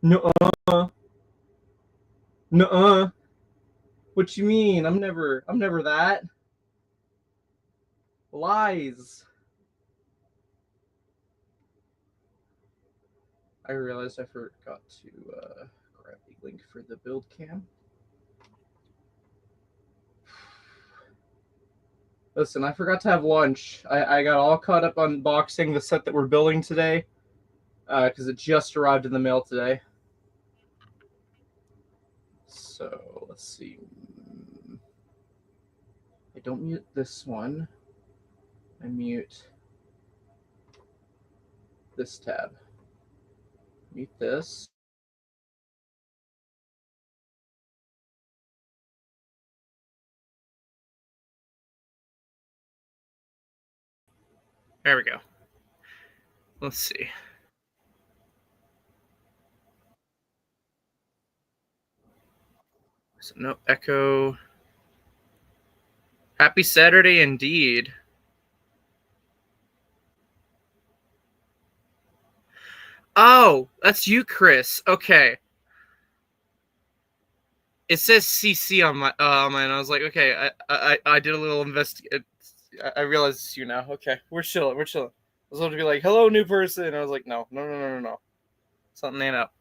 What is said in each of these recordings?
Nuh-uh. Nuh-uh. What you mean? I'm never that. Lies. I realized I forgot to grab the link for the build cam. Listen, I forgot to have lunch. I got all caught up unboxing the set that we're building today because it just arrived in the mail today. So let's see. I don't mute this one. I mute this tab. Mute this. There we go. Let's see. So no echo. Happy Saturday indeed. Oh, that's you, Chris. Okay. It says CC on my mine. I was like, okay, I did a little investigate. I realized it's you now. Okay, we're chilling. I was about to be like, hello, new person. And I was like, no. Something ain't up.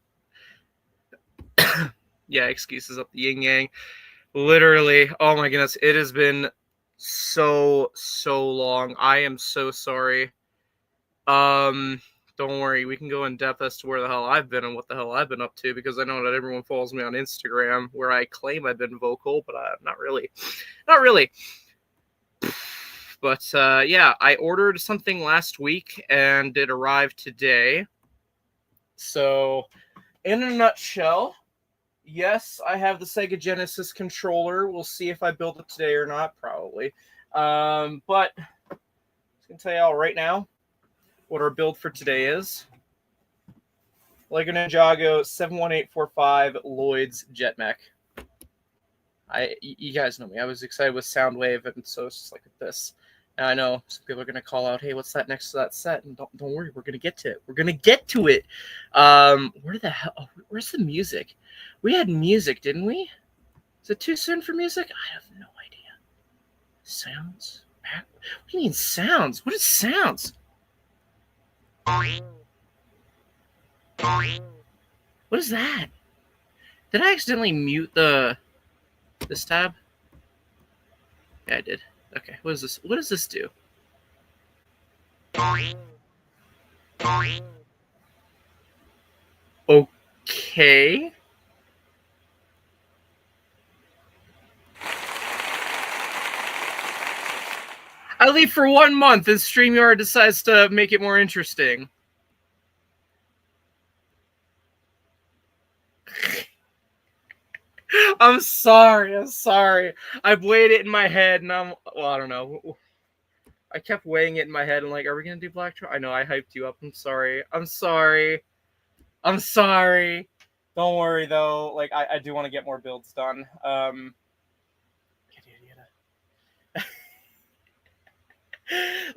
Yeah, excuses up the yin yang. Literally, oh my goodness, it has been so long. I am so sorry. Don't worry, we can go in depth as to where the hell I've been and what the hell I've been up to, because I know that everyone follows me on Instagram, where I claim I've been vocal, but not really. But yeah, I ordered something last week and it arrived today. So, in a nutshell, yes, I have the Sega Genesis controller. We'll see if I build it today or not, probably. But I can tell you all right now what our build for today is. Lego Ninjago 71845 Lloyd's Jetmech. You guys know me. I was excited with Soundwave, and so it's just like this. Now I know some people are gonna call out, "Hey, what's that next to that set?" And don't worry, we're gonna get to it. Where the hell? Oh, where's the music? We had music, didn't we? Is it too soon for music? I have no idea. Sounds? What do you mean sounds? What is sounds? What is that? Did I accidentally mute this tab? Yeah, I did. Okay, what is this? What does this do? Okay. I leave for 1 month and StreamYard decides to make it more interesting. I'm sorry. I weighed it in my head and I don't know. I kept weighing it in my head and like, are we going to do Black Tron? I know, I hyped you up. I'm sorry. Don't worry though. Like, I do want to get more builds done.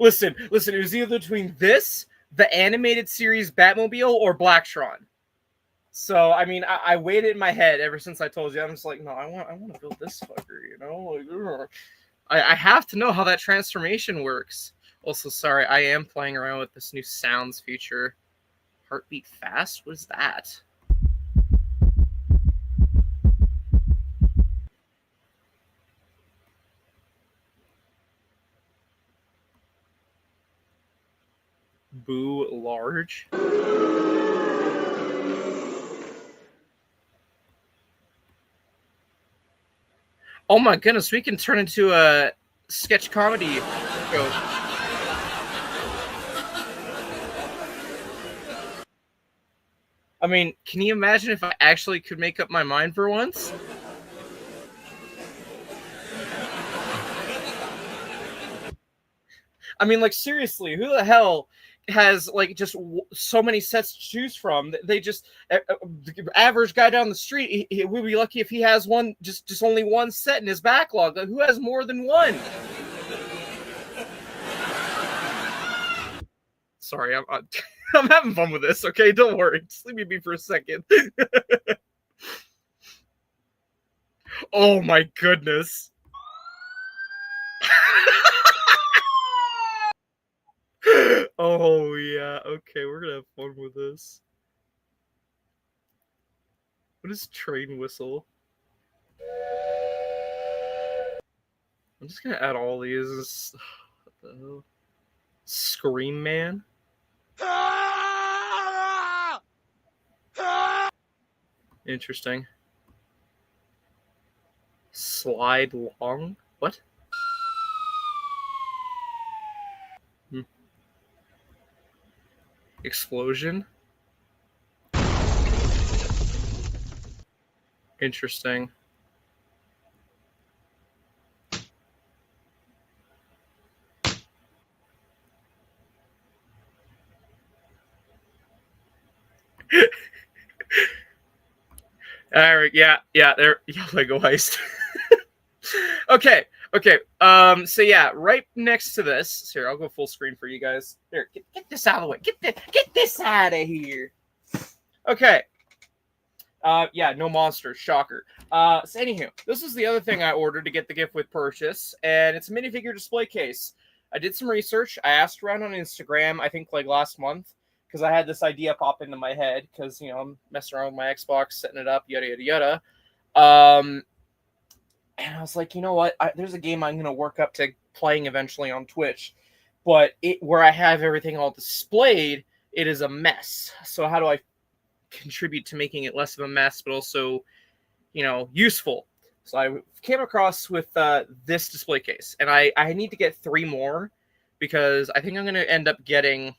Listen, it was either between this, the animated series Batmobile, or Blacktron. So I mean, I weighed it in my head ever since I told you. I'm just like, no, I want to build this fucker, you know? Like, I have to know how that transformation works. Also, sorry, I am playing around with this new sounds feature. Heartbeat fast? What is that? Boo large? Oh my goodness, we can turn into a sketch comedy show. I mean, can you imagine if I actually could make up my mind for once? I mean, like, seriously, who the hell has like just so many sets to choose from? They just the average guy down the street, he would be lucky if he has one, just only one set in his backlog. Who has more than one? Sorry, I'm having fun with this. Okay, don't worry. Just leave me be for a second. Oh my goodness. Oh yeah. Okay, we're gonna have fun with this. What is train whistle? I'm just gonna add all these. What the hell? Scream Man. Interesting. Slide long. What? Explosion. Interesting. All right, yeah, there, yeah, Lego heist. Okay. So yeah, right next to this. Here, I'll go full screen for you guys. Here, get this out of the way. Get this out of here. Okay. Yeah, no monsters. Shocker. So anywho, this is the other thing I ordered to get the gift with purchase, and it's a minifigure display case. I did some research. I asked around on Instagram, I think like last month, because I had this idea pop into my head, because, you know, I'm messing around with my Xbox, setting it up, yada, yada, yada. And I was like, you know what? There's a game I'm going to work up to playing eventually on Twitch, but where I have everything all displayed, it is a mess. So how do I contribute to making it less of a mess, but also, you know, useful? So I came across with this display case, and I need to get 3 more, because I think I'm going to end up getting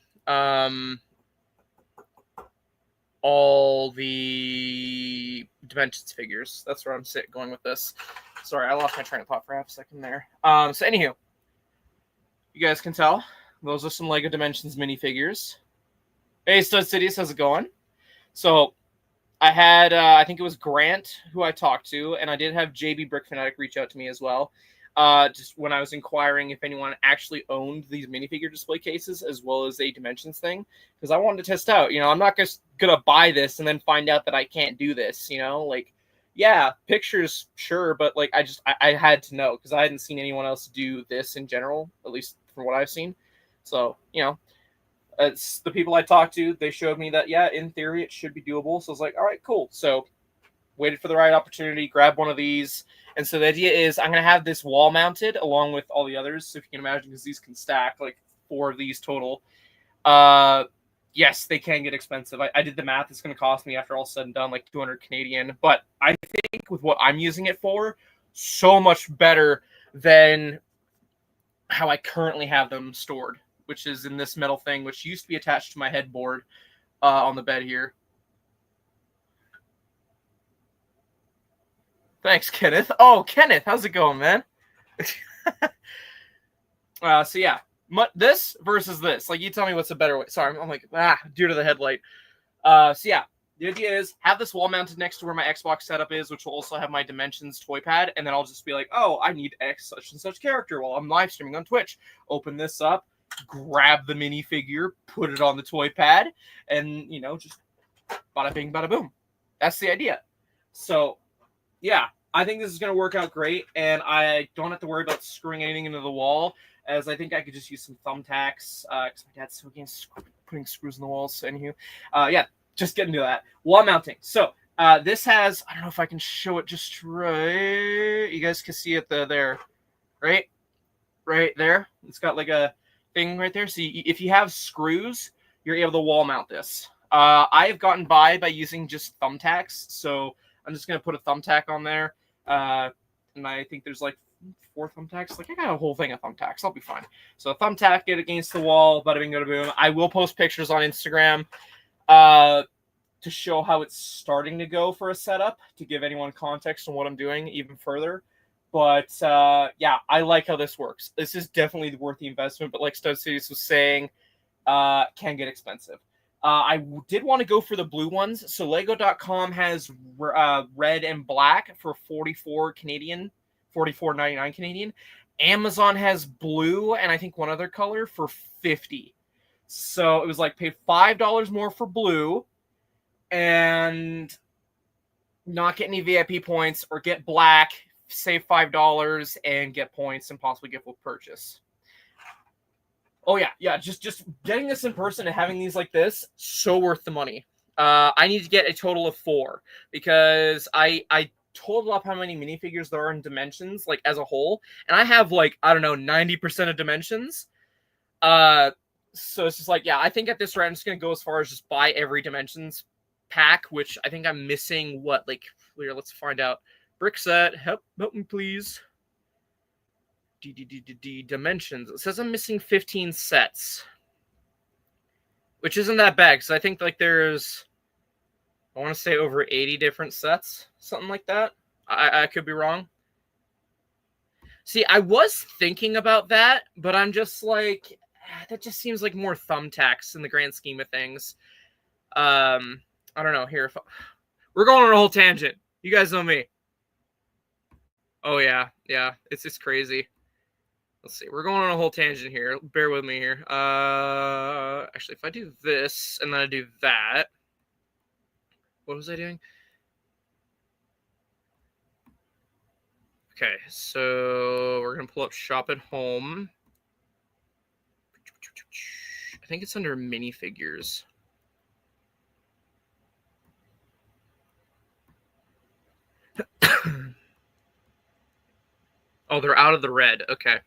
all the Dimensions figures. That's where I'm going with this. Sorry, I lost my train of thought for half a second there. So anywho, you guys can tell, those are some LEGO Dimensions minifigures. Hey, Stud Sidious, how's it going? So I had, I think it was Grant who I talked to, and I did have JB Brick Fanatic reach out to me as well. Just when I was inquiring if anyone actually owned these minifigure display cases as well as a Dimensions thing, because I wanted to test out. You know, I'm not just gonna buy this and then find out that I can't do this. You know, like, yeah, pictures, sure, but like I had to know, because I hadn't seen anyone else do this in general, at least from what I've seen. So, you know, it's the people I talked to. They showed me that, yeah, in theory it should be doable. So I was like, all right, cool. So waited for the right opportunity, grabbed one of these. And so the idea is I'm going to have this wall mounted along with all the others. So if you can imagine, because these can stack, like 4 of these total. Yes, they can get expensive. I did the math. It's going to cost me, after all said and done, like 200 Canadian. But I think with what I'm using it for, so much better than how I currently have them stored, which is in this metal thing, which used to be attached to my headboard on the bed here. Thanks, Kenneth. Oh, Kenneth, how's it going, man? So yeah, this versus this. Like, you tell me what's a better way. Sorry, I'm like, due to the headlight. So yeah, the idea is have this wall mounted next to where my Xbox setup is, which will also have my Dimensions toy pad, and then I'll just be like, oh, I need X such and such character while I'm live streaming on Twitch. Open this up, grab the minifigure, put it on the toy pad, and, you know, just bada bing, bada boom. That's the idea. So yeah, I think this is going to work out great, and I don't have to worry about screwing anything into the wall, as I think I could just use some thumbtacks, because my dad's so against putting screws in the walls. So anywho, yeah, just get into that. Wall mounting. So this has, I don't know if I can show it just right. You guys can see it there, right there. It's got like a thing right there. So if you have screws, you're able to wall mount this. I have gotten by using just thumbtacks, so I'm just going to put a thumbtack on there. And I think there's like 4 thumbtacks. Like, I got a whole thing of thumbtacks. I'll be fine. So thumbtack it against the wall. Bada bing, bada boom. I will post pictures on Instagram to show how it's starting to go for a setup, to give anyone context on what I'm doing even further. But yeah, I like how this works. This is definitely worth the investment. But like Stud Sidious was saying, can get expensive. I did want to go for the blue ones. So Lego.com has red and black for 44 Canadian, 44.99 Canadian. Amazon has blue and I think one other color for 50. So it was like pay $5 more for blue and not get any VIP points, or get black, save $5 and get points and possibly get full purchase. Oh yeah, just getting this in person and having these like this, so worth the money. I need to get a total of 4 because I totaled up how many minifigures there are in Dimensions, like as a whole, and I have like, I don't know, 90% of Dimensions. So it's just like, yeah, I think at this rate I'm just gonna go as far as just buy every Dimensions pack, which I think I'm missing. What, like, here, let's find out. Brick set, help me please. Dimensions. It says I'm missing 15 sets, which isn't that bad because I think like there's, I want to say over 80 different sets, something like that. I could be wrong. See, I was thinking about that, but I'm just like, that just seems like more thumbtacks in the grand scheme of things. I don't know. Here, we're going on a whole tangent. You guys know me. Oh yeah, it's just crazy. Let's see. We're going on a whole tangent here. Bear with me here. Actually, if I do this and then I do that, what was I doing? Okay, so we're gonna pull up Shop at Home. I think it's under minifigures. Oh, they're out of the red. Okay.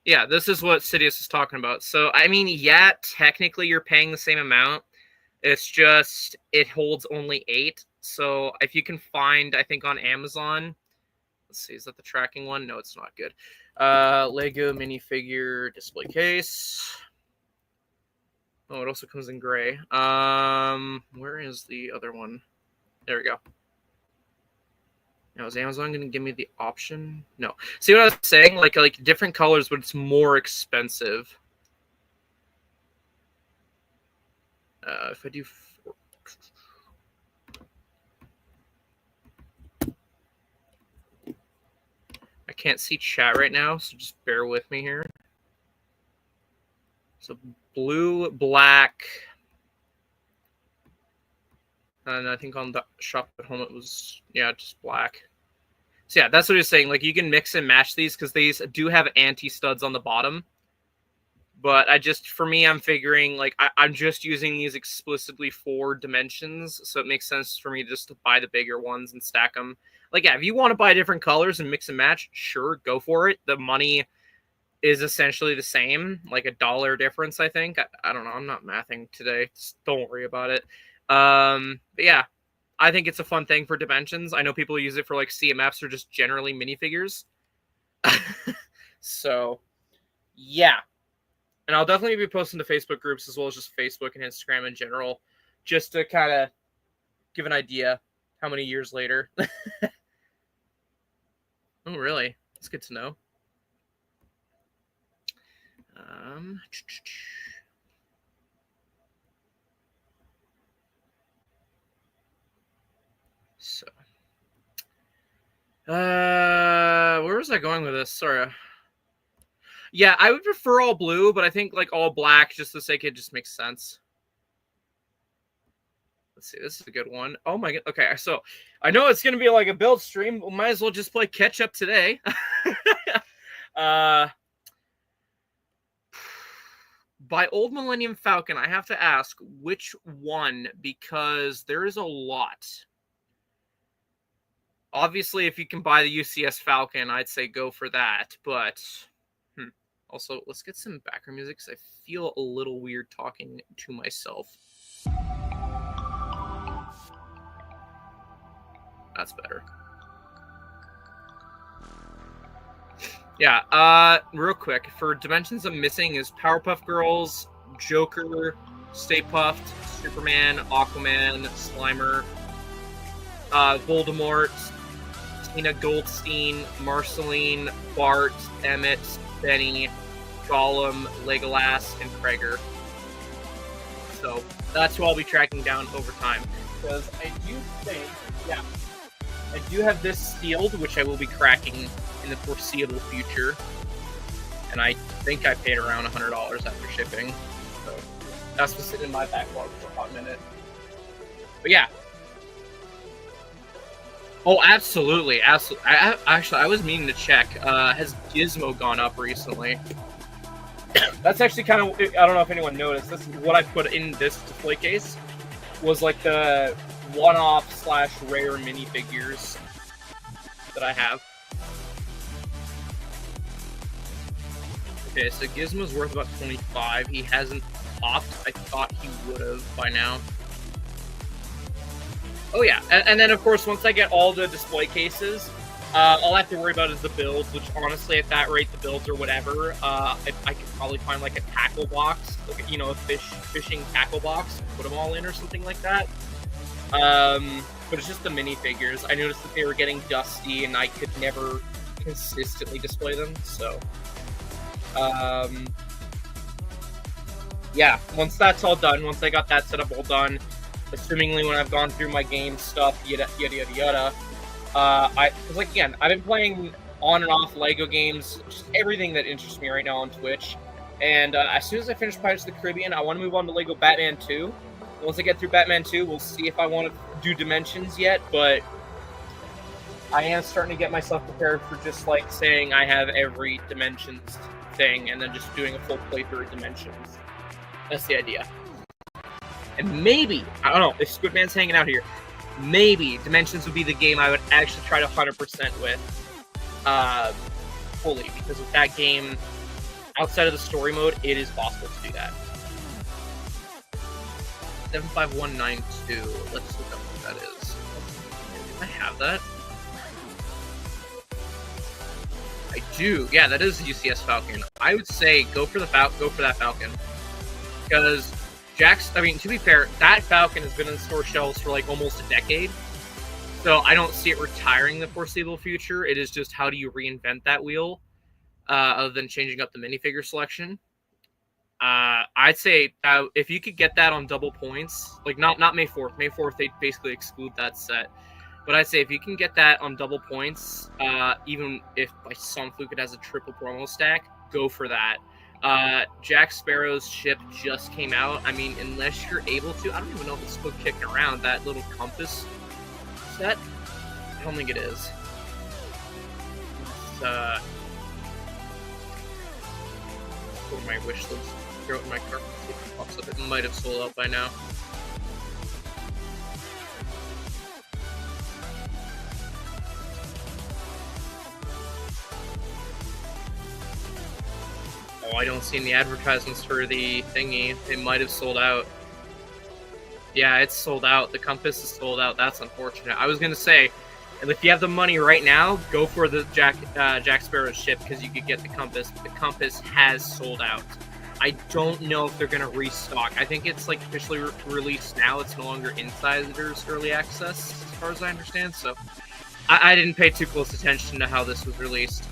Yeah, this is what Sidious is talking about. So, I mean, yeah, technically you're paying the same amount. It's just, it holds only 8. So, if you can find, I think on Amazon, let's see, is that the tracking one? No, it's not good. Lego minifigure display case. Oh, it also comes in gray. Where is the other one? There we go. Now, is Amazon going to give me the option? No. See what I was saying? Like different colors, but it's more expensive. If I do... I can't see chat right now, so just bear with me here. So, blue, black... And I think on the Shop at Home, it was, yeah, just black. So yeah, that's what he's saying. Like, you can mix and match these because these do have anti-studs on the bottom. But for me, I'm figuring, like, I'm just using these explicitly for Dimensions. So it makes sense for me just to buy the bigger ones and stack them. Like, yeah, if you want to buy different colors and mix and match, sure, go for it. The money is essentially the same, like $1 difference, I think. I don't know. I'm not mathing today. Just don't worry about it. But yeah, I think it's a fun thing for Dimensions. I know people use it for like CMFs or just generally minifigures. So yeah, and I'll definitely be posting to Facebook groups as well as just Facebook and Instagram in general, just to kind of give an idea how many years later. Oh, really? That's good to know. So, where was I going with this? Sorry. Yeah, I would prefer all blue, but I think like all black, just for the sake, it just makes sense. Let's see, this is a good one. Oh my god. Okay, so I know it's gonna be like a build stream. We might as well just play catch up today. By Old Millennium Falcon, I have to ask which one, because there is a lot. Obviously, if you can buy the UCS Falcon, I'd say go for that. But also, let's get some background music because I feel a little weird talking to myself. That's better. Yeah, real quick, for Dimensions I'm missing is Powerpuff Girls, Joker, Stay Puft, Superman, Aquaman, Slimer, Voldemort, Tina Goldstein, Marceline, Bart, Emmett, Benny, Gollum, Legolas, and Krager. So that's who I'll be tracking down over time. Because I do think, yeah, I do have this sealed, which I will be cracking in the foreseeable future. And I think I paid around $100 after shipping. That's been sitting in my backlog for a hot minute. But yeah. Oh, absolutely, absolutely. I was meaning to check. Has Gizmo gone up recently? That's actually kind of, I don't know if anyone noticed. This is what I put in this display case. Was like the one-off / rare minifigures that I have. Okay, so Gizmo's worth about 25. He hasn't popped. I thought he would have by now. Oh yeah, and then of course once I get all the display cases, all I have to worry about is the builds, which honestly at that rate the builds or whatever, I could probably find like a tackle box, like a fishing tackle box, put them all in or something like that. But it's just the minifigures. I noticed that they were getting dusty and I could never consistently display them, so yeah, once that's all done, once I got that setup all done, assumingly when I've gone through my game stuff, yada yada yada yada, because like again, I've been playing on and off Lego games, just everything that interests me right now on Twitch, and as soon as I finish Pirates of the Caribbean, I want to move on to Lego Batman 2. Once I get through Batman 2, we'll see if I want to do Dimensions yet, but I am starting to get myself prepared for just like saying I have every Dimensions thing, and then just doing a full playthrough of Dimensions. That's the idea. And maybe, I don't know, if Squidman's hanging out here, maybe Dimensions would be the game I would actually try to 100% with, fully, because with that game, outside of the story mode, it is possible to do that. 75192, let's look up what that is. Do I have that? I do, yeah, that is the UCS Falcon. I would say go for that Falcon, because to be fair, that Falcon has been in store shelves for like almost a decade. So I don't see it retiring in the foreseeable future. It is just how do you reinvent that wheel, other than changing up the minifigure selection. I'd say if you could get that on double points, like not May 4th. May 4th, they basically exclude that set. But I'd say if you can get that on double points, even if by some fluke it has a triple promo stack, go for that. Jack Sparrow's ship just came out. I mean, unless you're able to, I don't even know if it's still kicking around, that little compass set. I don't think it is. It's, go to my wish list, throw it in my cart, see if it pops up. It might have sold out by now. Oh, I don't see any advertisements for the thingy. It might have sold out. Yeah, it's sold out. The compass is sold out. That's unfortunate. I was gonna say, if you have the money right now, go for the Jack Sparrow's ship because you could get the compass. But the compass has sold out. I don't know if they're gonna restock. I think it's like officially released now. It's no longer Insider's early access, as far as I understand. So I didn't pay too close attention to how this was released.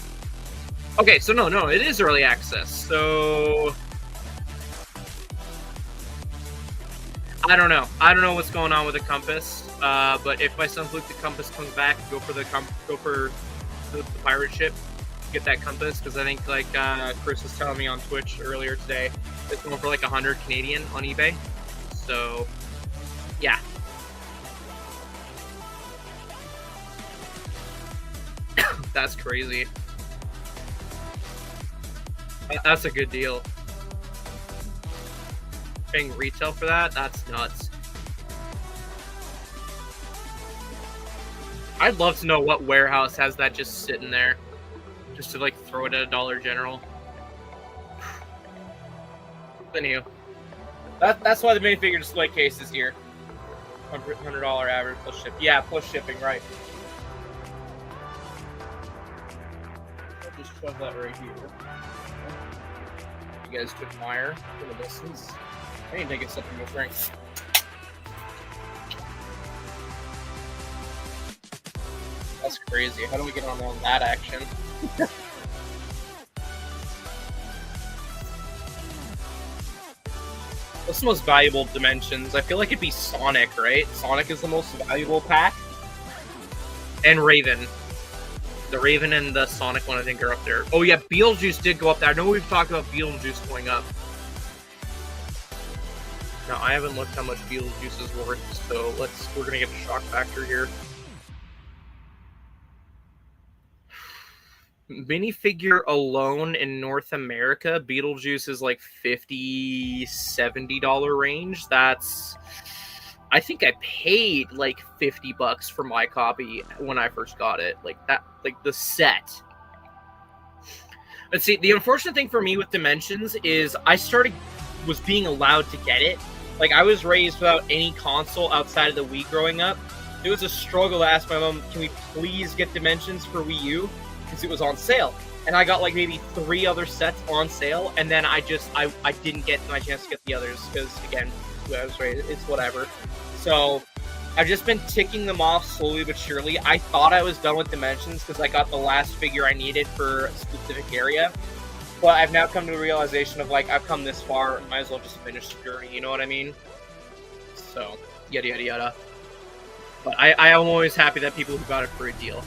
Okay, so no, it is early access. So I don't know. I don't know what's going on with the compass. But if by some fluke the compass comes back, go for the pirate ship. Get that compass, because I think like Chris was telling me on Twitch earlier today, it's going for like 100 Canadian on eBay. So yeah. That's crazy. That's a good deal. Paying retail for that? That's nuts. I'd love to know what warehouse has that just sitting there. Just to like throw it at Dollar General. Anywho. That's why the minifigure display case is here. $100 average plus ship. Yeah, plus shipping, right. I'll just shove that right here. You guys to admire for the distance. I need to get something to drink. That's crazy. How do we get on that action? What's the most valuable Dimensions? I feel like it'd be Sonic, right? Sonic is the most valuable pack. And Raven. The Raven and the Sonic one, I think, are up there. Oh, yeah, Beetlejuice did go up there. I know we've talked about Beetlejuice going up. Now, I haven't looked how much Beetlejuice is worth, so we're gonna get a shock factor here. Minifigure alone in North America, Beetlejuice is like $50, $70 range. That's, I think I paid like $50 for my copy when I first got it. Like that, like the set. Let's see, the unfortunate thing for me with Dimensions is was being allowed to get it. Like, I was raised without any console outside of the Wii growing up. It was a struggle to ask my mom, can we please get Dimensions for Wii U? Because it was on sale. And I got like maybe 3 other sets on sale, and then I didn't get my chance to get the others, because again, I was raised, it's whatever. So, I've just been ticking them off slowly but surely. I thought I was done with Dimensions because I got the last figure I needed for a specific area. But I've now come to a realization of, like, I've come this far, might as well just finish the journey, you know what I mean? So, yada yada yada. But I am always happy that people who got it for a deal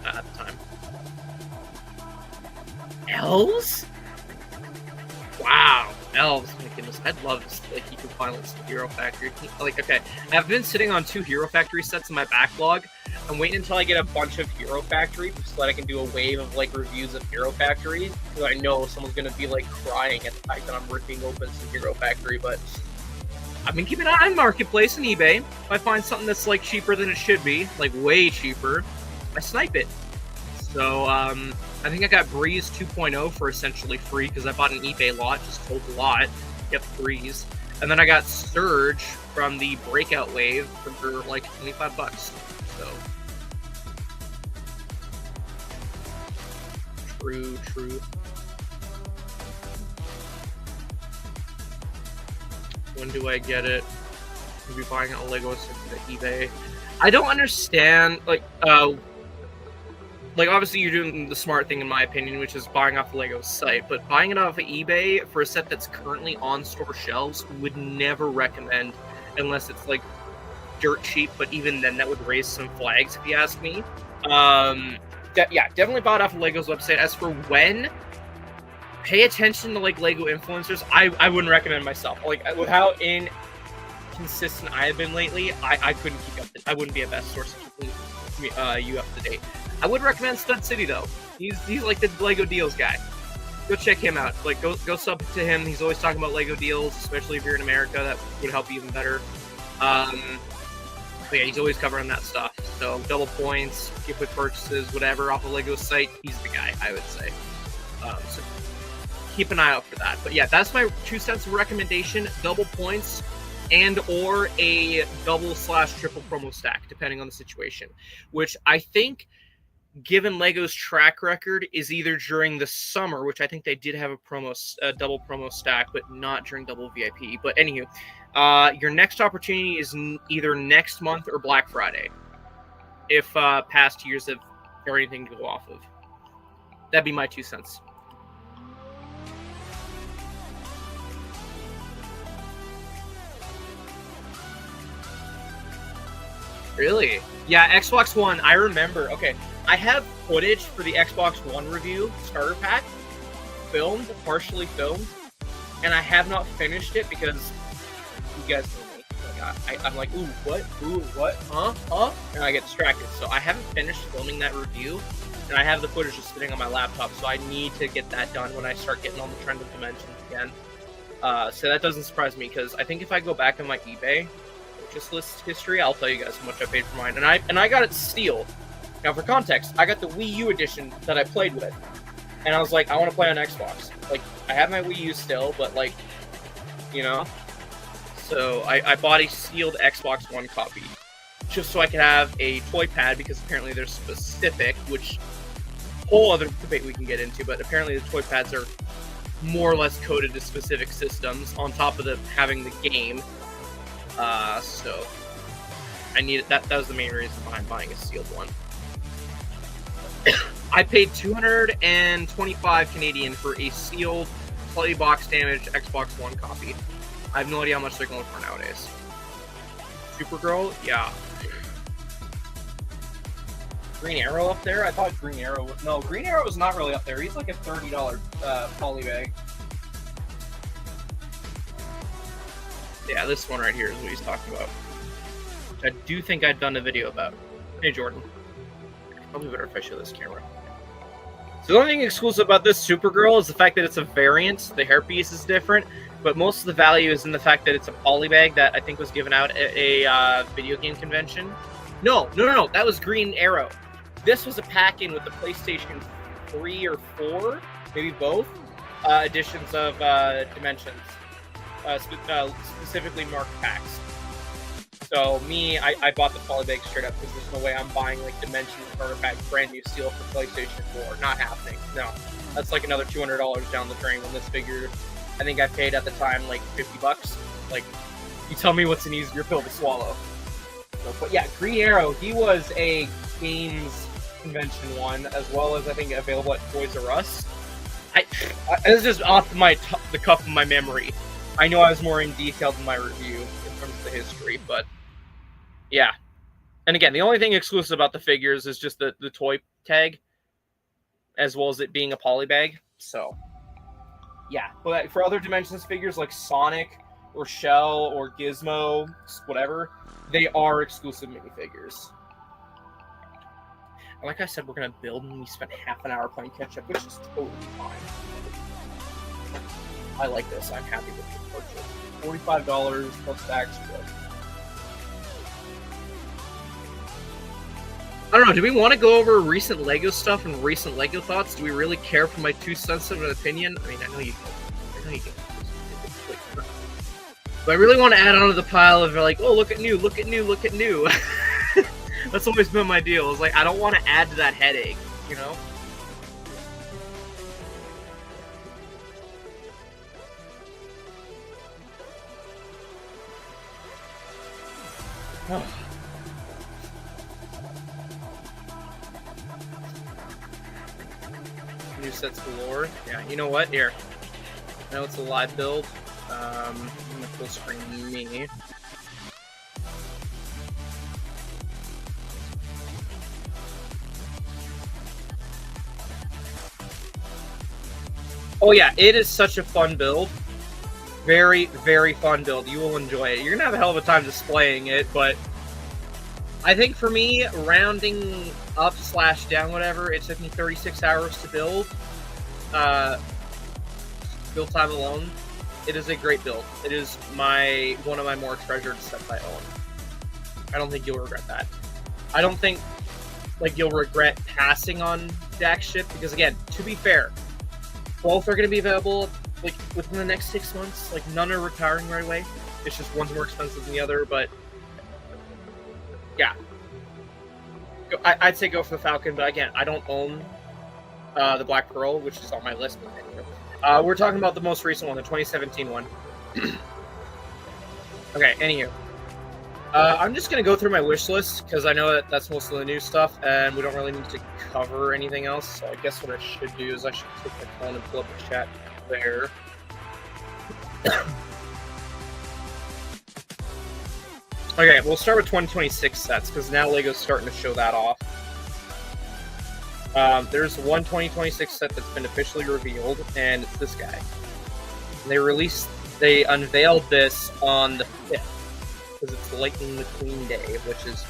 at the time. Elves? Wow. Elves, my goodness, I'd love this. Like, you can finally see Hero Factory. Like, okay, I've been sitting on 2 Hero Factory sets in my backlog. I'm waiting until I get a bunch of Hero Factory so that I can do a wave of, like, reviews of Hero Factory, because I know someone's gonna be, like, crying at the fact that I'm ripping open some Hero Factory. But I've been keeping an eye on Marketplace and eBay. If I find something that's, like, cheaper than it should be, like, way cheaper, I snipe it. So, I think I got Breeze 2.0 for essentially free because I bought an eBay lot, just sold the lot, get the Breeze. And then I got Surge from the Breakout Wave for like $25. So, true. When do I get it? I'll be buying a Lego set at eBay. I don't understand, like, obviously you're doing the smart thing in my opinion, which is buying off the Lego site, but buying it off of eBay for a set that's currently on store shelves would never recommend unless it's like dirt cheap, but even then that would raise some flags if you ask me. Yeah, definitely bought off of Lego's website. As for when, pay attention to like Lego influencers. I wouldn't recommend myself. Like, with how inconsistent I have been lately, I couldn't keep up. I wouldn't be a best source of keeping you up to date. I would recommend Stud City though. He's like the Lego deals guy. Go check him out. Like, go sub to him. He's always talking about Lego deals, especially if you're in America. That would help you even better. But yeah, he's always covering that stuff. So double points, gift with purchases, whatever off of Lego's site. He's the guy, I would say. So keep an eye out for that. But yeah, that's my 2 cents of recommendation. Double points and or a double/triple promo stack, depending on the situation. Which I think, given Lego's track record, is either during the summer, which I think they did have a double promo stack, but not during double VIP. But anywho, your next opportunity is either next month or Black Friday, if past years have or anything to go off of. That'd be my 2 cents. Really? Yeah, Xbox One, I remember. Okay, I have footage for the Xbox One review starter pack, partially filmed, and I have not finished it because you guys know me. Like, I'm like, ooh, what, huh? And I get distracted. So I haven't finished filming that review, and I have the footage just sitting on my laptop, so I need to get that done when I start getting on the trend of Dimensions again. So that doesn't surprise me, because I think if I go back on my eBay purchase list history, I'll tell you guys how much I paid for mine. And I got it sealed. Now, for context, I got the Wii U edition that I played with, and I was like, I want to play on Xbox. Like, I have my Wii U still, but, like, you know? So, I bought a sealed Xbox One copy, just so I could have a toy pad, because apparently they're specific, which, whole other debate we can get into, but apparently the toy pads are more or less coded to specific systems, on top of having the game. So, I needed that. That was the main reason behind buying a sealed one. I paid 225 Canadian for a sealed, slightly box damaged Xbox One copy. I have no idea how much they're going for nowadays. Supergirl? Yeah. Green Arrow up there? I thought Green Arrow was... No, Green Arrow was not really up there. He's like a $30 poly bag. Yeah, this one right here is what he's talking about. I do think I've done a video about. Hey, Jordan. Probably better if I show this camera. So the only thing exclusive about this Supergirl is the fact that it's a variant. The hairpiece is different, but most of the value is in the fact that it's a polybag that I think was given out at a video game convention. No. That was Green Arrow. This was a pack-in with the PlayStation 3 or 4, maybe both, editions of Dimensions. Specifically marked packs. So I bought the polybag straight up because there's no way I'm buying like Dimensions starter pack brand new steel for PlayStation 4. Not happening. No, that's like another $200 down the drain when this figure. I think I paid at the time like $50. Like, you tell me what's an easier pill to swallow. So, but yeah, Green Arrow. He was a games convention one, as well as I think available at Toys R Us. This is just off the cuff of my memory. I know I was more in detail in my review in terms of the history, but yeah. And again, the only thing exclusive about the figures is just the toy tag, as well as it being a polybag. So yeah, but for other Dimensions figures like Sonic or Shell or Gizmo, whatever, they are exclusive minifigures. Like I said, we're going to build, and we spent half an hour playing catch-up, which is totally fine. I like this. I'm happy with the purchase. $45 plus tax. I don't know. Do we want to go over recent LEGO stuff and recent LEGO thoughts? Do we really care for my 2 cents of an opinion? I mean, I know you can. But I really want to add onto the pile of like, oh, look at new. That's always been my deal. It's like, I don't want to add to that headache, you know? Oh. New sets galore. Yeah, you know what? Here. I know it's a live build. I'm gonna full screen me. Oh yeah, it is such a fun build. Very, very fun build. You will enjoy it. You're gonna have a hell of a time displaying it, but I think for me, rounding up / down, whatever, it took me 36 hours to build. Build time alone. It is a great build. It is one of my more treasured sets I own. I don't think you'll regret that. I don't think you'll regret passing on Jack's ship, because again, to be fair, both are going to be available within the next 6 months. None are retiring right away. It's just one's more expensive than the other, but yeah. I'd say go for the Falcon, but again, I don't own the Black Pearl, which is on my list. We're talking about the most recent one, the 2017 one. Okay, anywho. I'm just going to go through my wish list, because I know that's most of the new stuff, and we don't really need to cover anything else. So I guess what I should do is I should take my phone and pull up the chat there. Okay, we'll start with 2026 sets, because now LEGO's starting to show that off. There's one 2026 set that's been officially revealed, and it's this guy. They unveiled this on the 5th, because it's Lightning McQueen Day, which is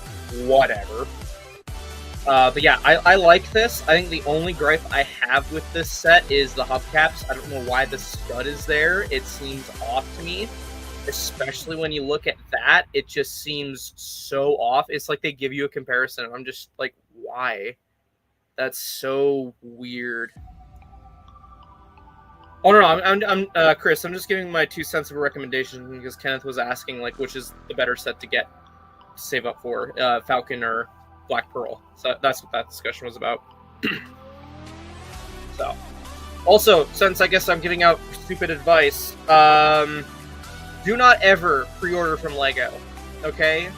whatever. But yeah, I like this. I think the only gripe I have with this set is the hubcaps. I don't know why the stud is there. It seems off to me. Especially when you look at that, it just seems so off. It's like they give you a comparison, and I'm just like, why? That's so weird. Oh no, I'm Chris. I'm just giving my 2 cents of a recommendation, because Kenneth was asking which is the better set to get, to save up for, Falcon or Black Pearl. So that's what that discussion was about. So, also, since I guess I'm giving out stupid advice, do not ever pre-order from LEGO, okay?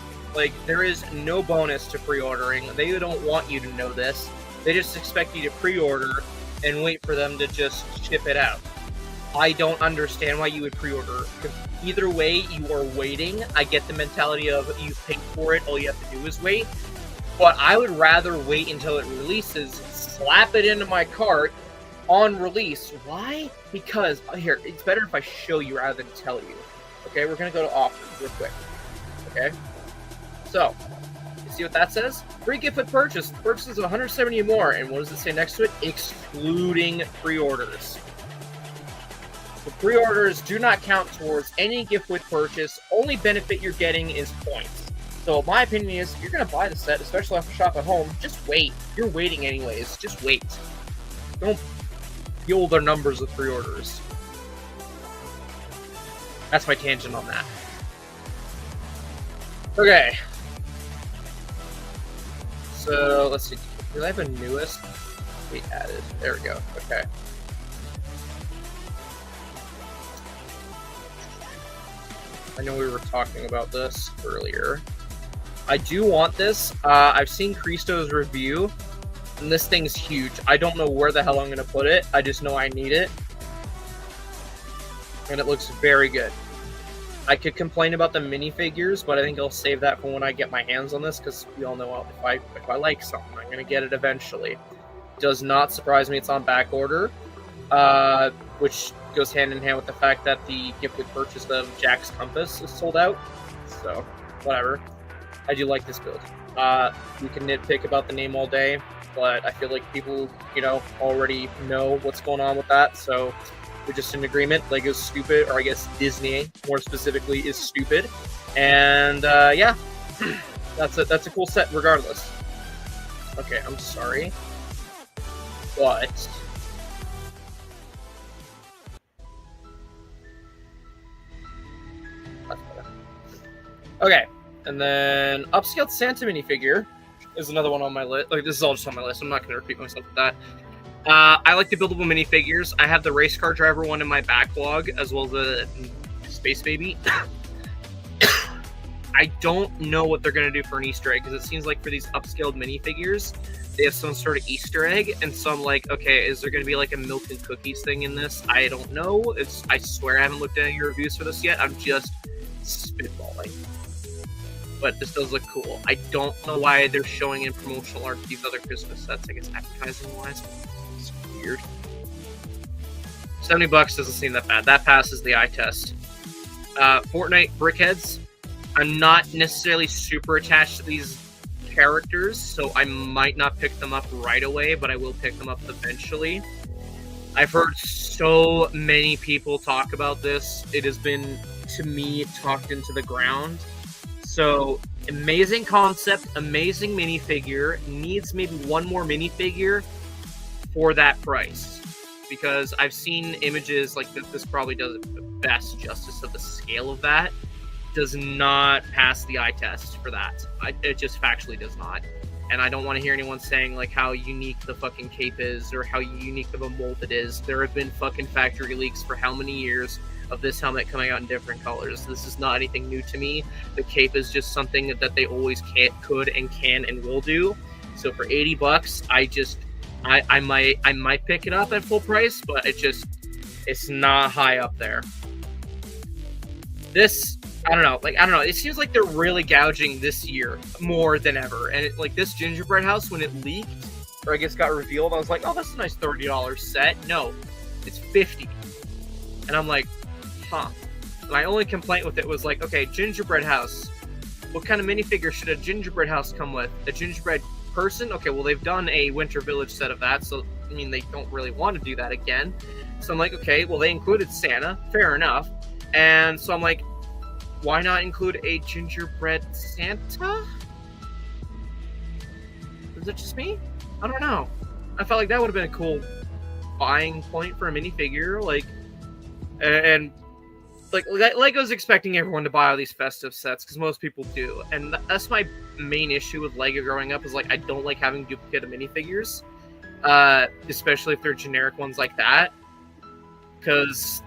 There is no bonus to pre-ordering. They don't want you to know this. They just expect you to pre-order and wait for them to just ship it out. I don't understand why you would pre-order. Either way, you are waiting. I get the mentality of you've paid for it, all you have to do is wait. But I would rather wait until it releases, slap it into my cart on release. Why? Because, here, it's better if I show you rather than tell you. Okay, we're gonna go to offers real quick. Okay, so you see what that says? Free gift with purchase. Purchases of 170 or more. And what does it say next to it? Excluding pre-orders. So pre-orders do not count towards any gift with purchase. Only benefit you're getting is points. So my opinion is, if you're going to buy the set, especially off the shop at home, just wait. You're waiting anyways. Just wait. Don't fuel their numbers with pre-orders. That's my tangent on that. Okay. So, let's see. Do I have a newest? We added. There we go. Okay. I know we were talking about this earlier. I do want this. I've seen Christo's review, and this thing's huge. I don't know where the hell I'm going to put it. I just know I need it. And it looks very good. I could complain about the minifigures, but I think I'll save that for when I get my hands on this, because we all know if I like something, I'm going to get it eventually. Does not surprise me it's on back order, which goes hand in hand with the fact that the gift with purchase of Jack's Compass is sold out. So, whatever. I do like this build. We can nitpick about the name all day, but I feel like people, already know what's going on with that, so we're just in agreement. Lego's stupid, or I guess Disney, more specifically, is stupid. And, yeah, that's a cool set regardless. Okay, I'm sorry, but okay, and then upscaled Santa minifigure is another one on my list. Like, this is all just on my list. I'm not going to repeat myself with that. I like the buildable minifigures. I have the race car driver one in my backlog, as well as the Space Baby. I don't know what they're going to do for an Easter egg, because it seems like for these upscaled minifigures, they have some sort of Easter egg, and so I'm like, okay, is there going to be like a milk and cookies thing in this? I don't know. I swear I haven't looked at any reviews for this yet. I'm just spitballing. But this does look cool. I don't know why they're showing in promotional art these other Christmas sets, I guess advertising-wise. It's weird. $70 doesn't seem that bad. That passes the eye test. Fortnite Brickheads. I'm not necessarily super attached to these characters, so I might not pick them up right away, but I will pick them up eventually. I've heard so many people talk about this. It has been, to me, talked into the ground. So, amazing concept, amazing minifigure, needs maybe one more minifigure for that price. Because I've seen images, like this probably does the best justice of the scale of that. Does not pass the eye test for that. It just factually does not. And I don't want to hear anyone saying like how unique the fucking cape is or how unique of a mold it is. There have been fucking factory leaks for how many years of this helmet coming out in different colors. This is not anything new to me. The cape is just something that they always could and can and will do. So for $80, I might pick it up at full price, but it's not high up there. This, I don't know. It seems like they're really gouging this year more than ever. And this gingerbread house, when it leaked, or I guess got revealed, I was like, oh, that's a nice $30 set. No, it's $50. And I'm like, huh. My only complaint with it was like, okay, gingerbread house. What kind of minifigure should a gingerbread house come with? A gingerbread person? Okay, well, they've done a Winter Village set of that, so, I mean, they don't really want to do that again. So I'm like, okay, well, they included Santa. Fair enough. And so I'm like, why not include a gingerbread Santa? Is it just me? I don't know. I felt like that would have been a cool buying point for a minifigure. Lego's expecting everyone to buy all these festive sets, because most people do. And that's my main issue with Lego growing up, is I don't like having duplicate minifigures. Especially if they're generic ones like that. Because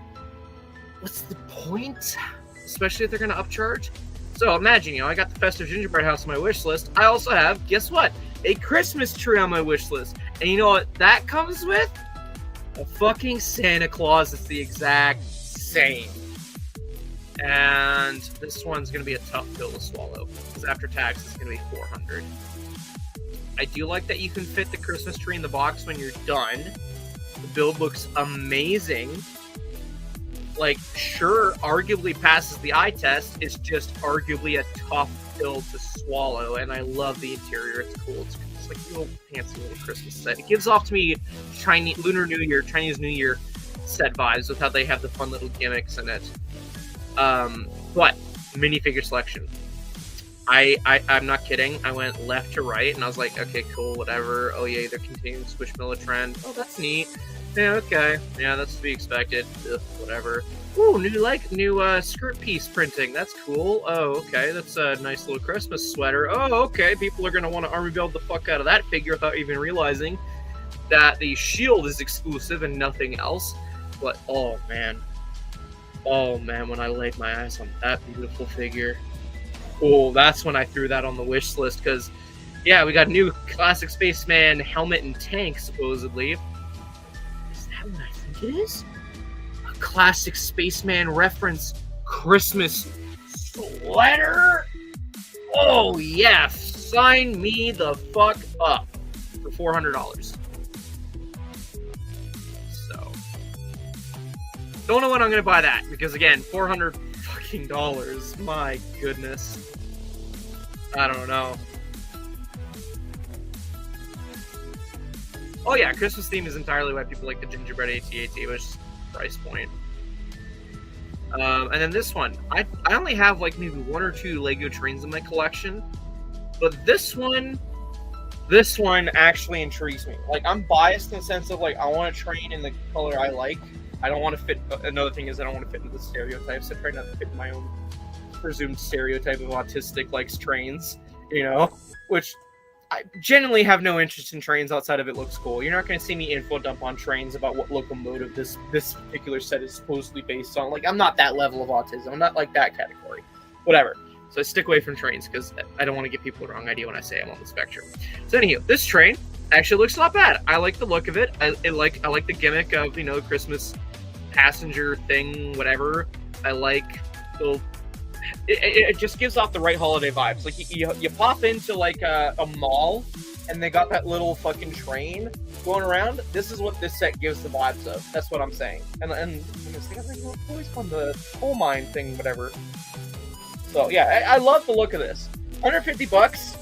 what's the point? Especially if they're going to upcharge. So imagine, I got the festive gingerbread house on my wish list. I also have, guess what? A Christmas tree on my wish list. And you know what that comes with? A fucking Santa Claus. It's the exact same. And this one's going to be a tough pill to swallow, because after tax it's going to be $400. I do like that you can fit the Christmas tree in the box when you're done. The build looks amazing. like, sure, arguably passes the eye test. It's just arguably a tough pill to swallow, and I love the interior. It's cool. It's like a little fancy little Christmas set. It gives off to me Chinese New Year set vibes with how they have the fun little gimmicks in it. But minifigure selection. I'm not kidding. I went left to right, and I was like, okay, cool, whatever. Oh yeah, they're continuing the Squishmallow trend. Oh, that's neat. Yeah, okay. Yeah, that's to be expected. Ugh, whatever. Ooh, new skirt piece printing. That's cool. Oh, okay. That's a nice little Christmas sweater. Oh, okay. People are gonna want to army build the fuck out of that figure without even realizing that the shield is exclusive and nothing else. But oh man, when I laid my eyes on that beautiful figure, oh, that's when I threw that on the wish list. Because yeah, we got a new classic Spaceman helmet and tank supposedly. Is that what I think it is? A classic Spaceman reference Christmas sweater? Oh yeah, sign me the fuck up for $400. So don't know when I'm gonna buy that, because again, $400 fucking dollars. My goodness. I don't know. Oh yeah, Christmas theme is entirely why people like the gingerbread AT-AT, which is price point. And then this one, I only have like maybe 1 or 2 Lego trains in my collection, but this one actually intrigues me. Like, I'm biased in the sense of like I want a train in the color I like. I don't want to fit. Another thing is I don't want to fit into the stereotypes. I try not to fit in my own presumed stereotype of autistic likes trains, you know, which I genuinely have no interest in trains outside of it looks cool. You're not going to see me info dump on trains about what locomotive this particular set is supposedly based on. Like, I'm not that level of autism. I'm not like that category. Whatever. So I stick away from trains because I don't want to give people the wrong idea when I say I'm on the spectrum. So anywho, this train actually looks not bad. I like the look of it. I like the gimmick of, you know, Christmas passenger thing, whatever. I like the... It just gives off the right holiday vibes. Like, you pop into like a mall and they got that little fucking train going around. This is what this set gives the vibes of. That's what I'm saying. And they got like little toys from the coal mine thing, whatever. So yeah, I love the look of this. $150,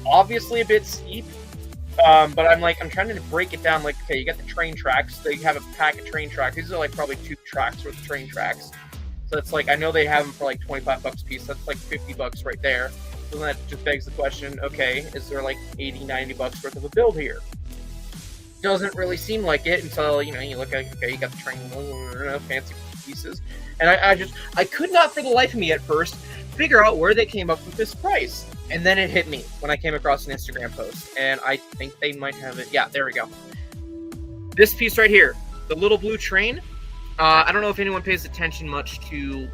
obviously a bit steep. But I'm trying to break it down. Like, okay, you got the train tracks. They have a pack of train tracks. These are like probably 2 tracks worth of train tracks. So it's like, I know they have them for like $25 a piece. That's like $50 right there. So then that just begs the question, okay, is there like $80-$90 worth of a build here? Doesn't really seem like it until, you know, you look at, okay, you got the train, fancy pieces. And I could not for the life of me at first figure out where they came up with this price. And then it hit me when I came across an Instagram post. And I think they might have it. Yeah, there we go. This piece right here, the little blue train. I don't know if anyone pays attention much to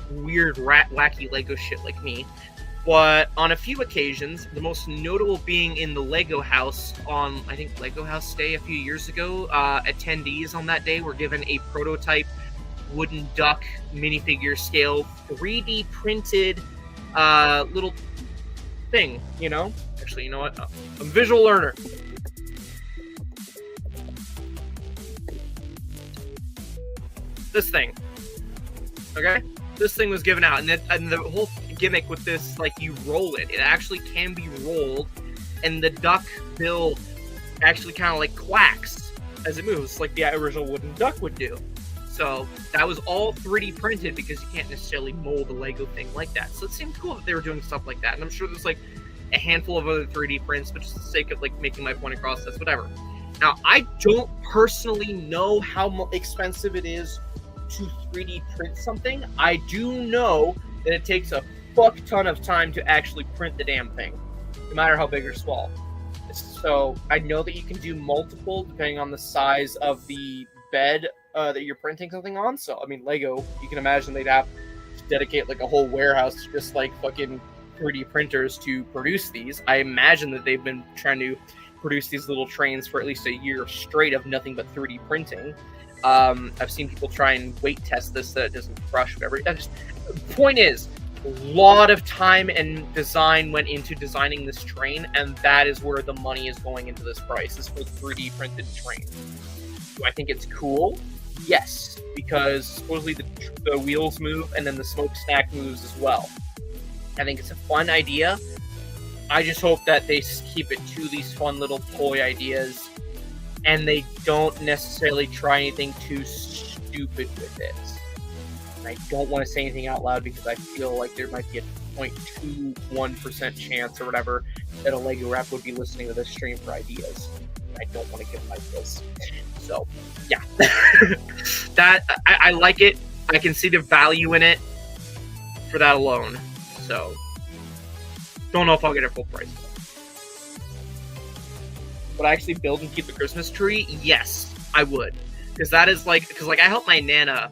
weird, wacky Lego shit like me, but on a few occasions, the most notable being in the Lego House on, I think, Lego House Day a few years ago, attendees on that day were given a prototype wooden duck minifigure scale 3D printed little thing, you know? Actually, you know what? I'm a visual learner. This thing, okay? This thing was given out, and the whole gimmick with this, like, you roll it. It actually can be rolled, and the duck bill actually kind of like quacks as it moves, like the original wooden duck would do. So that was all 3D printed because you can't necessarily mold a Lego thing like that. So it seemed cool that they were doing stuff like that, and I'm sure there's like a handful of other 3D prints, but just for the sake of like making my point across, that's whatever. Now, I don't personally know how expensive it is to 3D print something. I do know that it takes a fuck ton of time to actually print the damn thing, no matter how big or small. So I know that you can do multiple depending on the size of the bed that you're printing something on. So I mean, Lego, you can imagine they'd have to dedicate like a whole warehouse to just like fucking 3D printers to produce these. I imagine that they've been trying to produce these little trains for at least a year straight of nothing but 3D printing. I've seen people try and weight test this so it doesn't crush, whatever. Point is, a lot of time and design went into designing this train, and that is where the money is going into this price. This is for 3D printed train. Do I think it's cool? Yes, because supposedly the wheels move and then the smokestack moves as well. I think it's a fun idea. I just hope that they keep it to these fun little toy ideas and they don't necessarily try anything too stupid with it. And I don't want to say anything out loud because I feel like there might be a 0.21% chance or whatever that a Lego Wrap would be listening to this stream for ideas. I don't want to give them ideas. So, yeah. That I like it. I can see the value in it for that alone. So, don't know if I'll get it full price. Would I actually build and keep the Christmas tree? Yes, I would. Because that is like, I helped my Nana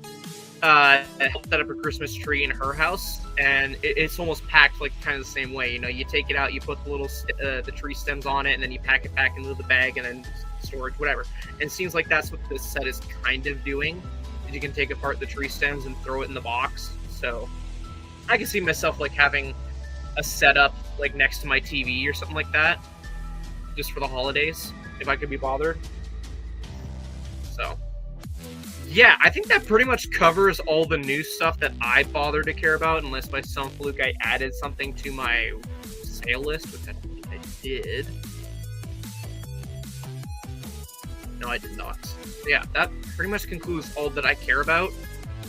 help set up a Christmas tree in her house, and it's almost packed like kind of the same way. You know, you take it out, you put the little the tree stems on it, and then you pack it back into the bag, and then storage, whatever. And it seems like that's what this set is kind of doing. You can take apart the tree stems and throw it in the box. So I can see myself like having a setup like next to my TV or something like that, just for the holidays, if I could be bothered. So yeah, I think that pretty much covers all the new stuff that I bothered to care about, unless by some fluke I added something to my sale list, which I don't think I did. No, I did not. So yeah, that pretty much concludes all that I care about.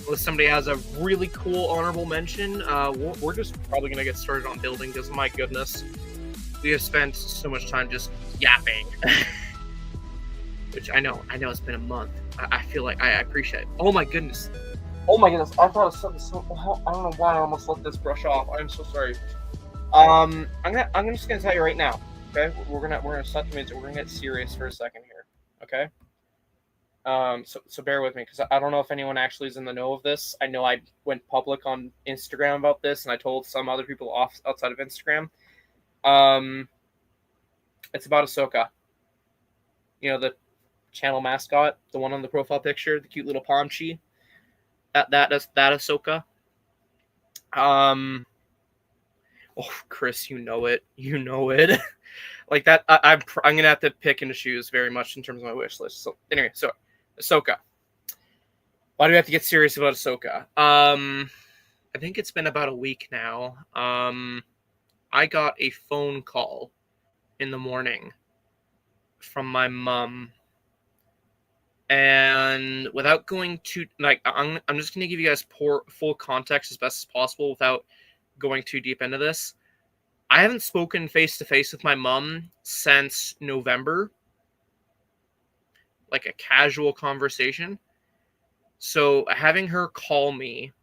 Unless somebody has a really cool honorable mention, we're just probably going to get started on building, because my goodness, we have spent so much time just yapping. Which I know it's been a month. I feel like I appreciate it. Oh my goodness, I thought of something so, I don't know why I almost let this brush off. I'm so sorry. I'm just gonna tell you right now, okay? We're gonna set the music. We're gonna get serious for a second here, okay? So bear with me, because I don't know if anyone actually is in the know of this. I know I went public on Instagram about this, and I told some other people outside of Instagram. It's about Ahsoka. You know, the channel mascot, the one on the profile picture, the cute little Pomchi. That Ahsoka. Oh, Chris, you know it. Like that. I'm gonna have to pick and choose very much in terms of my wish list. So anyway, so Ahsoka. Why do we have to get serious about Ahsoka? I think it's been about a week now. I got a phone call in the morning from my mom. And without going too, like, I'm just going to give you guys full context as best as possible without going too deep into this. I haven't spoken face-to-face with my mom since November. Like a casual conversation. So having her call me,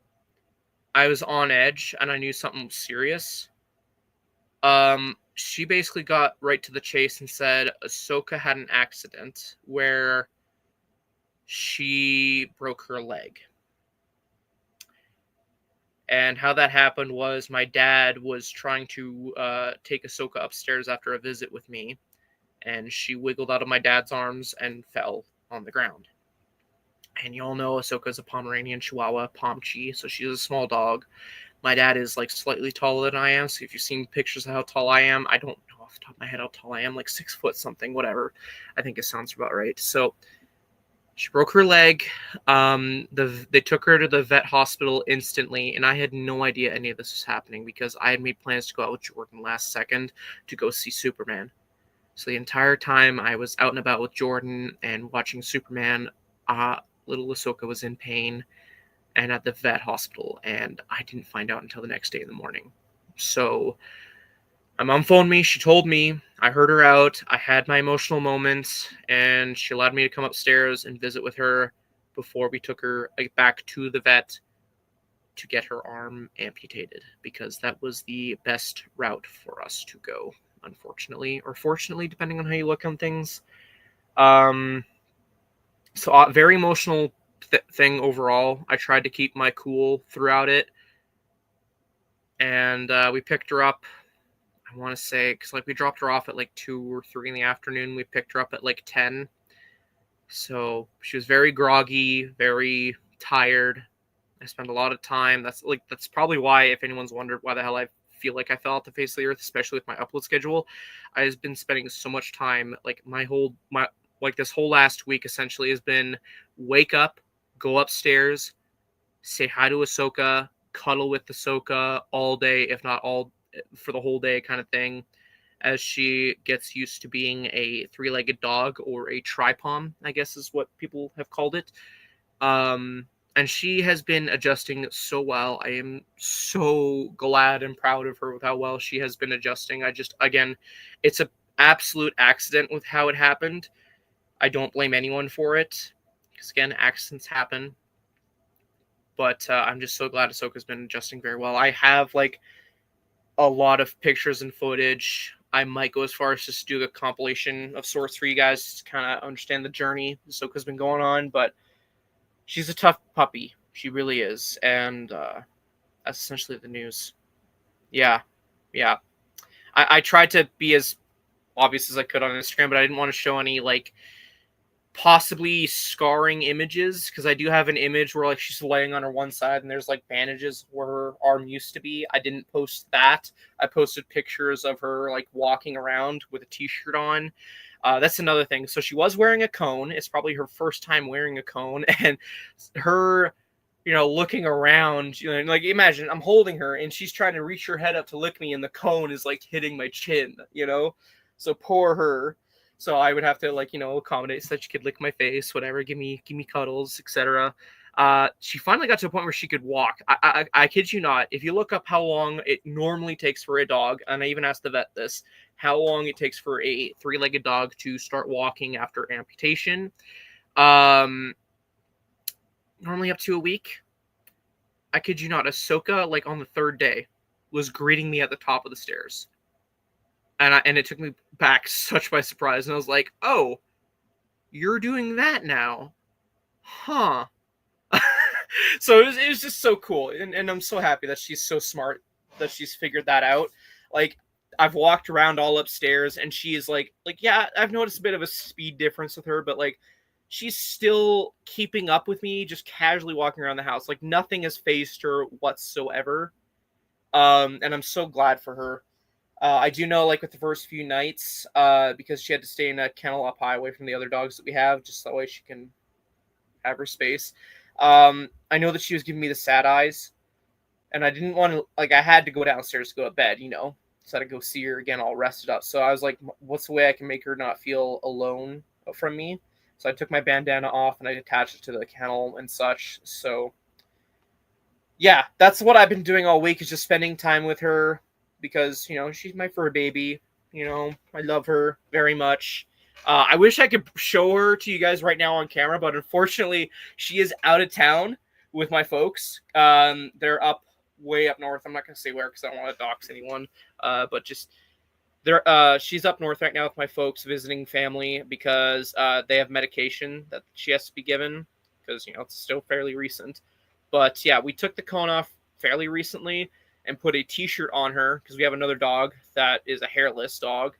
I was on edge and I knew something was serious. She basically got right to the chase and said Ahsoka had an accident where she broke her leg. And how that happened was my dad was trying to take Ahsoka upstairs after a visit with me, and she wiggled out of my dad's arms and fell on the ground. And you all know Ahsoka's a Pomeranian Chihuahua, Pomchi, so she's a small dog. My dad is like slightly taller than I am, so if you've seen pictures of how tall I am, I don't know off the top of my head how tall I am, like 6 foot something, whatever. I think it sounds about right. So she broke her leg. They took her to the vet hospital instantly, and I had no idea any of this was happening because I had made plans to go out with Jordan last second to go see Superman. So the entire time I was out and about with Jordan and watching Superman, little Ahsoka was in pain and at the vet hospital, and I didn't find out until the next day in the morning. So my mom phoned me. She told me. I heard her out. I had my emotional moments, and she allowed me to come upstairs and visit with her before we took her back to the vet to get her arm amputated, because that was the best route for us to go, unfortunately, or fortunately, depending on how you look on things. So very emotional thing overall. I tried to keep my cool throughout it, and we picked her up. I want to say, because like we dropped her off at like 2 or 3 in the afternoon. We picked her up at like 10. So she was very groggy, very tired. I spent a lot of time. That's probably why, if anyone's wondered why the hell I feel like I fell off the face of the earth, especially with my upload schedule, I've been spending so much time, like this whole last week essentially has been wake up, go upstairs, say hi to Ahsoka, cuddle with Ahsoka all day, if not all for the whole day kind of thing, as she gets used to being a three-legged dog, or a tripom, I guess is what people have called it. And she has been adjusting so well. I am so glad and proud of her with how well she has been adjusting. Again, it's a absolute accident with how it happened. I don't blame anyone for it, because again, accidents happen. But I'm just so glad Ahsoka's been adjusting very well. I have like a lot of pictures and footage. I might go as far as just do a compilation of sorts for you guys to kind of understand the journey Ahsoka's been going on. But she's a tough puppy. She really is. And that's essentially the news. Yeah. Yeah. I tried to be as obvious as I could on Instagram, but I didn't want to show any like possibly scarring images, because I do have an image where like she's laying on her one side and there's like bandages where her arm used to be. I didn't post that. I posted pictures of her like walking around with a t-shirt on. That's another thing. So she was wearing a cone. It's probably her first time wearing a cone, and her, looking around, like imagine I'm holding her and she's trying to reach her head up to lick me, and the cone is like hitting my chin, So poor her. So I would have to accommodate so that she could lick my face, whatever, give me cuddles, etc. She finally got to a point where she could walk. I kid you not. If you look up how long it normally takes for a dog, and I even asked the vet this, how long it takes for a three-legged dog to start walking after amputation, normally up to a week. I kid you not. Ahsoka, like on the third day, was greeting me at the top of the stairs. And it took me back such by surprise. And I was like, oh, you're doing that now. Huh. So it was just so cool. And I'm so happy that she's so smart, that she's figured that out. Like, I've walked around all upstairs, and she is like, yeah, I've noticed a bit of a speed difference with her, but like, she's still keeping up with me, just casually walking around the house. Like, nothing has fazed her whatsoever. And I'm so glad for her. I do know, like, with the first few nights, because she had to stay in a kennel up high away from the other dogs that we have, just that way she can have her space. I know that she was giving me the sad eyes, and I didn't want to, like, I had to go downstairs to go to bed, so I had to go see her again all rested up. So I was like, what's the way I can make her not feel alone from me? So I took my bandana off and I attached it to the kennel and such. So yeah, that's what I've been doing all week, is just spending time with her, because, she's my fur baby. I love her very much. I wish I could show her to you guys right now on camera, but unfortunately, she is out of town with my folks. They're way up north. I'm not going to say where because I don't want to dox anyone. But just she's up north right now with my folks visiting family, because they have medication that she has to be given, because, it's still fairly recent. But yeah, we took the cone off fairly recently and put a t-shirt on her, because we have another dog that is a hairless dog.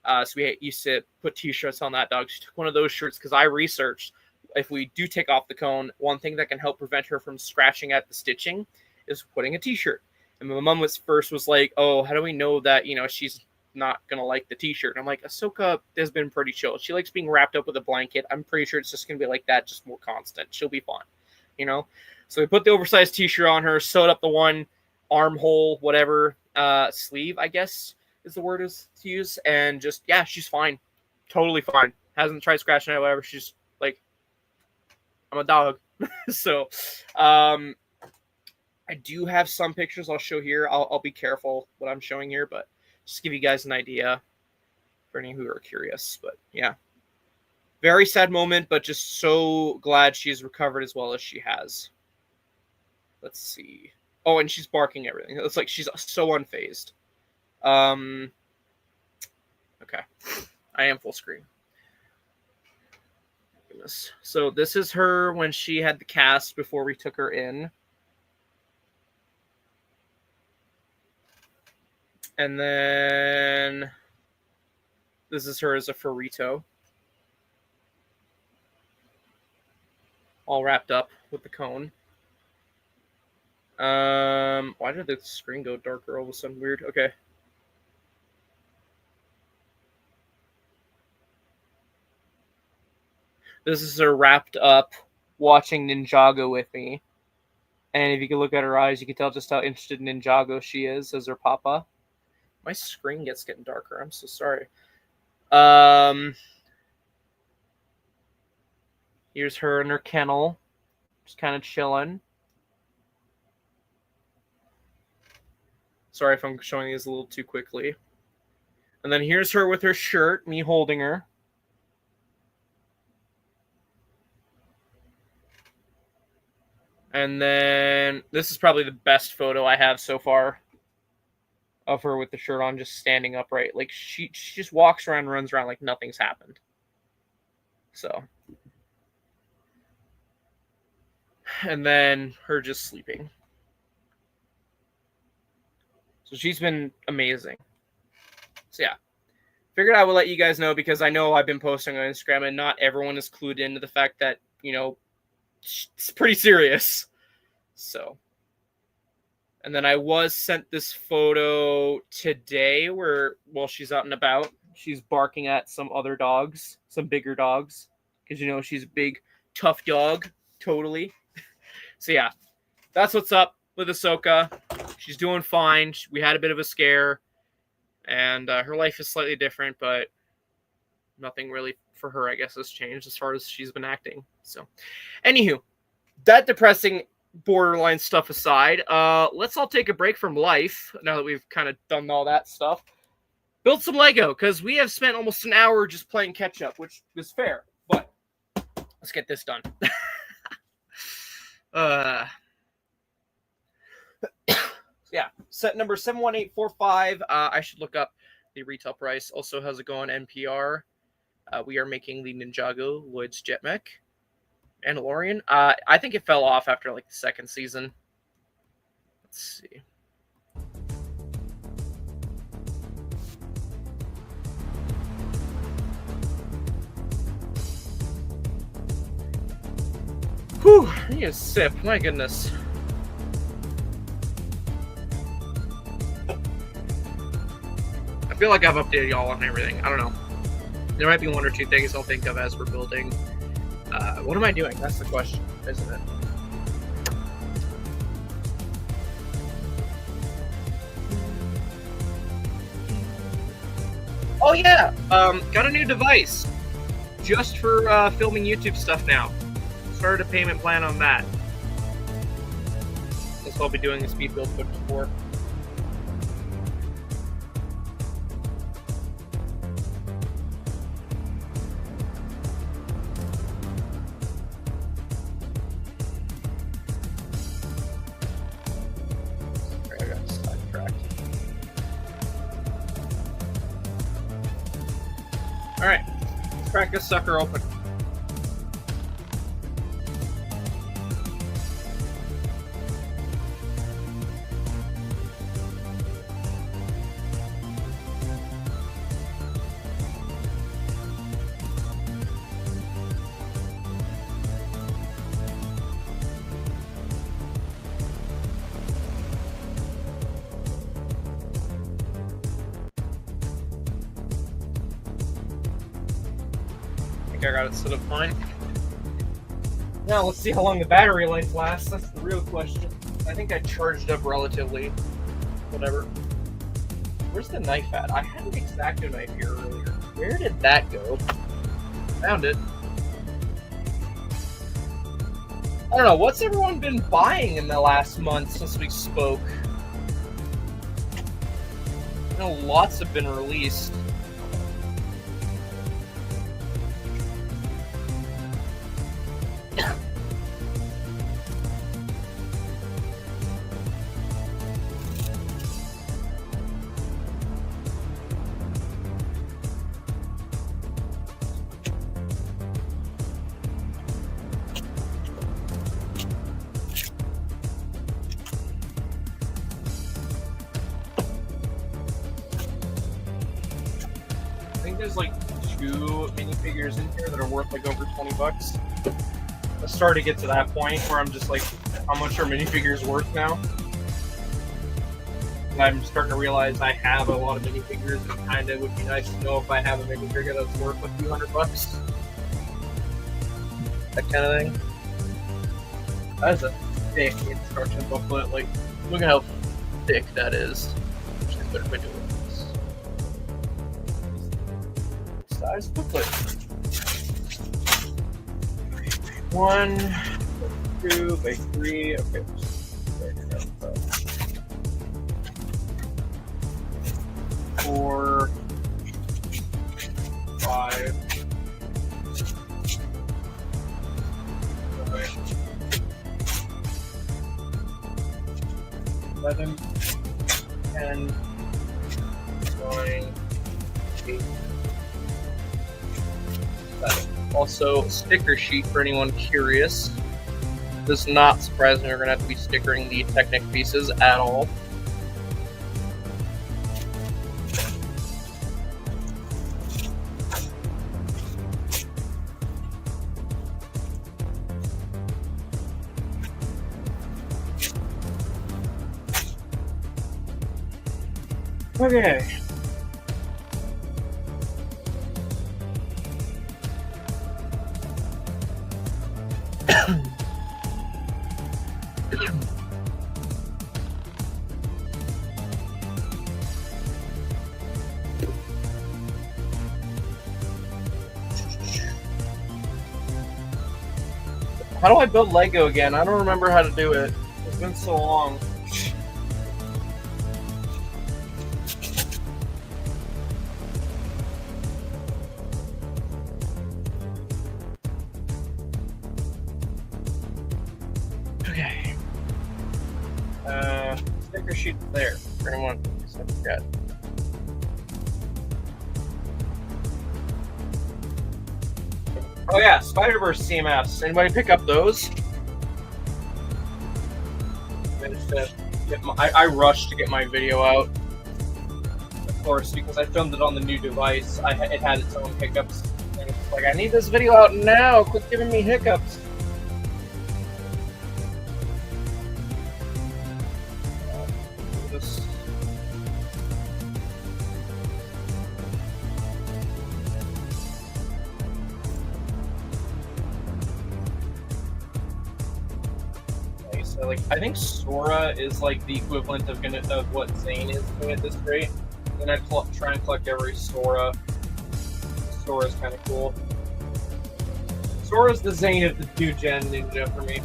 So we used to put t-shirts on that dog. She took one of those shirts, because I researched, if we do take off the cone, one thing that can help prevent her from scratching at the stitching is putting a t-shirt. And my mom was like, oh, how do we know that, she's not going to like the t-shirt? And I'm like, Ahsoka has been pretty chill. She likes being wrapped up with a blanket. I'm pretty sure it's just going to be like that, just more constant. She'll be fine, So we put the oversized t-shirt on her, sewed up the one armhole, whatever, sleeve, I guess is the word is to use, and just, yeah, she's fine. Totally fine. Hasn't tried scratching it, whatever. She's like, I'm a dog. So, I do have some pictures I'll show here. I'll be careful what I'm showing here, but just give you guys an idea for any who are curious. But yeah, very sad moment, but just so glad she's recovered as well as she has. Let's see. Oh, and she's barking everything. It's like she's so unfazed. Okay. I am full screen. Goodness. So this is her when she had the cast before we took her in. And then this is her as a furrito. All wrapped up with the cone. Why did the screen go darker all of a sudden? Weird. Okay. This is her wrapped up watching Ninjago with me. And if you can look at her eyes, you can tell just how interested in Ninjago she is as her papa. My screen gets getting darker. I'm so sorry. Here's her in her kennel, just kind of chilling. Sorry if I'm showing these a little too quickly. And then here's her with her shirt, me holding her. And then this is probably the best photo I have so far of her with the shirt on, just standing upright. Like she just walks around, runs around like nothing's happened. So. And then her just sleeping. So she's been amazing. So yeah. Figured I would let you guys know because I know I've been posting on Instagram and not everyone is clued into the fact that, you know, it's pretty serious. So, and then I was sent this photo today where, while she's out and about, she's barking at some other dogs, some bigger dogs, because, you know, she's a big, tough dog, totally. So, yeah, that's what's up with Ahsoka. She's doing fine. We had a bit of a scare, and her life is slightly different, but nothing really for her, I guess, has changed as far as she's been acting. So, anywho, that depressing borderline stuff aside, let's all take a break from life now that we've kind of done all that stuff. Build some Lego, because we have spent almost an hour just playing catch up, which is fair, but let's get this done. Yeah, set number 71845. I should look up the retail price. Also, how's it going, NPR? We are making the Ninjago Lloyd's Jetmech Mandalorian. I think it fell off after like the second season. Let's see. Whew, I need a sip. My goodness. I feel like I've updated y'all on everything. I don't know. There might be one or two things I'll think of as we're building. What am I doing? That's the question, isn't it? Oh yeah, got a new device just for filming YouTube stuff now. Started a payment plan on that. That's what I'll be doing the speed build footage for. Alright, let's crack this sucker open. I got it set up fine. Now let's see how long the battery life lasts. That's the real question. I think I charged up relatively. Whatever. Where's the knife at? I had an X-Acto knife here earlier. Where did that go? Found it. I don't know. What's everyone been buying in the last month since we spoke? I know lots have been released. There's like 2 minifigures in here that are worth like over $20. I started to get to that point where I'm just like, how much are minifigures worth now? And I'm starting to realize I have a lot of minifigures, and kind of would be nice to know if I have a minifigure that's worth a few $100. That kind of thing. That's a thick instruction booklet. Like, look at how thick that is. Actually, what am I doing this? Size booklet. 1, 2 by 3. Okay. 4, 5. 11, 10, 9, 8, 7. Also, sticker sheet for anyone curious. This is not surprising, we're going to have to be stickering the Technic pieces at all. Okay. How do I build Lego again? I don't remember how to do it. It's been so long. Okay. Sticker sheet there for anyone who's I forgot. Oh yeah, Spider-Verse CMS. Anybody pick up those? I rushed to get my video out. Of course, because I filmed it on the new device, it had its own hiccups. And it's like, I need this video out now. Quit giving me hiccups. So, like, I think Sora is like the equivalent of what Zane is doing at this rate. And I try and collect every Sora. Sora's kind of cool. Sora's the Zane of the 2-gen ninja for me.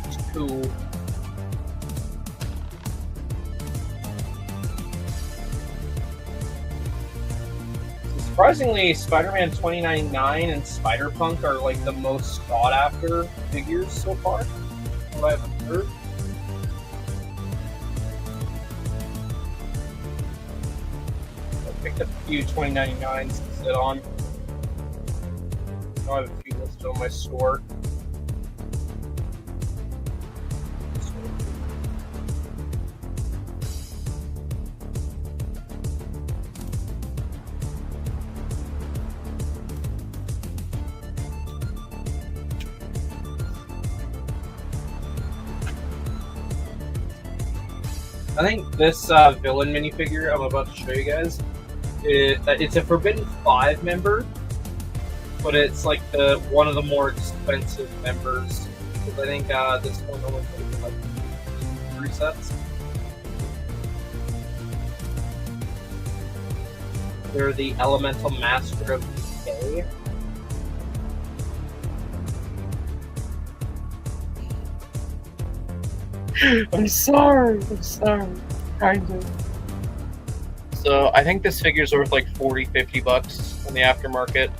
It's cool. Surprisingly, Spider-Man 2099 and Spider-Punk are like the most sought-after figures so far. What I've observed. I picked up a few 2099s to sit on. I have a few listed on my store. I think this villain minifigure I'm about to show you guys, it's a Forbidden 5 member, but it's like one of the more expensive members. Because I think this one only comes like 3 sets. They're the Elemental Master of Decay. I'm sorry. Kind of. So, I think this figure's worth like $40-50 in the aftermarket.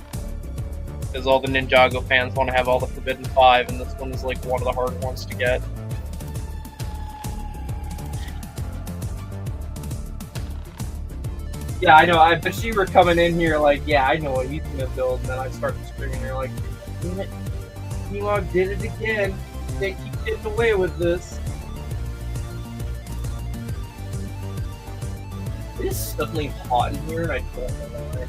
Because all the Ninjago fans want to have all the Forbidden 5, and this one is like one of the hard ones to get. Yeah, I know. I bet you were coming in here like, yeah, I know what he's gonna build, and then I started screaming, and you're like, damn it, Meanwhile, did it again. They keep getting away with this. It is suddenly hot in here, and I don't know why.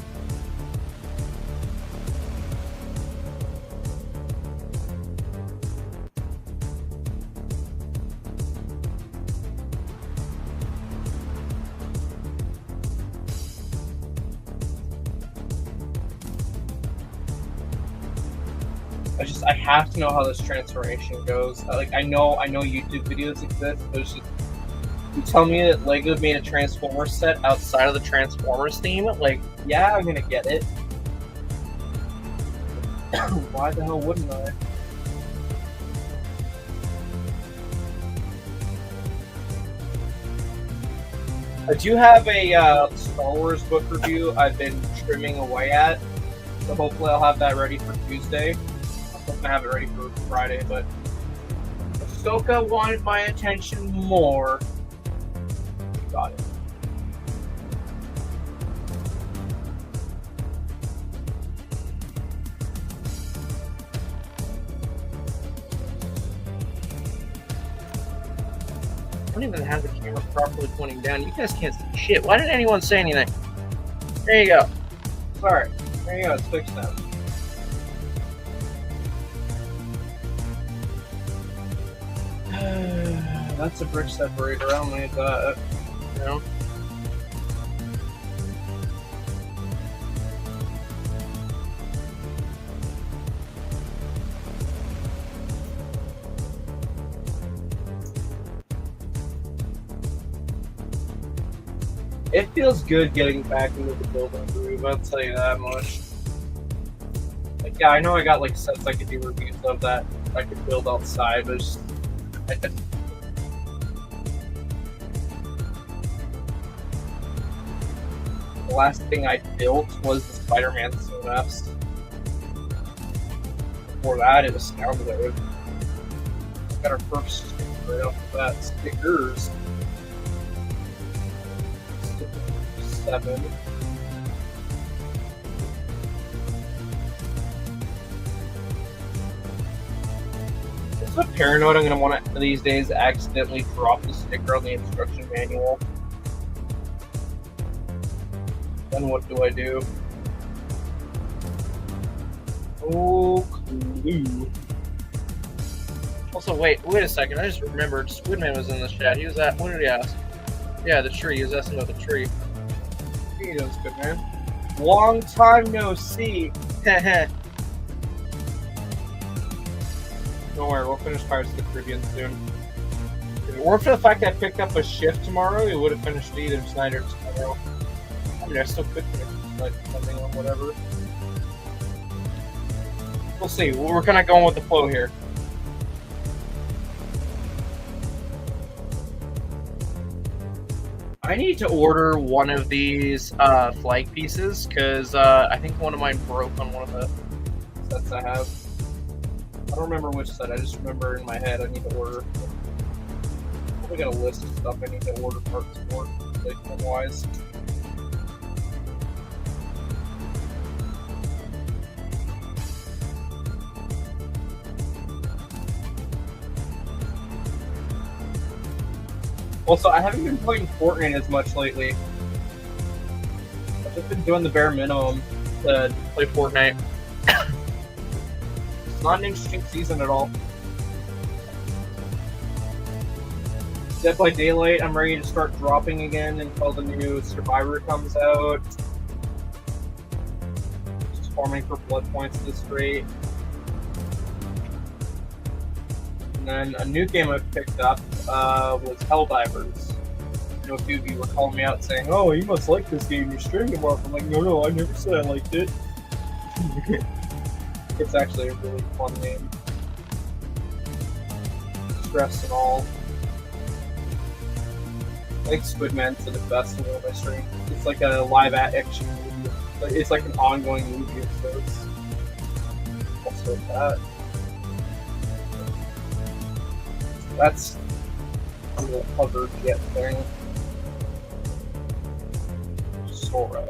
I have to know how this transformation goes. I know YouTube videos exist, but it's just, you tell me that LEGO made a Transformers set outside of the Transformers theme, like, yeah, I'm gonna get it. Why the hell wouldn't I? I do have a Star Wars book review I've been trimming away at, so hopefully I'll have that ready for Tuesday. I'm hoping to have it ready for Friday, but Ahsoka wanted my attention more. Got it. I don't even have the camera properly pointing down. You guys can't see shit. Why didn't anyone say anything? There you go. Sorry. There you go. It's fixed now. That's a brick separator. I don't need that. You know? It feels good getting back into the building groove, I'll tell you that much. Like, yeah, I know I got like sets I could do reviews of that I could build outside, but it's just, the last thing I built was the Spider-Man CMFs. Before that, it was Scoundrel. Got our first sticker right off the bat. Stickers. 7. It's a paranoid I'm going to want to these days accidentally drop the sticker on the instruction manual. Then what do I do? Oh, clue. Also, wait a second. I just remembered Squidman was in the chat. He was at, what did he ask? Yeah, the tree. He was asking about the tree. He knows Squidman. Long time no see. Heh. Don't worry, we'll finish Pirates of the Caribbean soon. If it weren't for the fact that I picked up a shift tomorrow, we would have finished either tonight or tomorrow. I mean, I still could finish tonight, depending on whatever. We'll see. We're kind of going with the flow here. I need to order one of these flag pieces because I think one of mine broke on one of the sets I have. I don't remember which set. I just remember in my head I need to order. I probably got a list of stuff I need to order parts for, like wise. Also, I haven't been playing Fortnite as much lately. I've just been doing the bare minimum to play Fortnite. It's not an interesting season at all. Dead by Daylight, I'm ready to start dropping again until the new Survivor comes out. Just farming for blood points at this rate. And then a new game I've picked up was Helldivers. I know a few of you were calling me out saying, "Oh, you must like this game, you're streaming more." I'm like, no, I never said I liked it. It's actually a really fun game. Stress and all. I think Squidman's the best one of my stream. It's like a live action movie. It's like an ongoing movie, so it's also that. That's a little hover jet thing. Sora.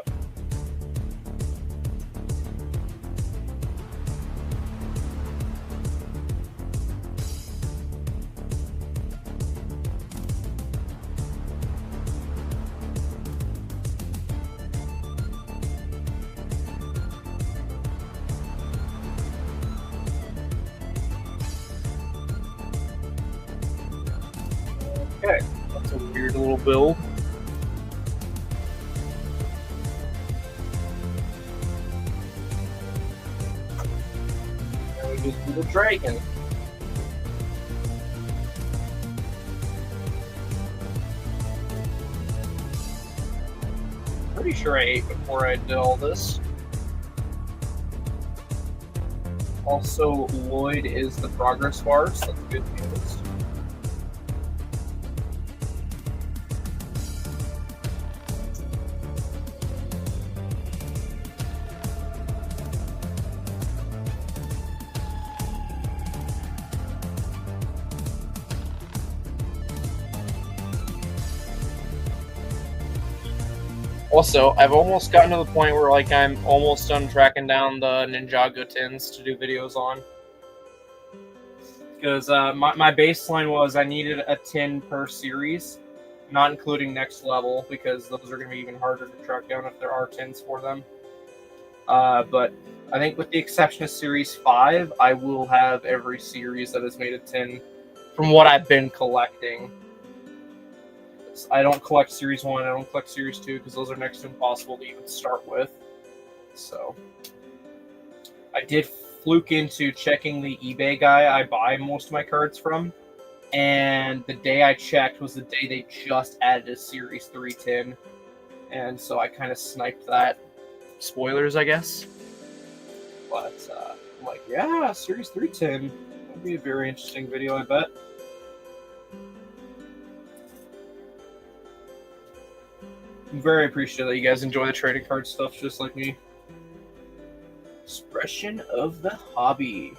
Okay, that's a weird little build. There we Give me the dragon. Pretty sure I ate before I did all this. Also, Lloyd is the progress bar, so that's good news. Also, I've almost gotten to the point where like I'm almost done tracking down the Ninjago tins to do videos on. Because my baseline was I needed a tin per series, not including next level, because those are going to be even harder to track down if there are tins for them. But I think with the exception of Series 5, I will have every series that has made a tin from what I've been collecting. I don't collect Series 1, I don't collect Series 2, because those are next to impossible to even start with. So, I did fluke into checking the eBay guy I buy most of my cards from, and the day I checked was the day they just added a Series 3 tin, and so I kind of sniped that. Spoilers, I guess. But, I'm like, yeah, Series 3 tin. That'd be a very interesting video, I bet. I'm very appreciative that you guys enjoy the trading card stuff just like me. Expression of the hobby.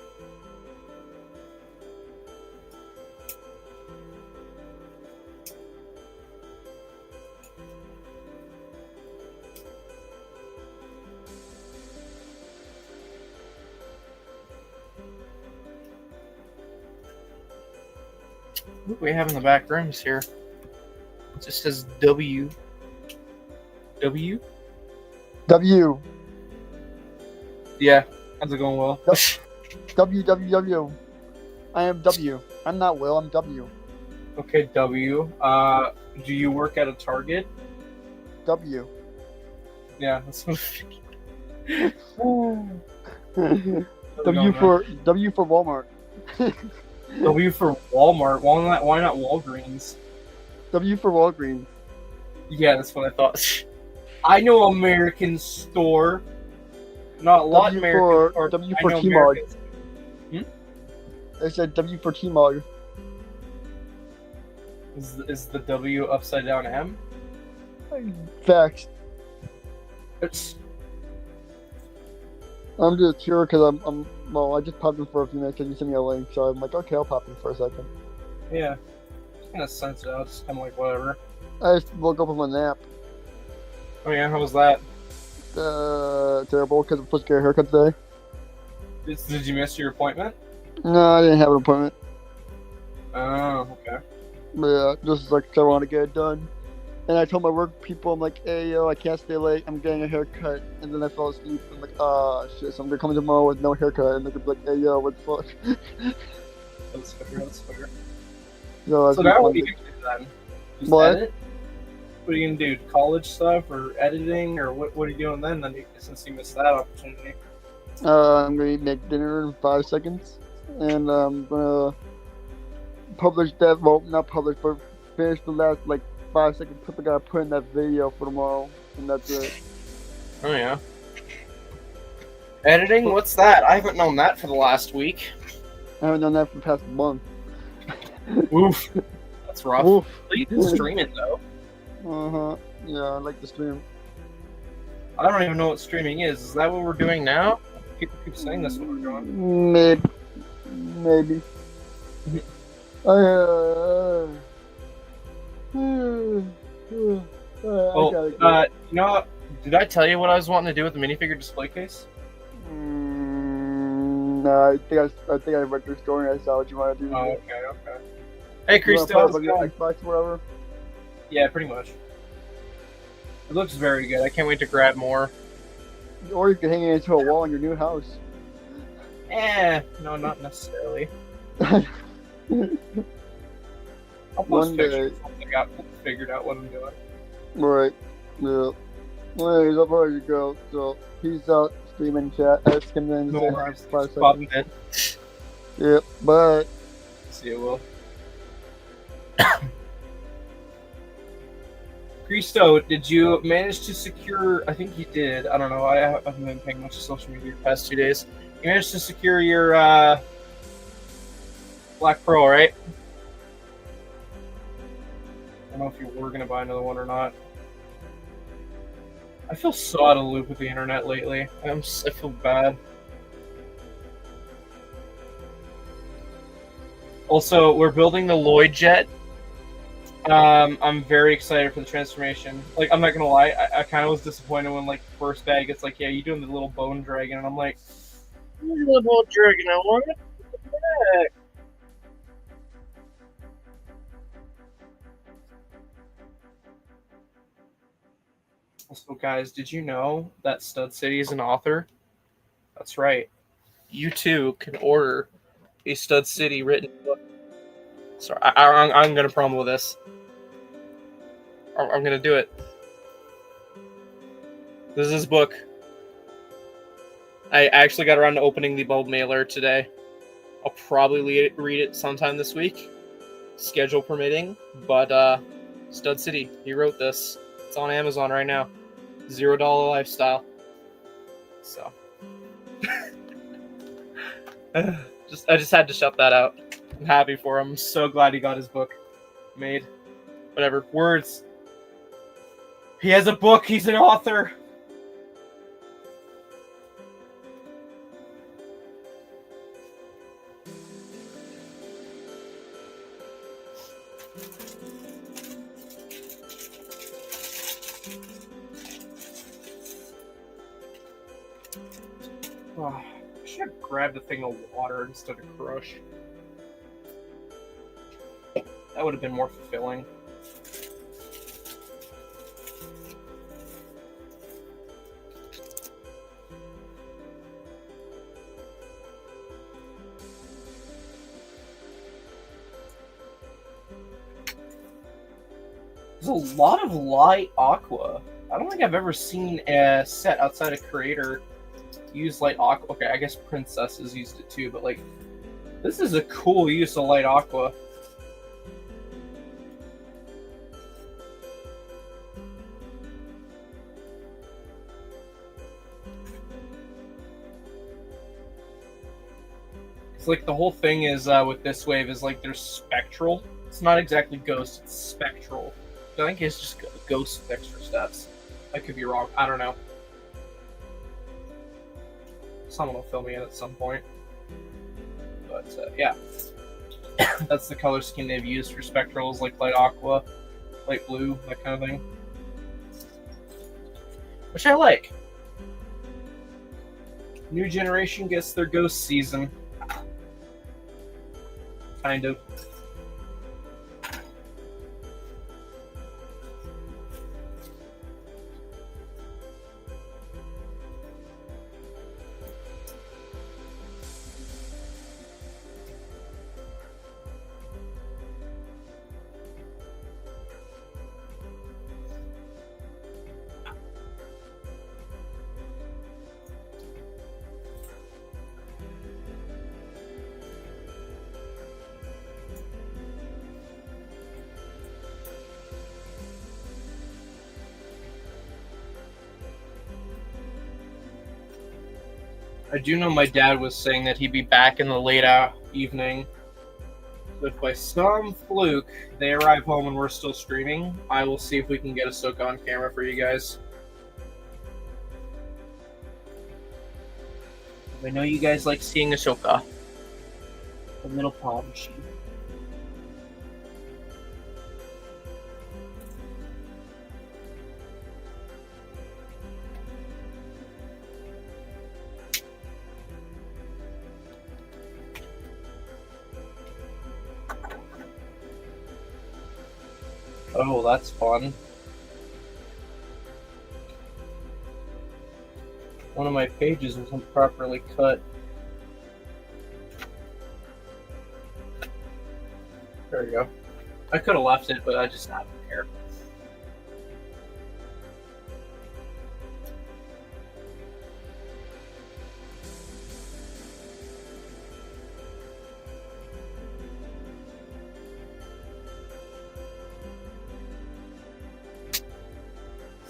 What do we have in the back rooms here? It just says W. W? W. Yeah, how's it going, Will? W, W, W. I am W. I'm not Will, I'm W. Okay, W. Do you work at a Target? W. Yeah, that's what W for Walmart. W for Walmart. Why not Walgreens? W for Walgreens. Yeah, that's what I thought. I know American Store. Not a lot American Store. W for T-Mog. I said W for T-Mog. Is the W upside down M? Facts. It's... I'm just here because well, I just popped in for a few minutes because you sent me a link, so I'm like, okay, I'll pop in for a second. Yeah. Just kind of sense it out, just kind of like whatever. I just woke up from a nap. Oh yeah, how was that? Terrible because I'm supposed to get a haircut today. Did you miss your appointment? No, I didn't have an appointment. Oh, okay. But yeah, just like I want to get it done. And I told my work people, I'm like, hey yo, I can't stay late, I'm getting a haircut. And then I fell asleep. I'm like, ah shit, so I'm gonna come in tomorrow with no haircut. And they're gonna be like, hey yo, what the fuck? That's fair. So now what are you gonna do then? Just what? Edit? What are you gonna do? College stuff or editing or what are you doing then since you missed that opportunity? I'm gonna make dinner in 5 seconds. And I'm gonna publish that, well, not publish, but finish the last like 5 second clip I gotta put in that video for tomorrow. And that's it. Oh yeah. Editing? What's that? I haven't known that for the last week. I haven't done that for the past month. Oof. That's rough. Oof. You can stream it though. Uh-huh. Yeah, I like to stream. I don't even know what streaming is. Is that what we're doing now? People keep saying that's what we're doing. Maybe. You know what? Did I tell you what I was wanting to do with the minifigure display case? No, I think I read your story and I saw what you want to do. Oh, okay. Hey, Christo, how's it going? Xbox, whatever. Yeah, pretty much. It looks very good. I can't wait to grab more. Or you can hang it into a wall in your new house. No, not necessarily. One I'll post pictures once I got figured out what I'm doing. Right. Yeah. Anyways, I'll probably go. So, peace out. stream and chat. Ask him then No say hi worries. for 5 Just pop seconds. in. Yep, but See you, Will. Cristo, did you manage to secure? I think you did. I don't know. I haven't been paying much social media the past 2 days. You managed to secure your Black Pearl, right? I don't know if you were gonna buy another one or not. I feel so out of the loop with the internet lately. I feel bad. Also, we're building the Lloyd jet. I'm very excited for the transformation. Like, I'm not gonna lie, I kind of was disappointed when, like, first bag, it's like, yeah, you doing the little bone dragon, and I'm like, little bone dragon, I want it back. Also, guys, did you know that Stud City is an author? That's right. You too can order a Stud City written book. Sorry, I'm gonna promo this. I'm gonna do it. This is his book. I actually got around to opening the bulb mailer today. I'll probably read it sometime this week, schedule permitting. But Stud City, he wrote this. It's on Amazon right now. $0 lifestyle. So, I just had to shout that out. I'm happy for him. I'm so glad he got his book made. Whatever. Words. He has a book. He's an author. Oh, I should have grabbed a thing of water instead of Crush. That would have been more fulfilling. There's a lot of light aqua. I don't think I've ever seen a set outside of Creator use light aqua. Okay, I guess Princesses used it too, but like, this is a cool use of light aqua. It's like the whole thing is with this wave is like there's spectral. It's not exactly ghost, it's spectral. I think it's just ghost with extra steps. I could be wrong. I don't know. Someone will fill me in at some point. But yeah, that's the color scheme they've used for spectrals, like light aqua, light blue, that kind of thing. Which I like. New generation gets their ghost season. Kind of. I do know my dad was saying that he'd be back in the late evening. If by some fluke they arrive home and we're still streaming, I will see if we can get Ahsoka on camera for you guys. I know you guys like seeing Ahsoka. The little palm machine. Oh, that's fun. One of my pages wasn't properly cut. There we go. I could have left it, but I just don't care.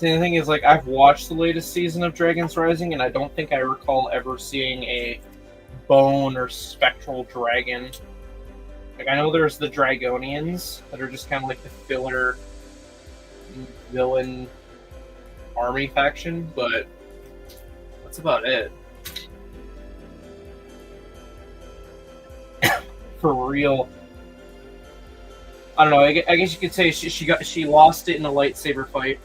The thing is, like, I've watched the latest season of Dragons Rising, and I don't think I recall ever seeing a bone or spectral dragon. Like, I know there's the Dragonians that are just kind of like the filler villain army faction, but that's about it. For real. I don't know. I guess you could say she lost it in a lightsaber fight.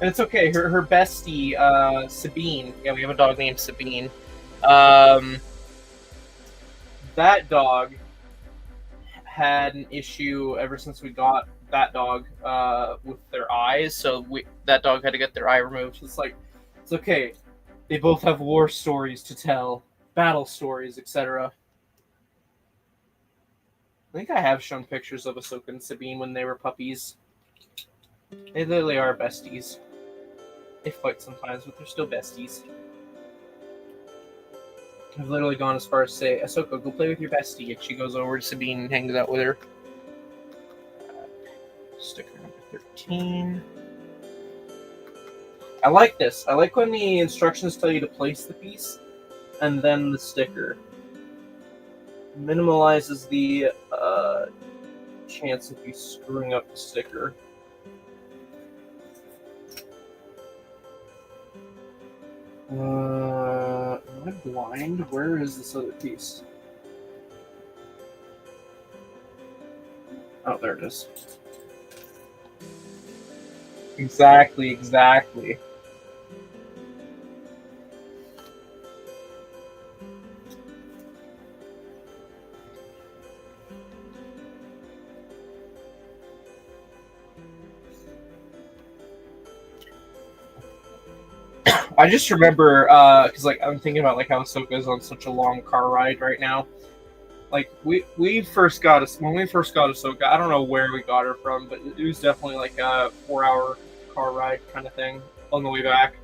And it's okay. Her bestie, Sabine. Yeah, we have a dog named Sabine. That dog had an issue ever since we got that dog with their eyes. So that dog had to get their eye removed. It's like, it's okay. They both have war stories to tell, battle stories, etc. I think I have shown pictures of Ahsoka and Sabine when they were puppies. They literally are besties. They fight sometimes, but they're still besties. I've literally gone as far as to say, Ahsoka, go play with your bestie. And she goes over to Sabine and hangs out with her. Sticker number 13. I like this. I like when the instructions tell you to place the piece and then the sticker. Minimalizes the chance of you screwing up the sticker. Am I blind? Where is this other piece? Oh, there it is. Exactly. I just remember, because like I'm thinking about like how Ahsoka's on such a long car ride right now. Like when we first got Ahsoka, I don't know where we got her from, but it was definitely like a 4-hour car ride kind of thing on the way back.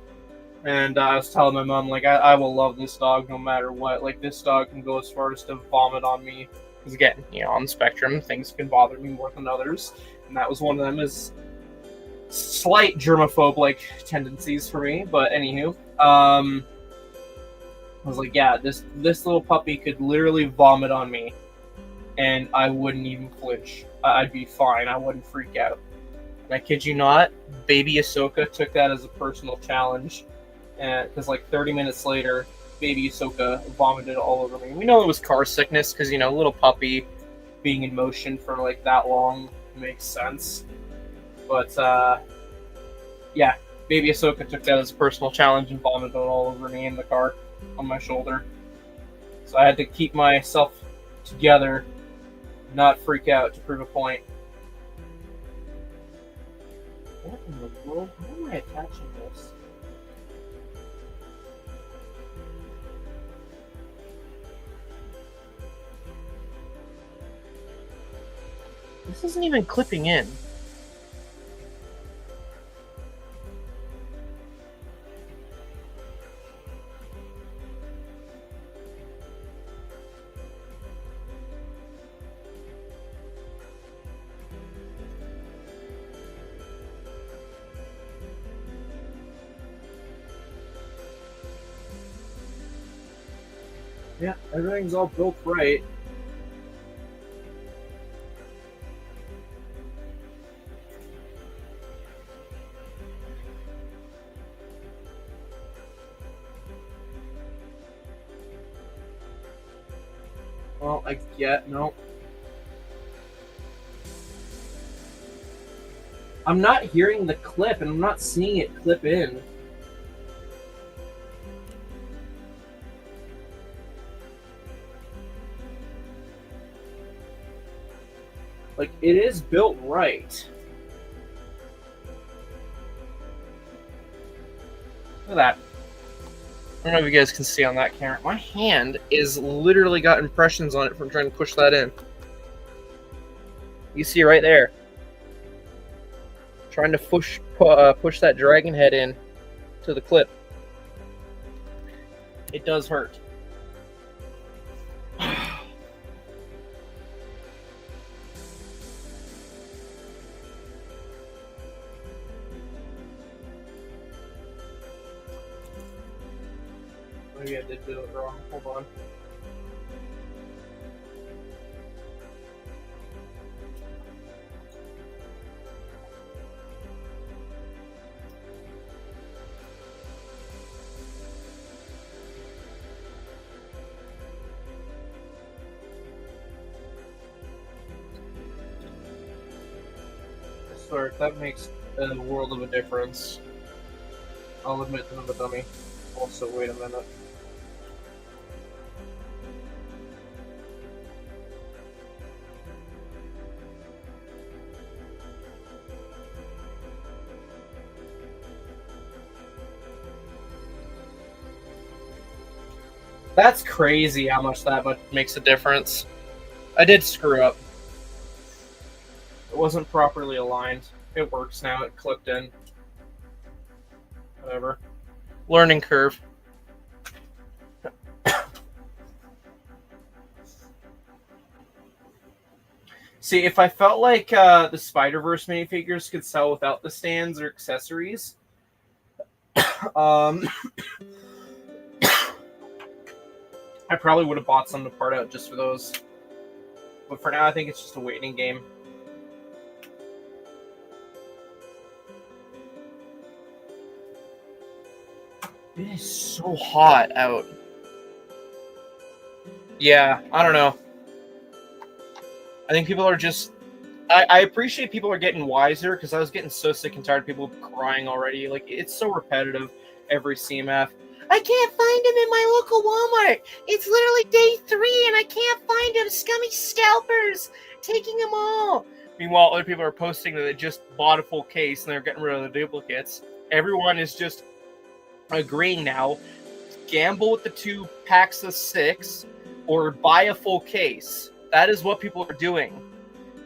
And I was telling my mom, like, I will love this dog no matter what. Like, this dog can go as far as to vomit on me. Because again, on the spectrum, things can bother me more than others, and that was one of them. Is slight germaphobe-like tendencies for me, but anywho, I was like, yeah, this little puppy could literally vomit on me, and I wouldn't even flinch. I'd be fine. I wouldn't freak out. And I kid you not, baby Ahsoka took that as a personal challenge, and because like 30 minutes later, baby Ahsoka vomited all over me. We know it was car sickness because little puppy being in motion for like that long makes sense. But, yeah, baby Ahsoka took that as a personal challenge and vomited all over me in the car on my shoulder. So I had to keep myself together, not freak out to prove a point. What in the world? How am I attaching this? This isn't even clipping in. Yeah, everything's all built right. Well, I get no. I'm not hearing the clip, and I'm not seeing it clip in. Like, it is built right. Look at that. I don't know if you guys can see on that camera. My hand is literally got impressions on it from trying to push that in. You see right there. Trying to push that dragon head in. to the clip. It does hurt. Maybe I did do it wrong. Hold on. I swear, that makes a world of a difference. I'll admit that I'm a dummy. Also, wait a minute. That's crazy how much that much makes a difference. I did screw up. It wasn't properly aligned. It works now. It clipped in. Whatever. Learning curve. See, if I felt like the Spider-Verse minifigures could sell without the stands or accessories, I probably would have bought some to part out just for those. But for now, I think it's just a waiting game. It is so hot out. Yeah, I don't know. I think people are just... I appreciate people are getting wiser, because I was getting so sick and tired of people crying already. Like, it's so repetitive every CMF. I can't find him in my local Walmart. It's literally day 3 and I can't find him. Scummy scalpers taking them all. Meanwhile, other people are posting that they just bought a full case and they're getting rid of the duplicates. Everyone is just agreeing now. Gamble with the 2 packs of 6 or buy a full case. That is what people are doing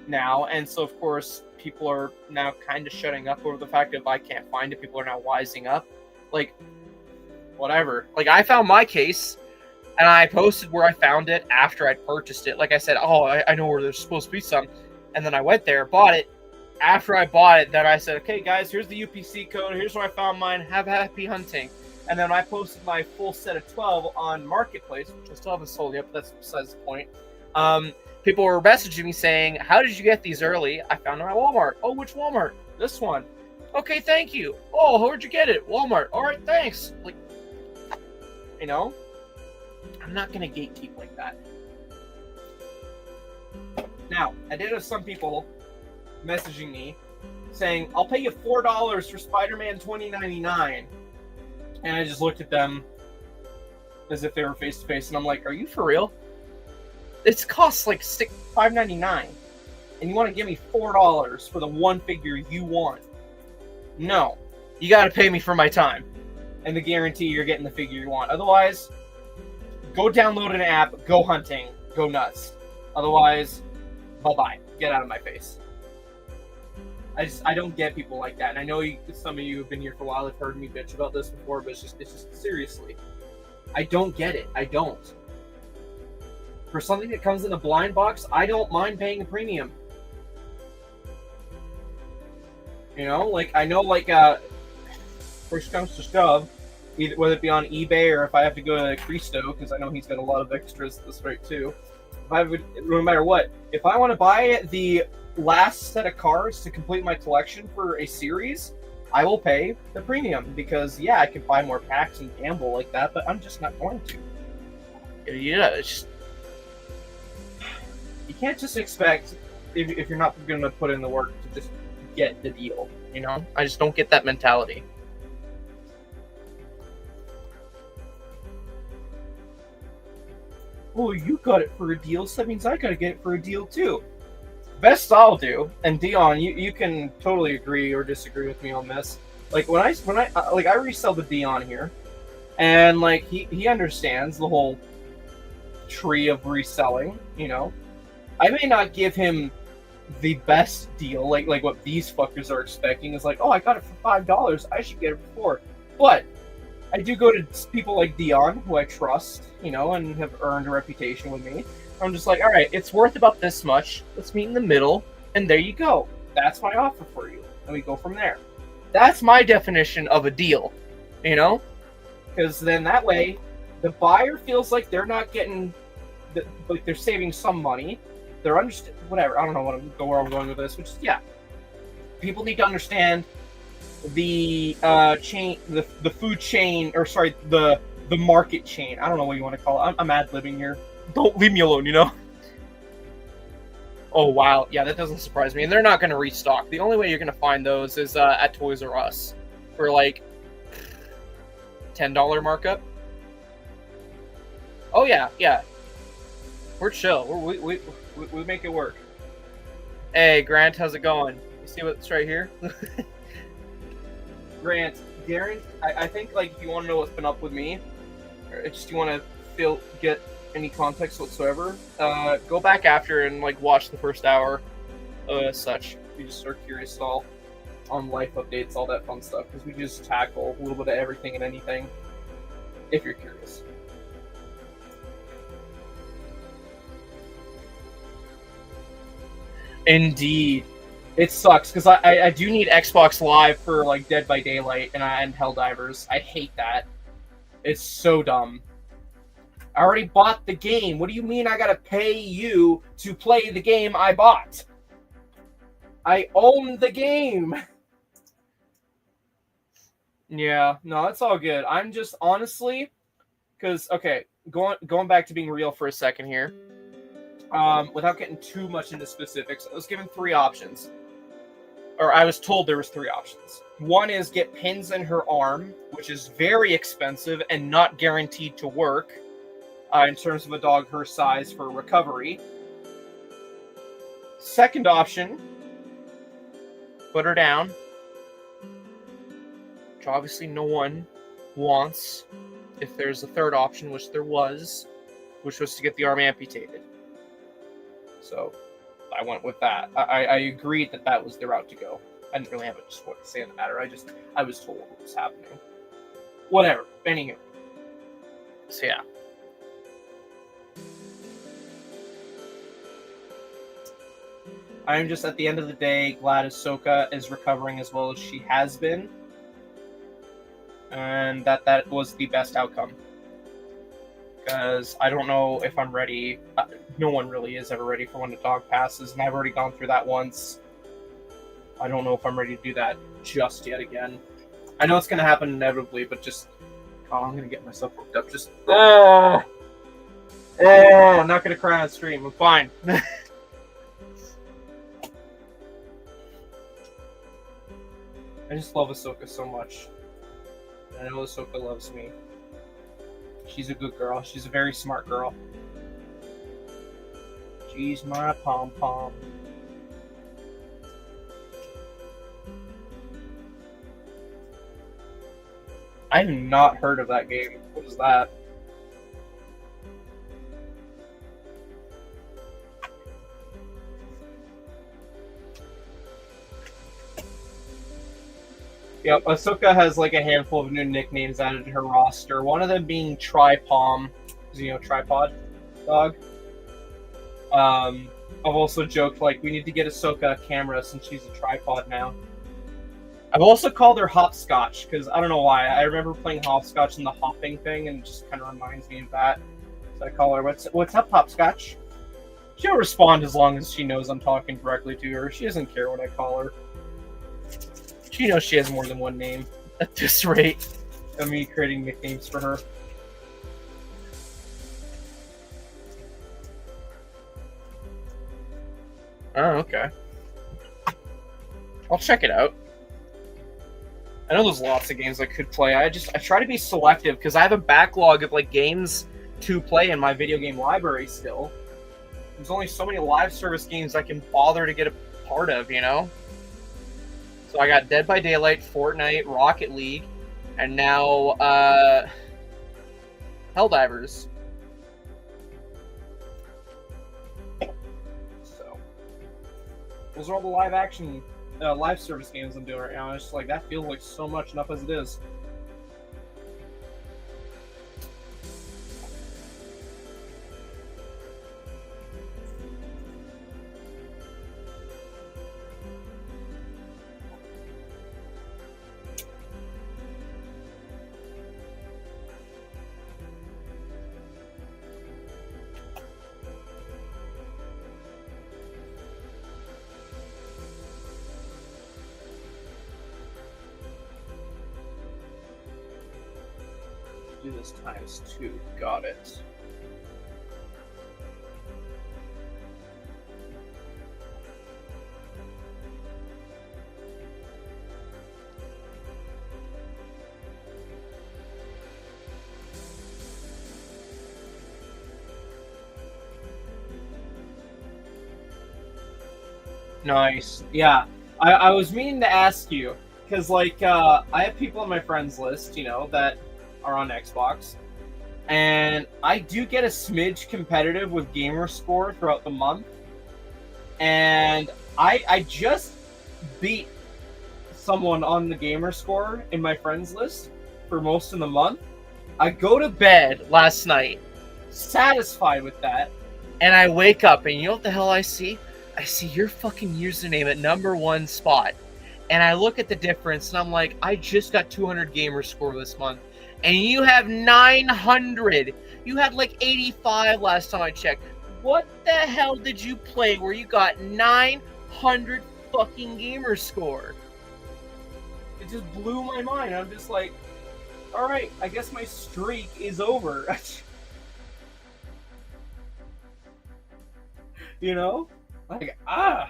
now. And so, of course, people are now kind of shutting up over the fact that if I can't find it, people are now wising up. Like, whatever. Like, I found my case, and I posted where I found it after I'd purchased it. Like I said, oh, I know where there's supposed to be some. And then I went there, bought it. After I bought it, then I said, okay, guys, here's the UPC code. Here's where I found mine. Have happy hunting. And then I posted my full set of 12 on Marketplace, which I still haven't sold yet, but that's besides the point. People were messaging me saying, how did you get these early? I found them at Walmart. Oh, which Walmart? This one. Okay, thank you. Oh, where'd you get it? Walmart. All right, thanks. Like, you know, I'm not going to gatekeep like that. Now, I did have some people messaging me saying, I'll pay you $4 for Spider-Man 2099. And I just looked at them as if they were face-to-face, and I'm like, are you for real? It costs like $5.99, and you want to give me $4 for the one figure you want? No. You got to pay me for my time and the guarantee you're getting the figure you want. Otherwise, go download an app, go hunting, go nuts. Otherwise, bye-bye. Get out of my face. I don't get people like that. And I know some of you have been here for a while, have heard me bitch about this before, but it's just seriously. I don't get it. I don't. For something that comes in a blind box, I don't mind paying a premium. You know, like, I know, like, first comes to shove, either, whether it be on eBay or if I have to go to Cristo, because I know he's got a lot of extras this rate too. No matter what, if I want to buy the last set of cards to complete my collection for a series, I will pay the premium, because yeah, I can buy more packs and gamble like that, but I'm just not going to. Yeah, it's just, you can't just expect, if you're not going to put in the work, to just get the deal, you know? I just don't get that mentality. Oh, you got it for a deal, so that means I gotta get it for a deal too. Best I'll do, and Dion, you can totally agree or disagree with me on this. Like, when I resell the Dion here, and like he understands the whole tree of reselling, you know. I may not give him the best deal, like what these fuckers are expecting is like, oh, I got it for $5, I should get it for $4. But I do go to people like Dion, who I trust, and have earned a reputation with me. I'm just like, all right, it's worth about this much. Let's meet in the middle, and there you go. That's my offer for you, and we go from there. That's my definition of a deal, because then that way, the buyer feels like they're not getting, like they're saving some money. They're whatever. I don't know where I'm going with this, which is people need to understand the chain, the food chain, or sorry, the market chain. I don't know what you want to call it. I'm ad-libbing here. Don't leave me alone, Oh, wow. Yeah, that doesn't surprise me. And they're not going to restock. The only way you're going to find those is at Toys R Us for like $10 markup. Oh, yeah. We're chill. We make it work. Hey, Grant, how's it going? You see what's right here? Grant, Darren, I think like if you want to know what's been up with me, or just you want to get any context whatsoever, go back after and like watch the first hour, as such. You just are curious at all on life updates, all that fun stuff, because we just tackle a little bit of everything and anything. If you're curious. Indeed. It sucks, because I do need Xbox Live for, like, Dead by Daylight and Helldivers. I hate that. It's so dumb. I already bought the game. What do you mean I gotta pay you to play the game I bought? I own the game! Yeah, no, it's all good. I'm just, honestly, because, okay, going back to being real for a second here, without getting too much into specifics, I was given 3 options. Or I was told there was 3 options. One is get pins in her arm, which is very expensive and not guaranteed to work in terms of a dog her size for recovery. Second option, put her down, which obviously no one wants. If there's a third option, which there was, which was to get the arm amputated. So I went with that. I agreed that was the route to go. I didn't really have a what to say on the matter. I was told what was happening. Whatever. Anywho. So yeah. I'm just, at the end of the day, glad Ahsoka is recovering as well as she has been. And that was the best outcome. Because I don't know if I'm ready. No one really is ever ready for when a dog passes, and I've already gone through that once. I don't know if I'm ready to do that just yet again. I know it's going to happen inevitably, but just... Oh, I'm going to get myself worked up. Just... Oh! I'm not going to cry on stream. I'm fine. I just love Ahsoka so much. And I know Ahsoka loves me. She's a good girl. She's a very smart girl. She's my pom-pom. I have not heard of that game. What is that? Yep, Ahsoka has like a handful of new nicknames added to her roster. One of them being Tripom, tripod dog. I've also joked like we need to get Ahsoka a camera since she's a tripod now. I've also called her Hopscotch because I don't know why. I remember playing Hopscotch and the hopping thing, and it just kind of reminds me of that. So I call her, "What's up, Hopscotch?" She'll respond as long as she knows I'm talking directly to her. She doesn't care what I call her. She knows she has more than one name at this rate of me creating nicknames for her. Oh, okay. I'll check it out. I know there's lots of games I could play. I try to be selective because I have a backlog of like games to play in my video game library still. There's only so many live service games I can bother to get a part of, So I got Dead by Daylight, Fortnite, Rocket League, and now Helldivers. So those are all the live service games I'm doing right now. It's just like that feels like so much enough as it is. do this times 2. Got it. Nice. Yeah. I was meaning to ask you, because, like, I have people on my friends list, you know, that are on Xbox, and I do get a smidge competitive with Gamerscore throughout the month, and I just beat someone on the Gamerscore in my friends list for most of the month. I go to bed last night, satisfied with that, and I wake up, and you know what the hell I see? I see your fucking username at #1 spot. And I look at the difference and I'm like, I just got 200 Gamerscore this month. And you have 900. You had like 85 last time I checked. What the hell did you play where you got 900 fucking Gamerscore? It just blew my mind. I'm just like, alright, I guess my streak is over. You know? Like, I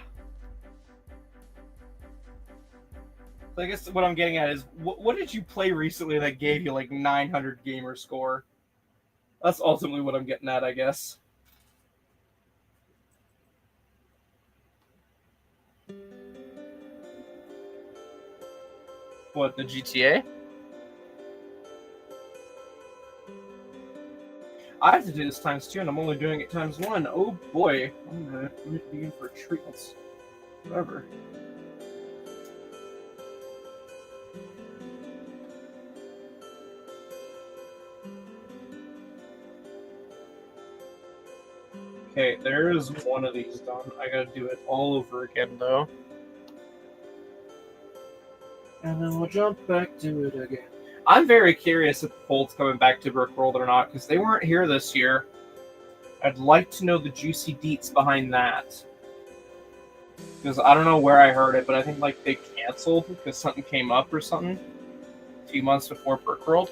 guess what I'm getting at is, what did you play recently that gave you like 900 Gamerscore? That's ultimately what I'm getting at, I guess. What, the GTA? I have to do this times 2, and I'm only doing it times 1. Oh boy, I'm gonna be in for treatments. Whatever. Okay, there is one of these done. I gotta do it all over again, though. And then we'll jump back to it again. I'm very curious if Folt's coming back to Brickworld or not, because they weren't here this year. I'd like to know the juicy deets behind that. Because I don't know where I heard it, but I think like they canceled because something came up or something a few months before Brickworld.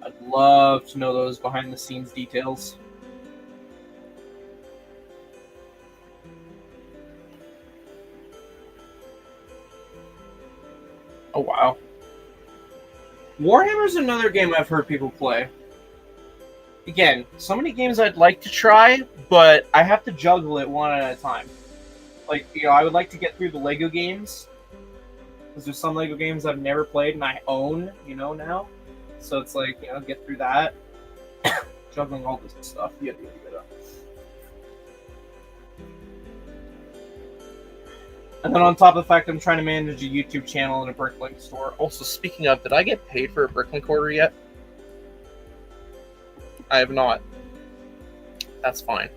I'd love to know those behind the scenes details. Oh wow. Warhammer's another game I've heard people play. Again, so many games I'd like to try, but I have to juggle it one at a time. Like, you know, I would like to get through the LEGO games, because there's some LEGO games I've never played and I own, you know, now. So it's like, you know, get through that. Juggling all this stuff. Yada, yada, yada. And then on top of the fact I'm trying to manage a YouTube channel and a Bricklink store. Also, speaking of, did I get paid for a Bricklink order yet? I have not. That's fine.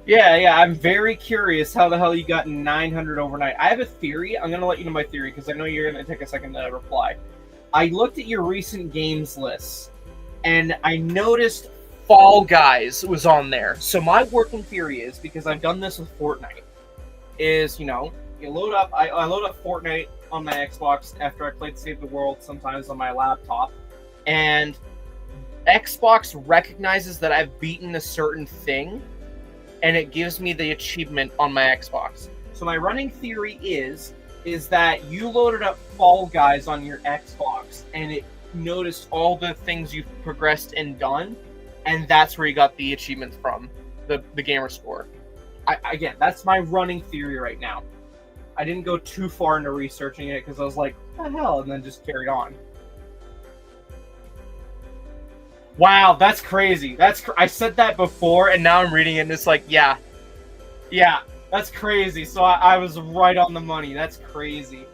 Yeah, I'm very curious how the hell you got 900 overnight. I have a theory. I'm going to let you know my theory because I know you're going to take a second to reply. I looked at your recent games lists, and I noticed Fall Guys was on there. So my working theory is, because I've done this with Fortnite, is, you know, you load up, I load up Fortnite on my Xbox after I played Save the World, sometimes on my laptop, and Xbox recognizes that I've beaten a certain thing, and it gives me the achievement on my Xbox. So my running theory is that you loaded up Fall Guys on your Xbox, and it noticed all the things you've progressed and done, and that's where you got the achievements from, the Gamerscore. Again, that's my running theory right now. I didn't go too far into researching it, because I was like, what the hell, and then just carried on. Wow, that's crazy. I said that before, and now I'm reading it, and it's like, yeah, that's crazy. So I was right on the money. That's crazy.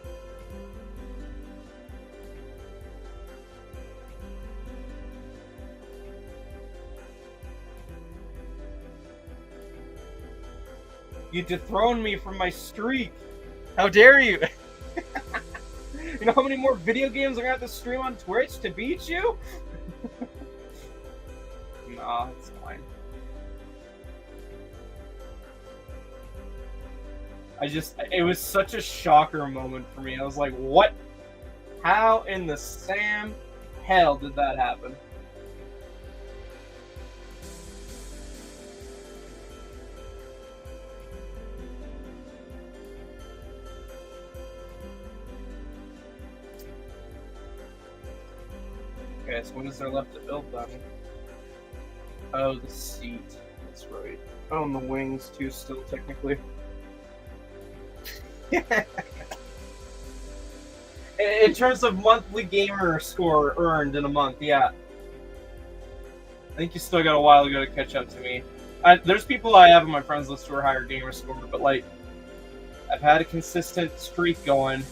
You dethroned me from my streak. How dare you? You know how many more video games I'm gonna have to stream on Twitch to beat you? Nah, it's fine. It was such a shocker moment for me. I was like, what? How in the Sam hell did that happen? Okay, so what is there left to build then? Oh, the seat. That's right. Oh, and the wings too, still technically. In terms of monthly gamer score earned in a month, yeah. I think you still got a while to go to catch up to me. There's people I have on my friends list who are higher gamer score, but like, I've had a consistent streak going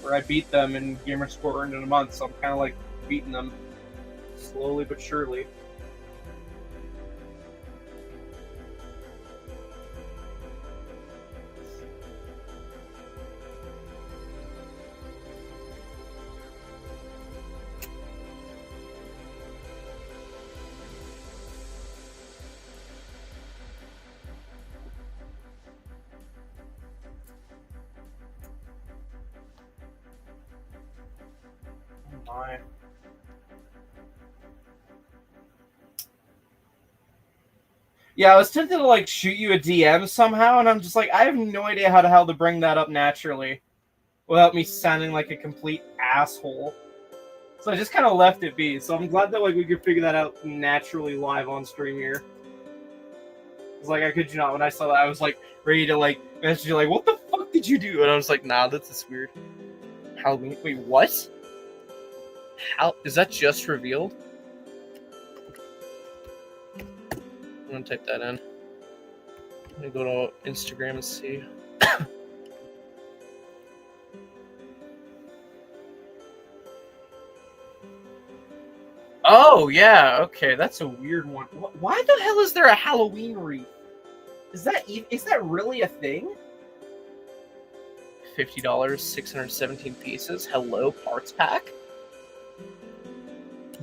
where I beat them in gamer score earned in a month, so I'm kind of like beating them slowly but surely. Oh my. Yeah, I was tempted to like shoot you a DM somehow, and I'm just like, I have no idea how the hell to bring that up naturally without me sounding like a complete asshole. So I just kind of left it be. So I'm glad that like we could figure that out naturally live on stream here. It's like I kid you not, when I saw that, I was like ready to like message you like, what the fuck did you do? And I was like, nah, that's just weird. Halloween? Wait, what? How is that just revealed? I'm gonna type that in. I'm gonna go to Instagram and see. Oh yeah, okay, that's a weird one. Why the hell is there a Halloween wreath? Is that really a thing? $50, 617 pieces. Hello, parts pack.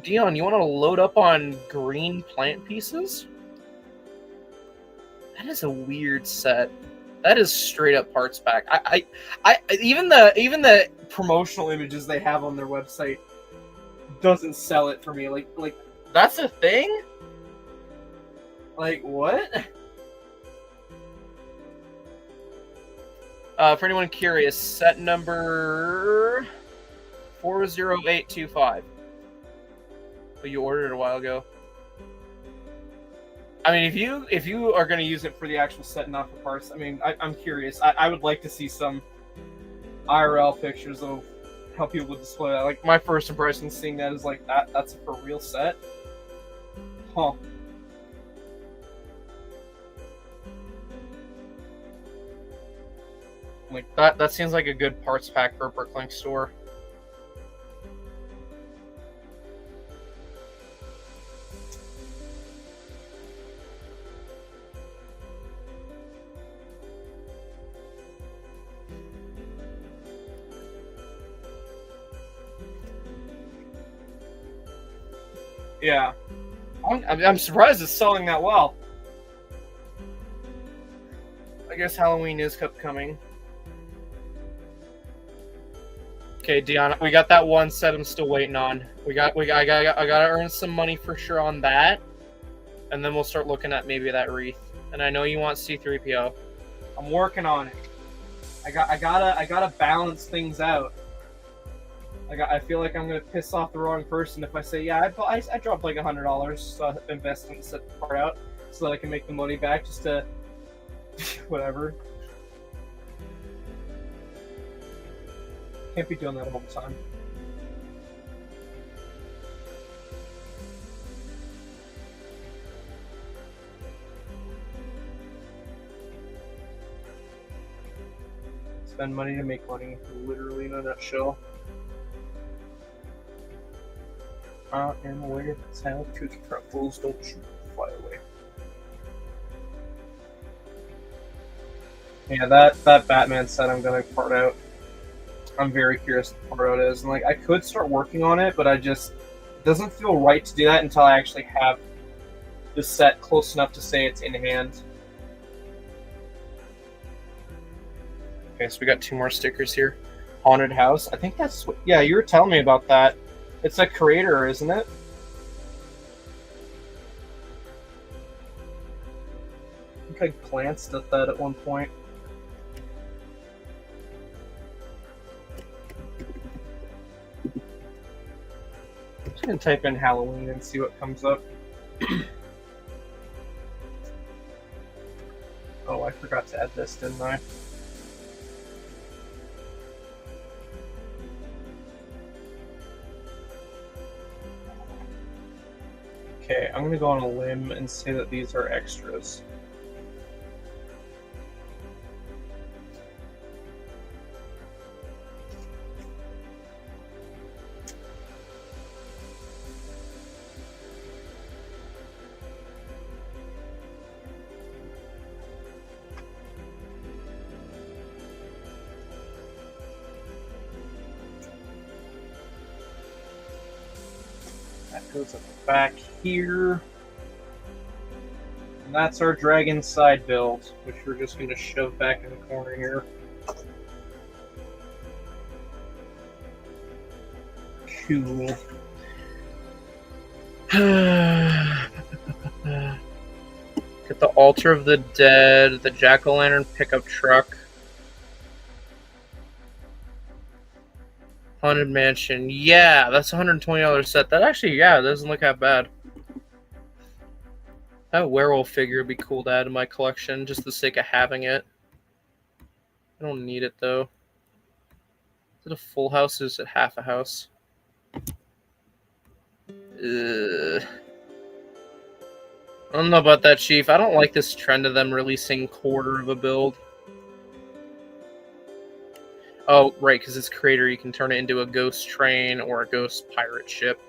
Dion, you want to load up on green plant pieces? That is a weird set. That is straight up parts pack. I even the promotional images they have on their website doesn't sell it for me. Like that's a thing? Like what? For anyone curious, set number 40825. But you ordered it a while ago. I mean, if you are going to use it for the actual set, not for parts, I mean, I'm curious. I would like to see some IRL pictures of how people would display that. Like, my first impression seeing that is like, that's a for real set? Huh. Like, that seems like a good parts pack for a Bricklink store. Yeah. I'm surprised it's selling that well. I guess Halloween is upcoming. Okay, Dion, we got that one set I'm still waiting on. I gotta earn some money for sure on that. And then we'll start looking at maybe that wreath. And I know you want C3PO. I'm working on it. I gotta balance things out. I feel like I'm gonna piss off the wrong person if I say, yeah, I dropped like $100 to invest in set the part out so that I can make the money back just to whatever. Can't be doing that all the time. Spend money to make money, literally in a nutshell. In a way that's how cookie truffles don't shoot, fly away. Yeah, that Batman set I'm gonna part out. I'm very curious what part out is, and like I could start working on it, but I just it doesn't feel right to do that until I actually have the set close enough to say it's in hand. Okay, so we got 2 more stickers here. Haunted House. I think that's yeah. You were telling me about that. It's a creator, isn't it? I think I glanced at that at one point. I'm just gonna type in Halloween and see what comes up. Oh, I forgot to add this, didn't I? Okay, I'm gonna go on a limb and say that these are extras. That goes at the back here. And that's our dragon side build, which we're just going to shove back in the corner here. Cool. Get the Altar of the Dead, the Jack-o'-lantern pickup truck. Haunted Mansion. Yeah, that's a $120 set. That actually, yeah, doesn't look that bad. That werewolf figure would be cool to add to my collection, just for the sake of having it. I don't need it, though. Is it a full house or is it half a house? I don't know about that, Chief. I don't like this trend of them releasing quarter of a build. Oh, right, because it's creator, you can turn it into a ghost train or a ghost pirate ship.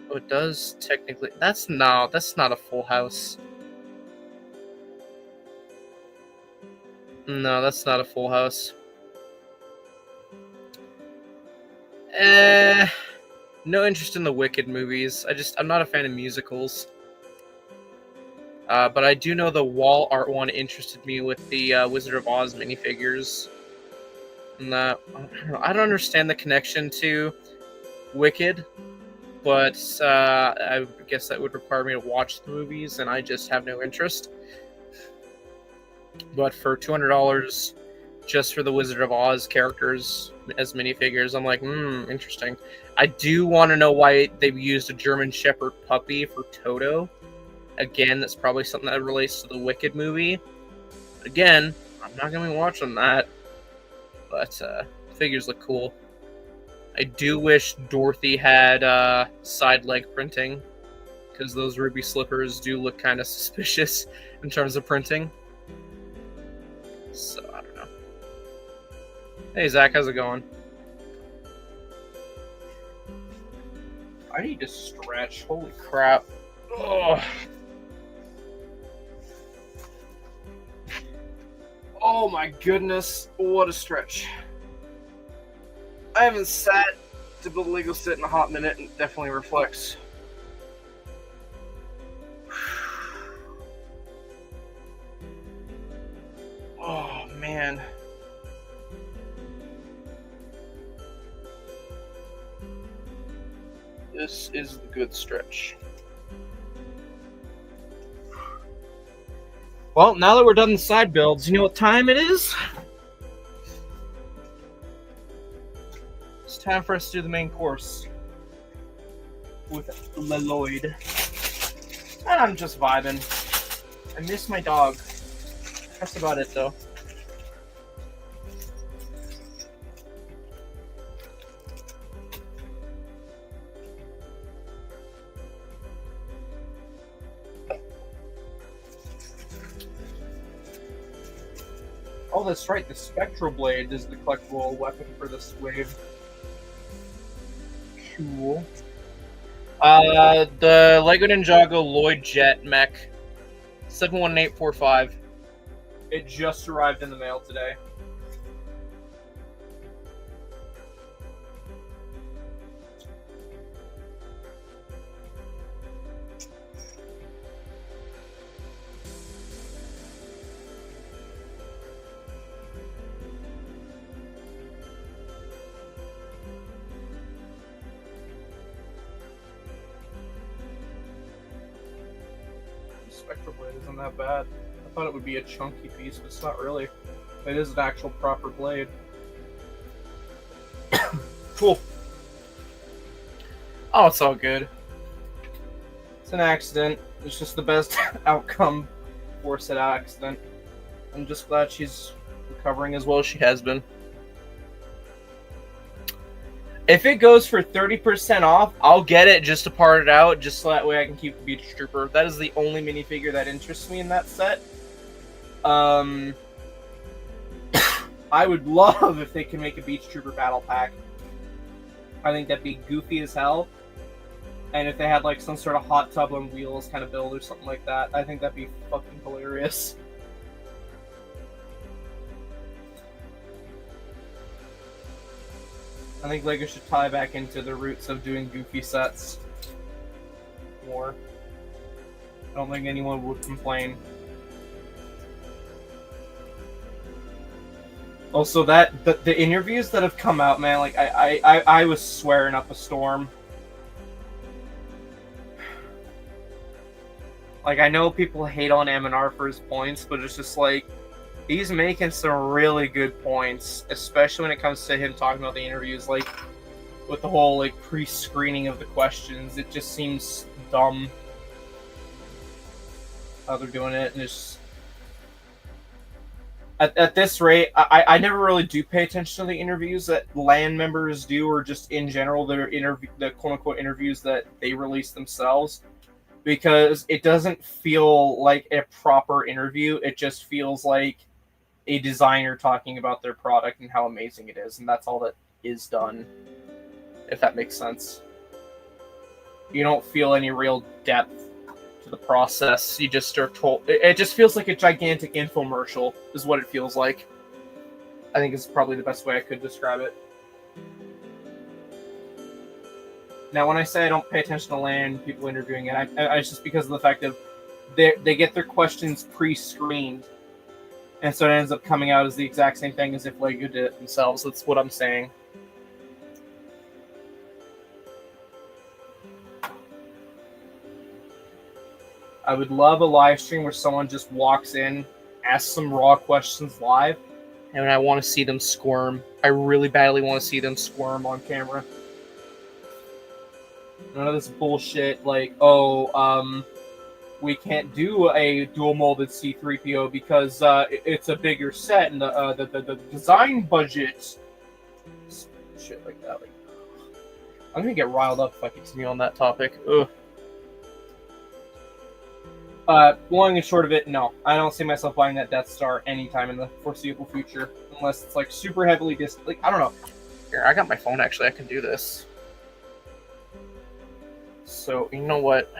Oh, it does technically. That's not a full house. No, that's not a full house. No interest in the Wicked movies. I'm not a fan of musicals. But I do know the wall art one interested me with the Wizard of Oz minifigures. And I don't understand the connection to Wicked, but I guess that would require me to watch the movies, and I just have no interest. But for $200, just for the Wizard of Oz characters as minifigures, I'm like, interesting. I do want to know why they've used a German Shepherd puppy for Toto. Again, that's probably something that relates to the Wicked movie. Again, I'm not going to be watching that. But figures look cool. I do wish Dorothy had side leg printing, because those ruby slippers do look kind of suspicious in terms of printing. So, I don't know. Hey, Zach, how's it going? I need to stretch. Holy crap. Ugh. Oh my goodness, what a stretch. I haven't sat to build a Lego set in a hot minute, and it definitely reflects. Oh man. This is the good stretch. Well, now that we're done the side builds, you know what time it is? It's time for us to do the main course with Leloid. And I'm just vibing. I miss my dog. That's about it, though. Oh, that's right. The Spectral Blade is the collectible weapon for this wave. Cool. The Lego Ninjago Lloyd Jet mech, 71845. It just arrived in the mail today. Spectral blade isn't that bad. I thought it would be a chunky piece, but it's not really. It is an actual proper blade. Cool. Oh, it's all good. It's an accident. It's just the best outcome for said accident. I'm just glad she's recovering as well as she has been. If it goes for 30% off, I'll get it just to part it out, just so that way I can keep the Beach Trooper. That is the only minifigure that interests me in that set. I would love if they could make a Beach Trooper battle pack. I think that'd be goofy as hell. And if they had like some sort of hot tub on wheels kind of build or something like that, I think that'd be fucking hilarious. I think LEGO should tie back into the roots of doing goofy sets more. I don't think anyone would complain. Also, the interviews that have come out, man, like I was swearing up a storm. Like, I know people hate on M&R for his points, but it's just like, he's making some really good points, especially when it comes to him talking about the interviews, like, with the whole, like, pre-screening of the questions. It just seems dumb how they're doing it, and it's... At this rate, I never really do pay attention to the interviews that LAN members do, or just in general, the quote-unquote interviews that they release themselves, because it doesn't feel like a proper interview. It just feels like a designer talking about their product and how amazing it is, and that's all that is done, if that makes sense. You don't feel any real depth to the process. You just are told. It just feels like a gigantic infomercial, is what it feels like. I think it's probably the best way I could describe it. Now, when I say I don't pay attention to LAN people interviewing it, it's just because of the fact of they get their questions pre-screened, and so it ends up coming out as the exact same thing as if LEGO did it themselves. That's what I'm saying. I would love a live stream where someone just walks in, asks some raw questions live, and I want to see them squirm. I really badly want to see them squirm on camera. None of this bullshit like, we can't do a dual molded C-3PO because it's a bigger set and the design budget. Shit like that. Like, I'm gonna get riled up if I continue on that topic. Ugh. Long and short of it, no. I don't see myself buying that Death Star anytime in the foreseeable future. Unless it's, like, super heavily like, I don't know. Here, I got my phone, actually. I can do this. So, you know what?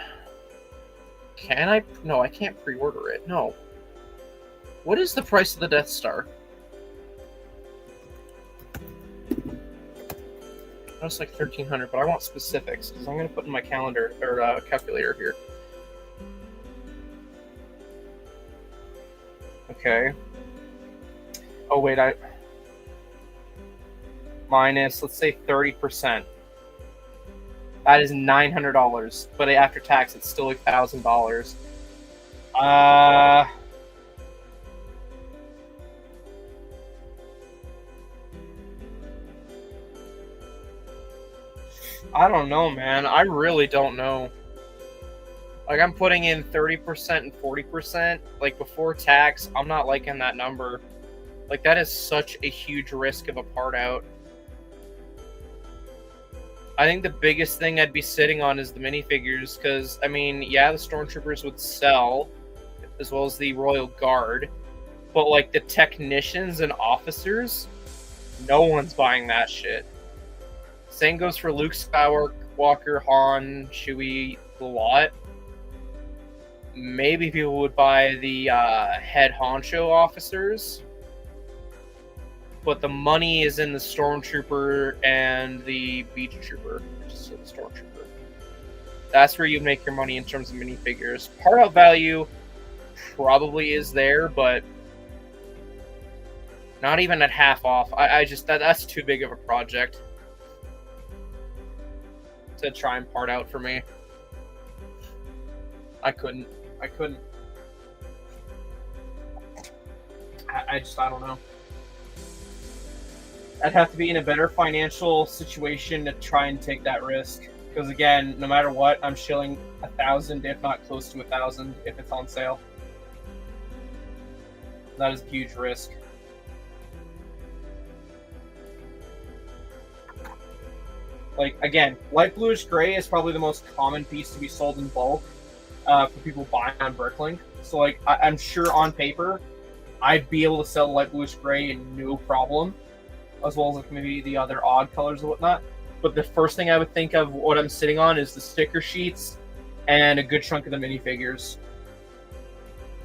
Can I? No, I can't pre-order it. No. What is the price of the Death Star? That's like $1,300, but I want specifics, because I'm going to put in my calendar, or calculator here. Okay. Oh, wait, minus, let's say 30%. That is $900, but after tax, it's still $1,000. I don't know, man. I really don't know. Like, I'm putting in 30% and 40%. Like, before tax, I'm not liking that number. Like, that is such a huge risk of a part out. I think the biggest thing I'd be sitting on is the minifigures, because, I mean, yeah, the Stormtroopers would sell, as well as the Royal Guard, but, like, the technicians and officers, no one's buying that shit. Same goes for Luke Skywalker, Walker, Han, Chewie, the lot. Maybe people would buy the head honcho officers. But the money is in the Stormtrooper and the Beach Trooper. Just the Stormtrooper. That's where you make your money in terms of minifigures. Part out value probably is there, but not even at half off. I just that's too big of a project to try and part out for me. I couldn't. I don't know. I'd have to be in a better financial situation to try and take that risk. Because again, no matter what, I'm shilling 1,000, if not close to 1,000, if it's on sale. That is a huge risk. Like, again, light bluish gray is probably the most common piece to be sold in bulk for people buying on Bricklink. So, like, I'm sure on paper, I'd be able to sell light bluish gray in no problem, as well as like maybe the other odd colors and whatnot. But the first thing I would think of what I'm sitting on is the sticker sheets and a good chunk of the minifigures.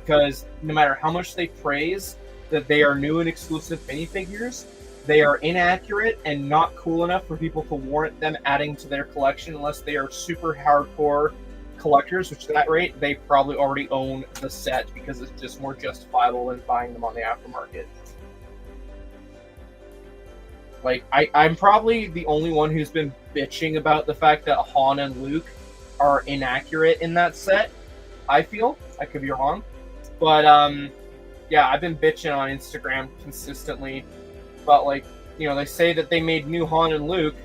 Because no matter how much they praise that they are new and exclusive minifigures, they are inaccurate and not cool enough for people to warrant them adding to their collection unless they are super hardcore collectors, which at that rate, they probably already own the set because it's just more justifiable than buying them on the aftermarket. Like, I'm probably the only one who's been bitching about the fact that Han and Luke are inaccurate in that set, I feel. I could be wrong. But, yeah, I've been bitching on Instagram consistently about, like, you know, they say that they made new Han and Luke,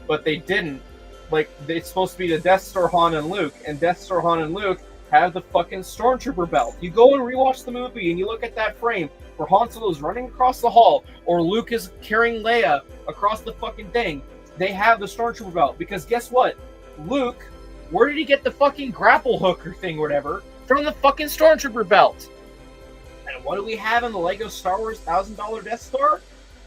but they didn't. Like, it's supposed to be the Death Star Han and Luke, and Death Star Han and Luke have the fucking Stormtrooper belt. You go and rewatch the movie, and you look at that frame where Han Solo's running across the hall, or Luke is carrying Leia across the fucking thing. They have the Stormtrooper belt, because guess what? Luke, where did he get the fucking grapple hooker thing or whatever? From the fucking Stormtrooper belt. And what do we have in the Lego Star Wars $1,000 Death Star?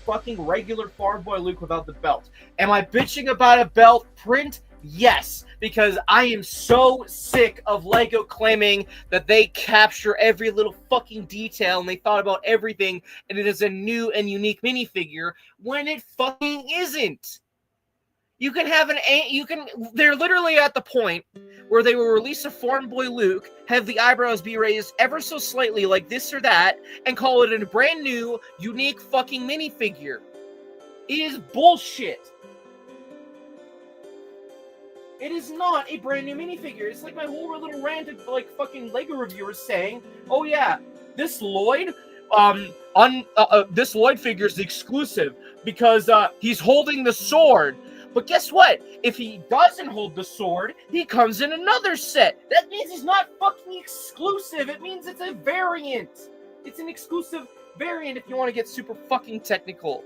Fucking regular Farm Boy Luke without the belt. Am I bitching about a belt print? Yes, because I am so sick of Lego claiming that they capture every little fucking detail and they thought about everything and it is a new and unique minifigure when it fucking isn't. You can have they're literally at the point where they will release a Farm Boy Luke, have the eyebrows be raised ever so slightly like this or that, and call it a brand new, unique fucking minifigure. It is bullshit. It is not a brand new minifigure. It's like my whole little rant of like fucking Lego reviewers saying, "Oh yeah, this Lloyd, this Lloyd figure is exclusive because he's holding the sword." But guess what? If he doesn't hold the sword, he comes in another set. That means he's not fucking exclusive. It means it's a variant. It's an exclusive variant if you want to get super fucking technical.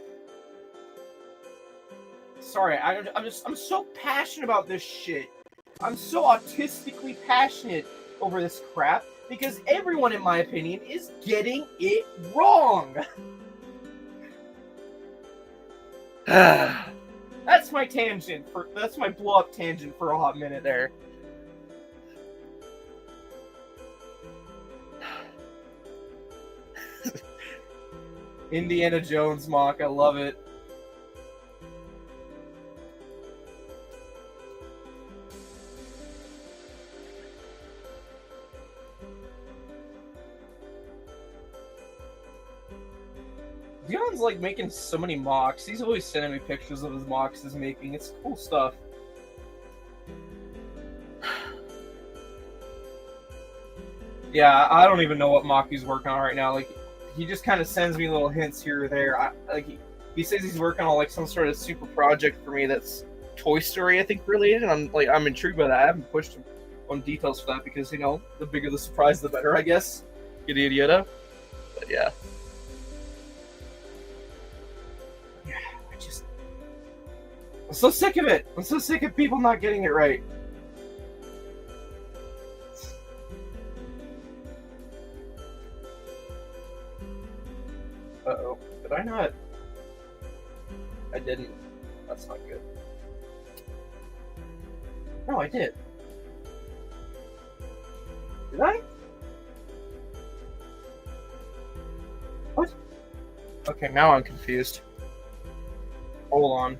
Sorry, I'm so passionate about this shit. I'm so autistically passionate over this crap because everyone, in my opinion, is getting it wrong. That's my tangent. That's my blow-up tangent for a hot minute there. Indiana Jones mock. I love it. Dion's like making so many mocks. He's always sending me pictures of his mocks he's making. It's cool stuff. Yeah, I don't even know what mock he's working on right now. Like, he just kind of sends me little hints here or there. He says he's working on like some sort of super project for me that's Toy Story, I think, related. And I'm intrigued by that. I haven't pushed him on details for that because, you know, the bigger the surprise, the better, I guess. Yada yada yada. But yeah. I'm so sick of it. I'm so sick of people not getting it right. Uh-oh. Did I not? I didn't. That's not good. No, I did. Did I? What? Okay, now I'm confused. Hold on.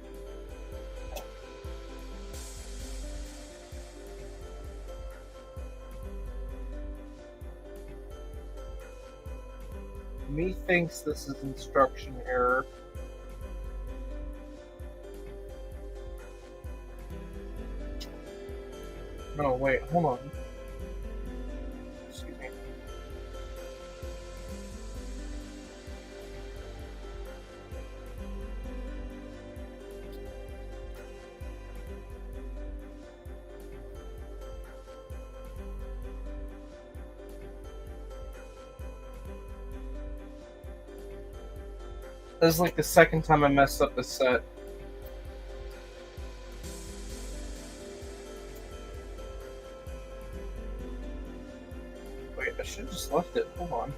Me thinks this is instruction error. No, wait, hold on. Excuse me. This is like the second time I messed up this set. Wait, I should have just left it. Hold on.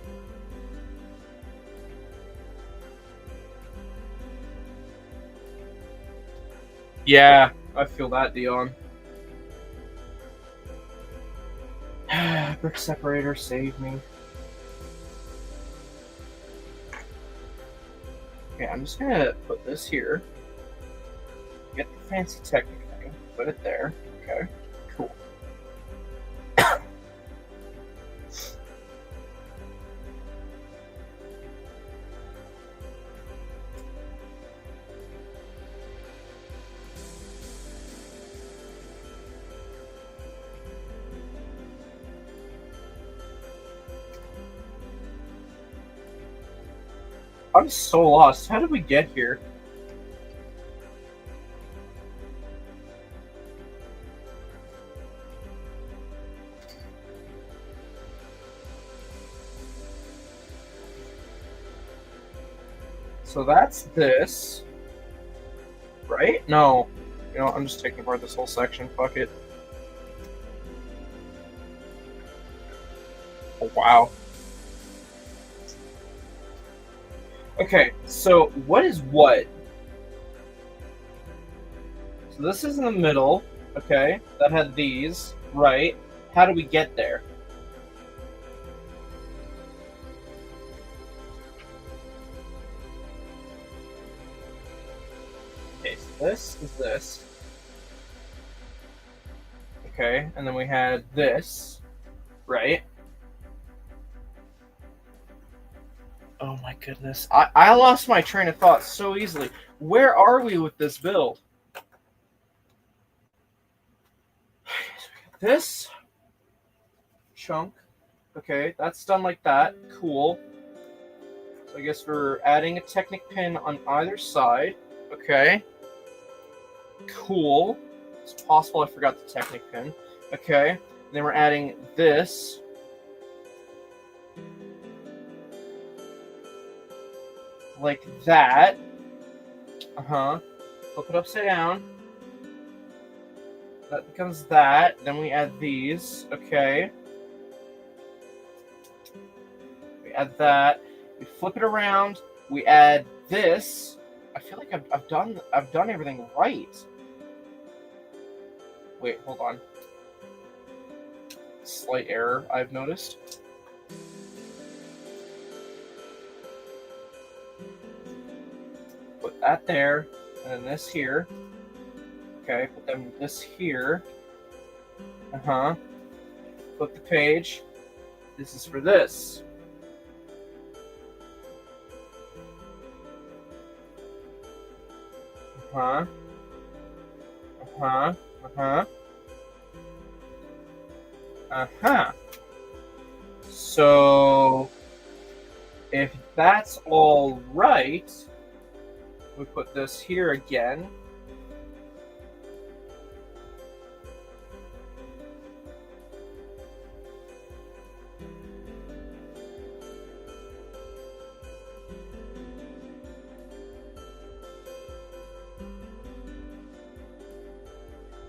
Yeah, I feel that, Dion. Brick separator, save me. Okay, I'm just gonna put this here. Get the fancy Technic thing. Put it there. Okay, cool. I'm so lost. How did we get here? So that's this. Right? No. You know, I'm just taking apart this whole section. Fuck it. Oh, wow. Okay, so what is what? So this is in the middle, okay? That had these, right? How do we get there? Okay, so this is this. Okay, and then we had this, right? Oh my goodness. I lost my train of thought so easily. Where are we with this build? This chunk. Okay, that's done like that. Cool. So I guess we're adding a Technic pin on either side. Okay. Cool. It's possible I forgot the Technic pin. Okay. And then we're adding this. Like that. Flip it upside down. That becomes that. Then we add these. Okay. We add that. We flip it around. We add this. I feel like I've done everything right. Wait, hold on. Slight error I've noticed. Put that there, and then this here. Okay, put them this here. Flip the page. This is for this. So, if that's all right, we put this here again.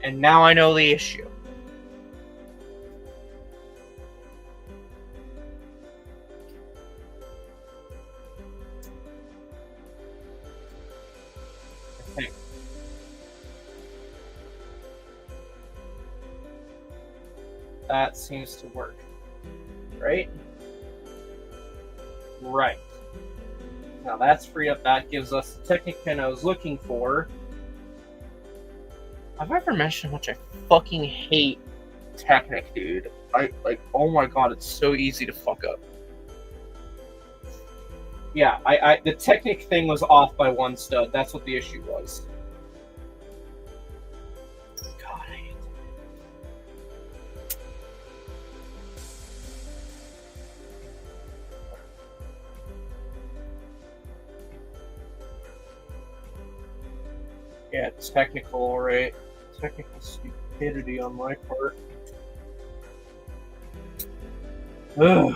And now I know the issue. That seems to work. Right? Right. Now that's free up. That gives us the Technic pin I was looking for. Have I ever mentioned how much I fucking hate Technic, dude? Oh my god, it's so easy to fuck up. Yeah, the Technic thing was off by one stud. That's what the issue was. God, I hate that. Yeah, it's technical, right? Technical stupidity on my part. Ugh.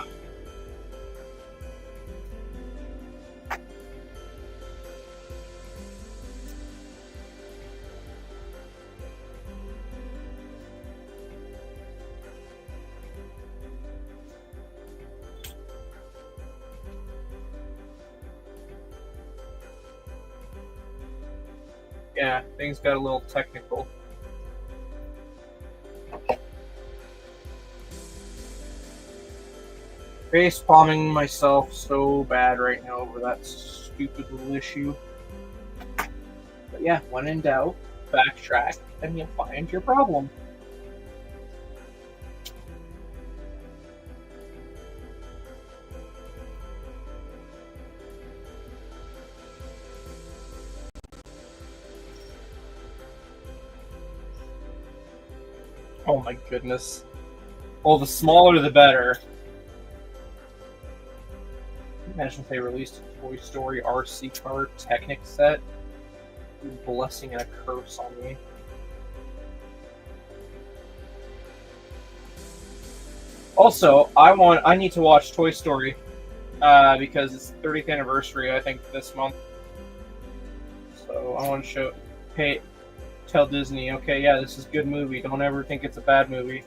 Yeah, things got a little technical. Face palming myself so bad right now over that stupid little issue. But yeah, when in doubt, backtrack and you'll find your problem. Oh my goodness. Well, the smaller the better. Imagine if they released a Toy Story RC car Technic set. A blessing and a curse on me. Also, I need to watch Toy Story because it's the 30th anniversary, I think, this month. So I want to tell Disney, okay, yeah, this is a good movie. Don't ever think it's a bad movie.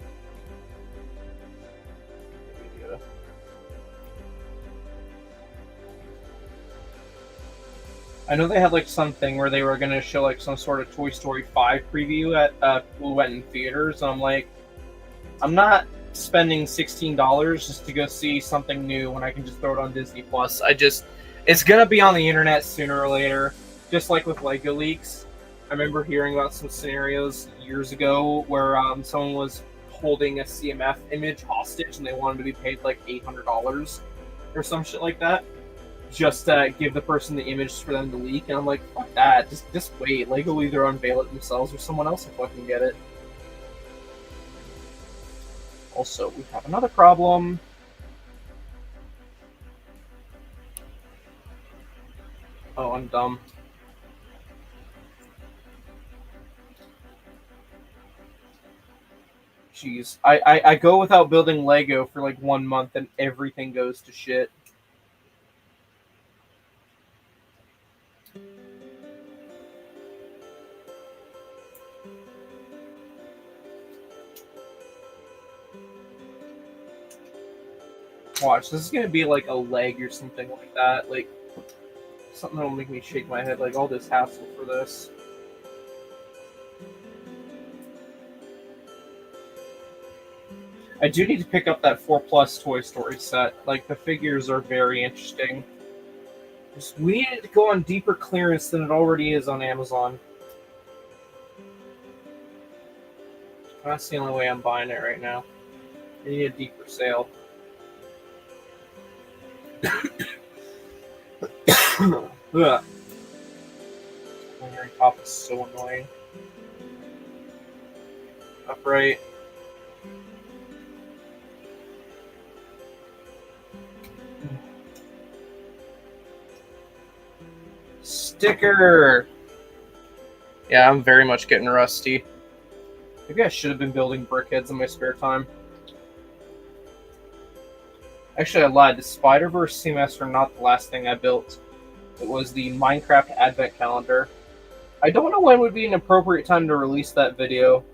I know they had like something where they were going to show like some sort of Toy Story 5 preview at we went in theaters. And I'm like, I'm not spending $16 just to go see something new when I can just throw it on Disney Plus. It's going to be on the internet sooner or later, just like with Lego leaks. I remember hearing about some scenarios years ago where someone was holding a CMF image hostage and they wanted to be paid like $800 or some shit like that. Just give the person the image for them to leak, and I'm like, fuck that. Just wait. Lego will either unveil it themselves or someone else will fucking get it. Also, we have another problem. Oh, I'm dumb. Jeez. I go without building Lego for like 1 month and everything goes to shit. Watch, this is gonna be like a leg or something like that. Like, something that'll make me shake my head, like all this hassle for this. I do need to pick up that 4+ Toy Story set. Like, the figures are very interesting. We need it to go on deeper clearance than it already is on Amazon. That's the only way I'm buying it right now. I need a deeper sale. Ugh. My hearing cough is so annoying. Upright. Sticker! Yeah, I'm very much getting rusty. Maybe I should have been building brickheads in my spare time. Actually, I lied. The Spider-Verse CMS are not the last thing I built. It was the Minecraft Advent Calendar. I don't know when would be an appropriate time to release that video.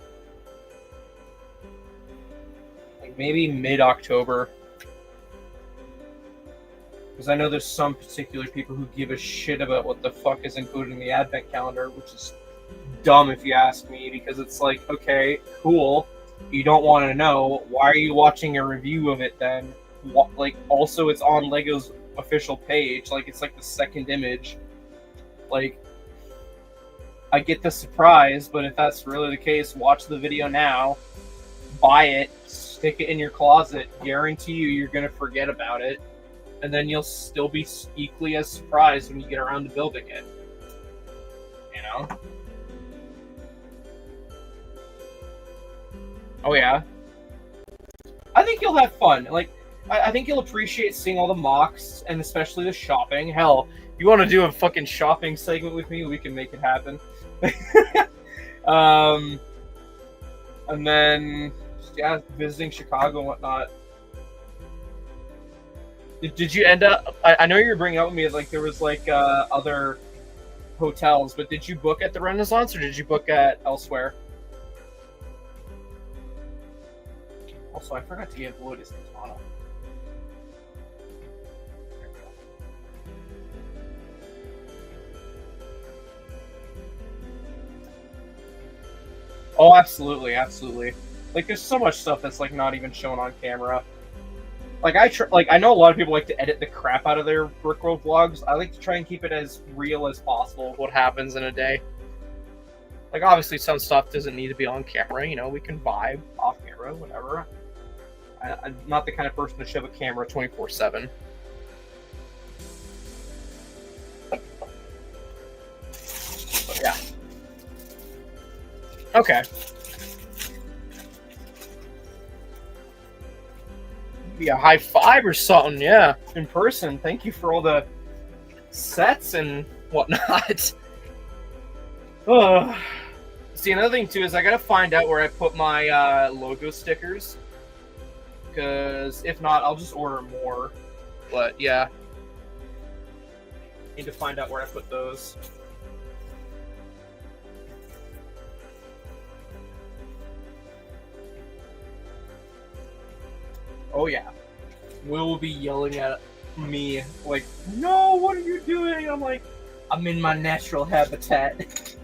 Like maybe mid-October. Because I know there's some particular people who give a shit about what the fuck is included in the Advent Calendar, which is dumb if you ask me, because it's like, okay, cool. you don't want to know, why are you watching a review of it then? Like, also, it's on Lego's official page. Like, it's like the second image. Like, I get the surprise, but if that's really the case, watch the video now, buy it, stick it in your closet. Guarantee you're going to forget about it. And then you'll still be equally as surprised when you get around to building it. You know? Oh, yeah. I think you'll have fun. Like, I think you'll appreciate seeing all the mocks, and especially the shopping. Hell, if you want to do a fucking shopping segment with me, we can make it happen. And then, yeah, visiting Chicago and whatnot. Did you end up? I know you were bringing up with me like there was like other hotels, but did you book at the Renaissance or did you book at elsewhere? Also, I forgot to give Lotus Katana. Oh, absolutely, absolutely. Like, there's so much stuff that's like not even shown on camera. Like I know a lot of people like to edit the crap out of their Brickworld vlogs. I like to try and keep it as real as possible. What happens in a day? Like, obviously, some stuff doesn't need to be on camera. You know, we can vibe off camera, whatever. I'm not the kind of person to shove a camera 24/7. But yeah. Okay. Be a high five or something, yeah. In person. Thank you for all the sets and whatnot. See, another thing too is I gotta find out where I put my logo stickers. Because if not, I'll just order more. But yeah. Need to find out where I put those. Oh yeah. Will will be yelling at me like, no, what are you doing? I'm like, I'm in my natural habitat.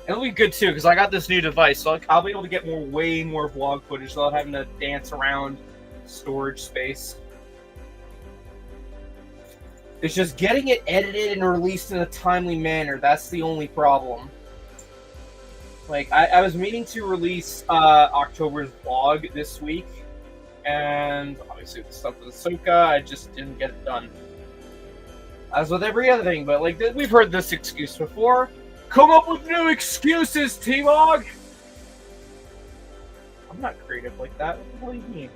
It'll be good too, because I got this new device, so I'll be able to get way more vlog footage without having to dance around storage space. It's just getting it edited and released in a timely manner. That's the only problem. Like, I was meaning to release October's vlog this week, and obviously the stuff with Ahsoka, I just didn't get it done. As with every other thing, but like we've heard this excuse before. Come up with new excuses, T-Mog! I'm not creative like that. What the hell do you mean?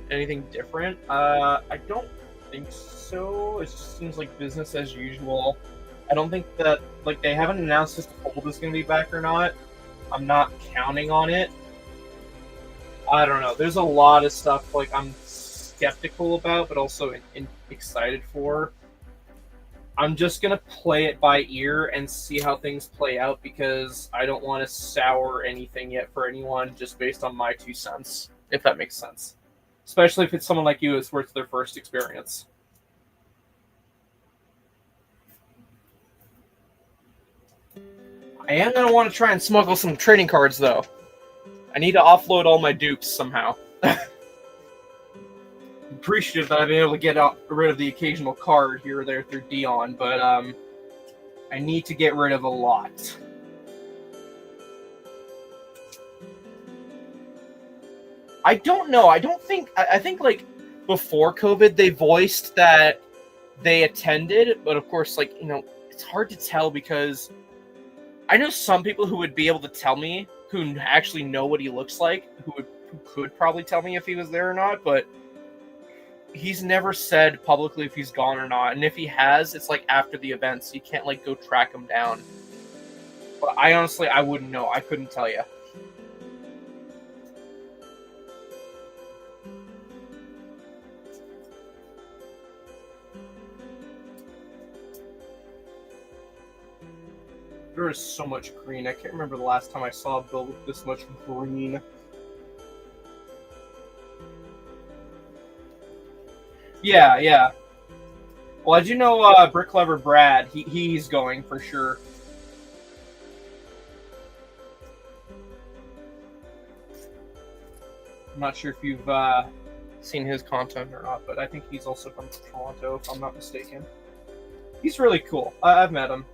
Anything different? I don't think so. It just seems like business as usual. I don't think that, like, they haven't announced if the fold is going to be back or not. I'm not counting on it. I don't know. There's a lot of stuff, like, I'm skeptical about, but also excited for. I'm just going to play it by ear and see how things play out, because I don't want to sour anything yet for anyone just based on my 2 cents, if that makes sense. Especially if it's someone like you, it's worth their first experience. I am going to want to try and smuggle some trading cards, though. I need to offload all my dupes somehow. Appreciative that I've been able to get rid of the occasional card here or there through Dion, but I need to get rid of a lot. I don't know. I think like before COVID they voiced that they attended, but of course, like, you know, it's hard to tell because I know some people who would be able to tell me, who actually know what he looks like, who could probably tell me if he was there or not, but he's never said publicly if he's gone or not. And if he has, it's like after the event, so you can't like go track him down. But I wouldn't know. I couldn't tell you. There is so much green. I can't remember the last time I saw a build with this much green. Yeah. Well, I do know Brick Lover Brad. He's going for sure. I'm not sure if you've seen his content or not, but I think he's also from Toronto, if I'm not mistaken. He's really cool. I've met him.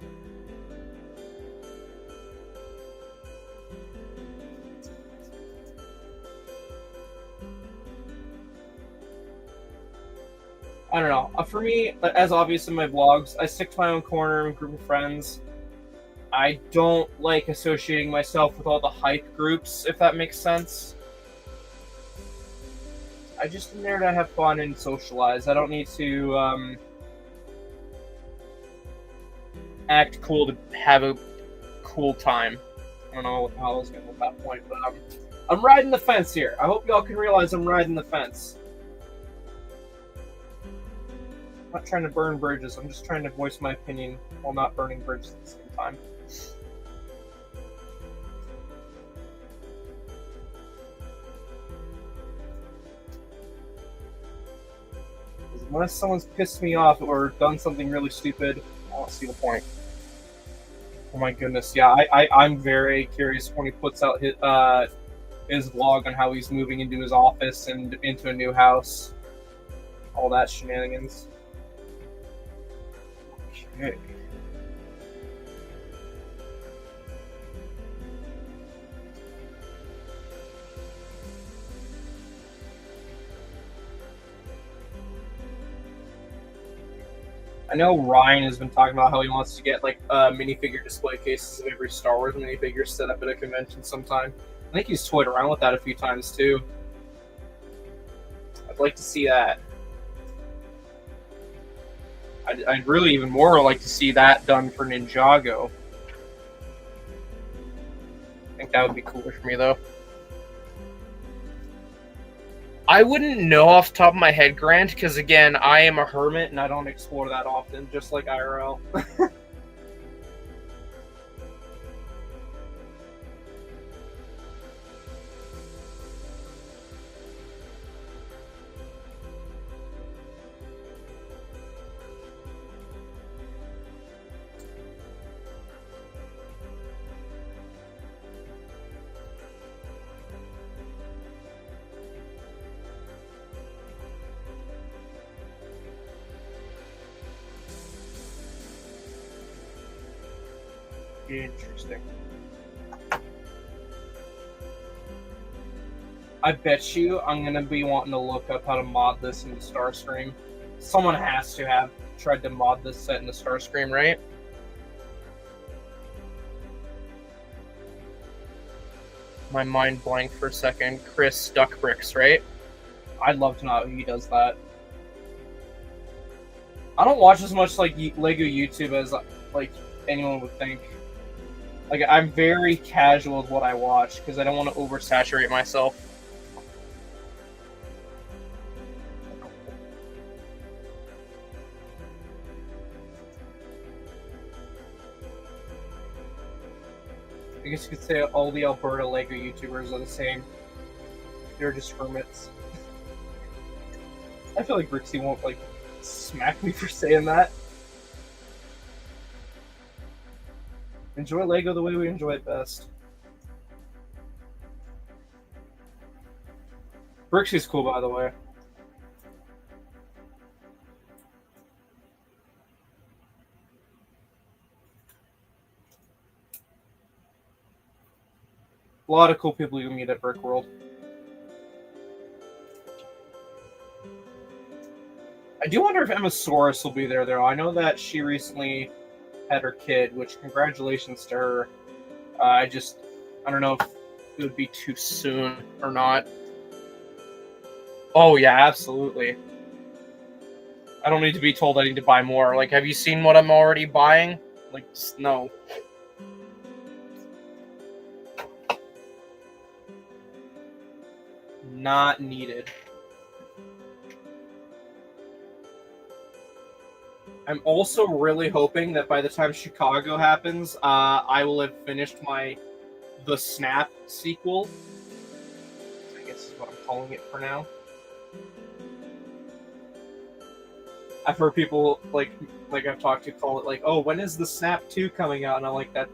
I don't know. For me, as obvious in my vlogs, I stick to my own corner and group of friends. I don't like associating myself with all the hype groups, if that makes sense. I just am there to have fun and socialize. I don't need to act cool to have a cool time. I don't know what the hell I was going with that point, but I'm riding the fence here. I hope y'all can realize I'm riding the fence. I'm not trying to burn bridges. I'm just trying to voice my opinion while not burning bridges at the same time. Unless someone's pissed me off or done something really stupid, I don't see the point. Oh my goodness, yeah, I'm very curious when he puts out his vlog on how he's moving into his office and into a new house. All that shenanigans. Okay. I know Ryan has been talking about how he wants to get like minifigure display cases of every Star Wars minifigure set up at a convention sometime. I think he's toyed around with that a few times too. I'd like to see that. I'd really even more like to see that done for Ninjago. I think that would be cooler for me though. I wouldn't know off the top of my head, Grant, because again, I am a hermit and I don't explore that often, just like IRL. Interesting. I bet you I'm gonna be wanting to look up how to mod this into Starscream. Someone has to have tried to mod this set into Starscream, right? My mind blanked for a second. Chris Duckbricks, right? I'd love to know how he does that. I don't watch as much like Lego YouTube as like anyone would think. Like, I'm very casual with what I watch because I don't want to oversaturate myself. I guess you could say all the Alberta Lego YouTubers are the same. They're just hermits. I feel like Brixie won't, like, smack me for saying that. Enjoy Lego the way we enjoy it best. Brixie's cool, by the way. A lot of cool people you meet at Brick World. I do wonder if Emma Soros will be there, though. I know that she recently had her kid, which congratulations to her. I don't know if it would be too soon or not. Oh yeah, absolutely. I don't need to be told I need to buy more. Like, have you seen what I'm already buying? Like, no. Not needed. I'm also really hoping that by the time Chicago happens, I will have finished The Snap sequel. I guess is what I'm calling it for now. I've heard people like I've talked to call it like, oh, when is The Snap 2 coming out? And I'm like, that.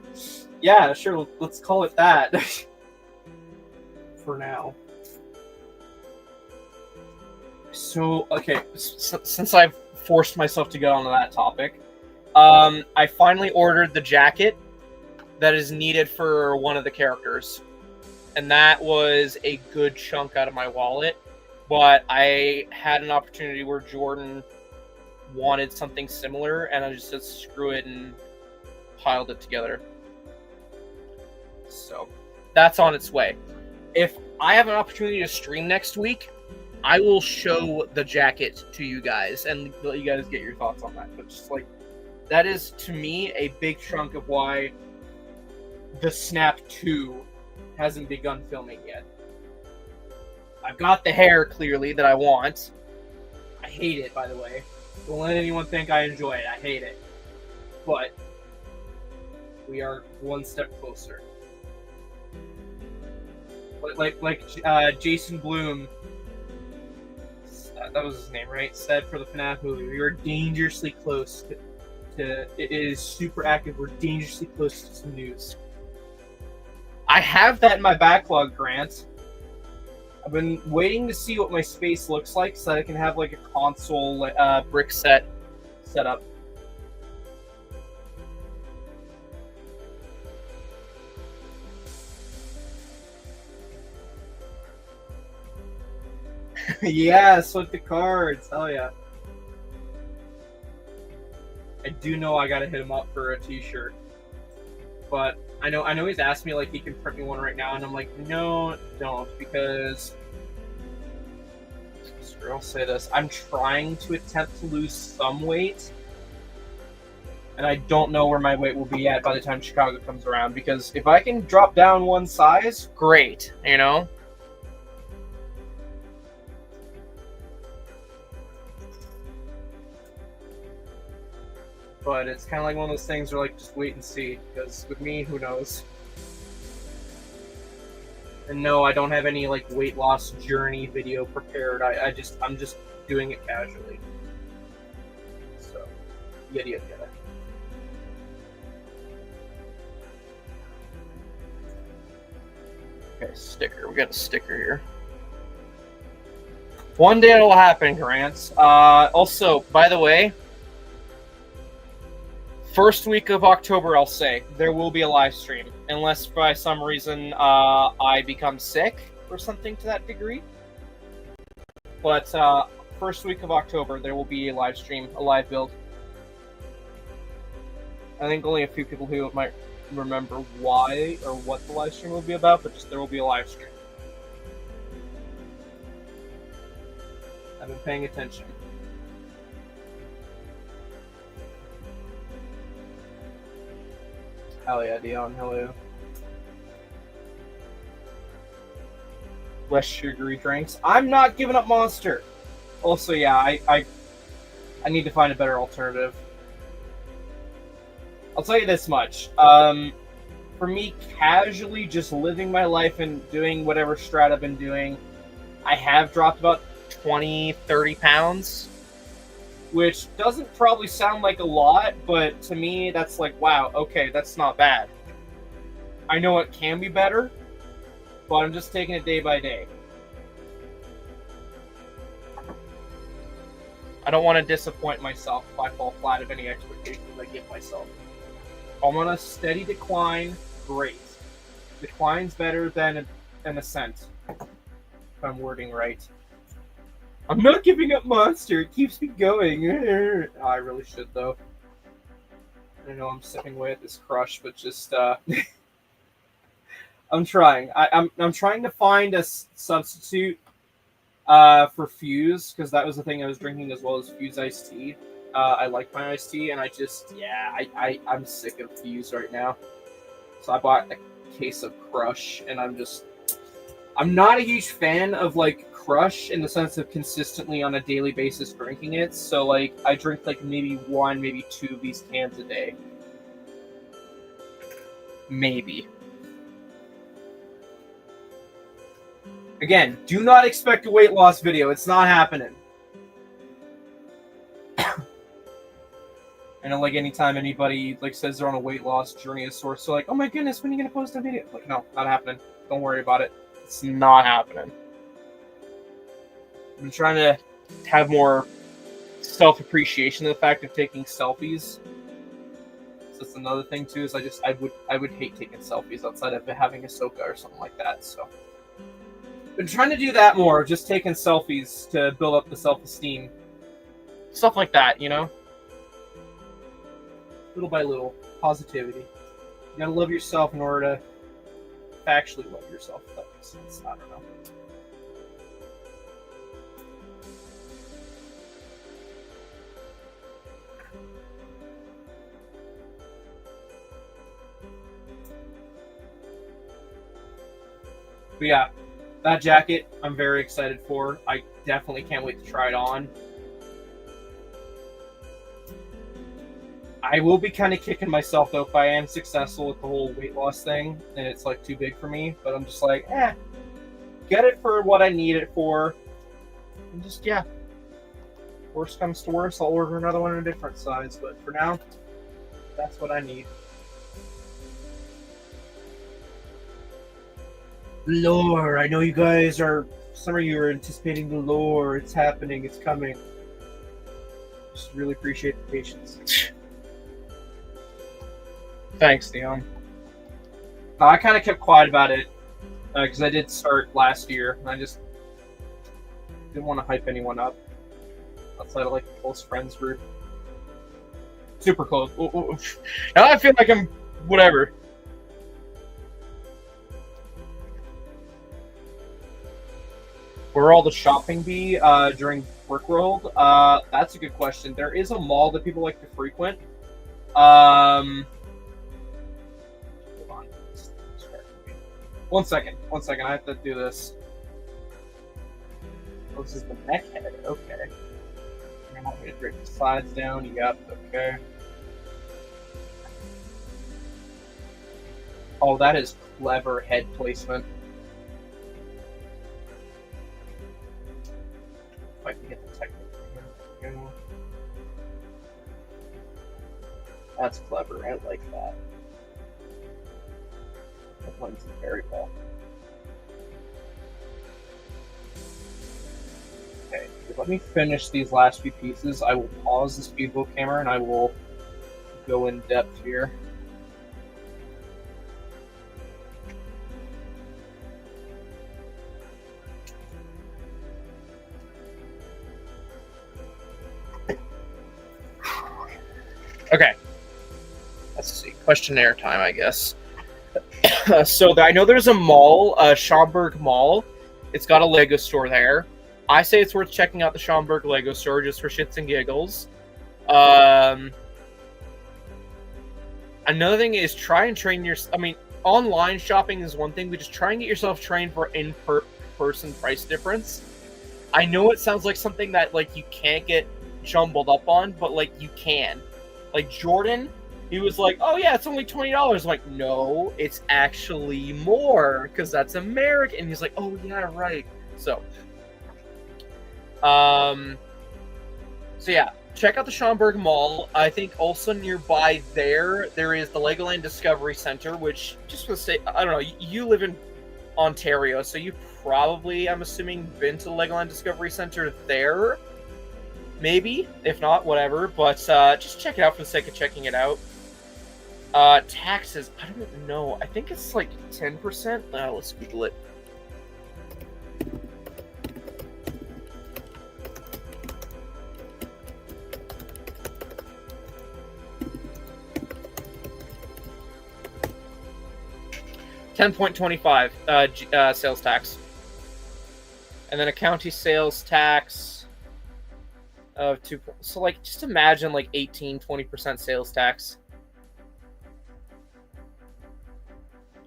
Yeah, sure, let's call it that. For now. So, okay, since I've forced myself to get onto that topic, I finally ordered the jacket that is needed for one of the characters. And that was a good chunk out of my wallet. But I had an opportunity where Jordan wanted something similar, and I just said screw it and piled it together. So, that's on its way. If I have an opportunity to stream next week, I will show the jacket to you guys and let you guys get your thoughts on that. But just like, that is to me a big chunk of why the Snap 2 hasn't begun filming yet. I've got the hair clearly that I want. I hate it, by the way. Don't let anyone think I enjoy it. I hate it. But we are one step closer. Like Jason Blum, that was his name, right? Said for the FNAF movie, we are dangerously close to it is super active. We're dangerously close to some news. I have that in my backlog, Grant. I've been waiting to see what my space looks like so that I can have like a console brick set up. Yes, with the cards. Hell yeah. I do know I gotta hit him up for a t-shirt. But I know he's asked me like he can print me one right now, and I'm like, no, don't, because I'll say this. I'm trying to attempt to lose some weight. And I don't know where my weight will be at by the time Chicago comes around, because if I can drop down one size, great, you know? But it's kind of like one of those things where, like, just wait and see. Because with me, who knows? And no, I don't have any, like, weight loss journey video prepared. I'm just doing it casually. So, yada yada yada. Okay, sticker. We got a sticker here. One day it'll happen, Grant. Also, by the way, first week of October, I'll say, there will be a live stream. Unless by some reason I become sick or something to that degree. But first week of October, there will be a live stream, a live build. I think only a few people who might remember why or what the live stream will be about, but just there will be a live stream. I've been paying attention. Hell yeah, Dion, hell yeah. Less sugary drinks. I'm not giving up Monster! Also, yeah, I need to find a better alternative. I'll tell you this much. For me, casually just living my life and doing whatever strat I've been doing, I have dropped about 20, 30 pounds. Which doesn't probably sound like a lot, but to me, that's like, wow, okay, that's not bad. I know it can be better, but I'm just taking it day by day. I don't want to disappoint myself if I fall flat of any expectations I give myself. I'm on a steady decline, great. Decline's better than an ascent, if I'm wording right. I'm not giving up Monster. It keeps me going. Oh, I really should, though. I know I'm sipping away at this crush, but just I'm trying. I'm trying to find a substitute for Fuse, because that was the thing I was drinking as well as Fuse iced tea. I like my iced tea, and I'm sick of Fuse right now. So I bought a case of Crush, and I'm not a huge fan of like Crush in the sense of consistently on a daily basis drinking it. So like I drink like maybe one, maybe two of these cans a day. Maybe. Again, do not expect a weight loss video. It's not happening. I know, like, anytime anybody like says they're on a weight loss journey of sorts, so like, oh my goodness, when are you gonna post a video? Like, no, not happening. Don't worry about it. It's not happening. I'm trying to have more self-appreciation of the fact of taking selfies. So that's another thing too. Is I would hate taking selfies outside of having Ahsoka or something like that. So been trying to do that more. Just taking selfies to build up the self-esteem. Stuff like that, you know. Little by little, positivity. You gotta love yourself in order to actually love yourself. If that makes sense. I don't know. But yeah, that jacket I'm very excited for. I definitely can't wait to try it on. I will be kind of kicking myself though if I am successful with the whole weight loss thing and it's like too big for me. But I'm just like, get it for what I need it for. And just, yeah. Worst comes to worst, I'll order another one in a different size. But for now, that's what I need. Lore, I know you guys are, some of you are anticipating the lore. It's happening, it's coming. Just really appreciate the patience. Thanks, Theon. I kind of kept quiet about it because I did start last year, and I just didn't want to hype anyone up outside of like the close friends group. Super close. Now I feel like I'm whatever. Where all the shopping be during Brickworld? That's a good question. There is a mall that people like to frequent. Hold on. One second. I have to do this. Oh, this is the neck head. Okay. You want me to break the sides down? Yep. Okay. Oh, that is clever head placement. I can get the technique here. That's clever. I like that. That blends in very well. Okay, let me finish these last few pieces. I will pause the speedboat camera and I will go in depth here. Okay. Let's see. Questionnaire time, I guess. So I know there's a mall, Schaumburg Mall. It's got a Lego store there. I say it's worth checking out the Schaumburg Lego store just for shits and giggles. Another thing is try and train your... I mean, online shopping is one thing, but just try and get yourself trained for in-person price difference. I know it sounds like something that like you can't get jumbled up on, but like you can. Like Jordan, he was like, "Oh yeah, it's only $20." I'm like, "No, it's actually more because that's American." And he's like, "Oh yeah, right." So yeah, check out the Schaumburg Mall. I think also nearby there is the Legoland Discovery Center, which just to say, I don't know, you live in Ontario, so you probably, I'm assuming, been to the Legoland Discovery Center there. Maybe, if not, whatever. But just check it out for the sake of checking it out. Taxes, I don't know. I think it's like 10%. Let's Google it. $10.25 sales tax, and then a county sales tax of 2. So like, just imagine like 18-20% sales tax.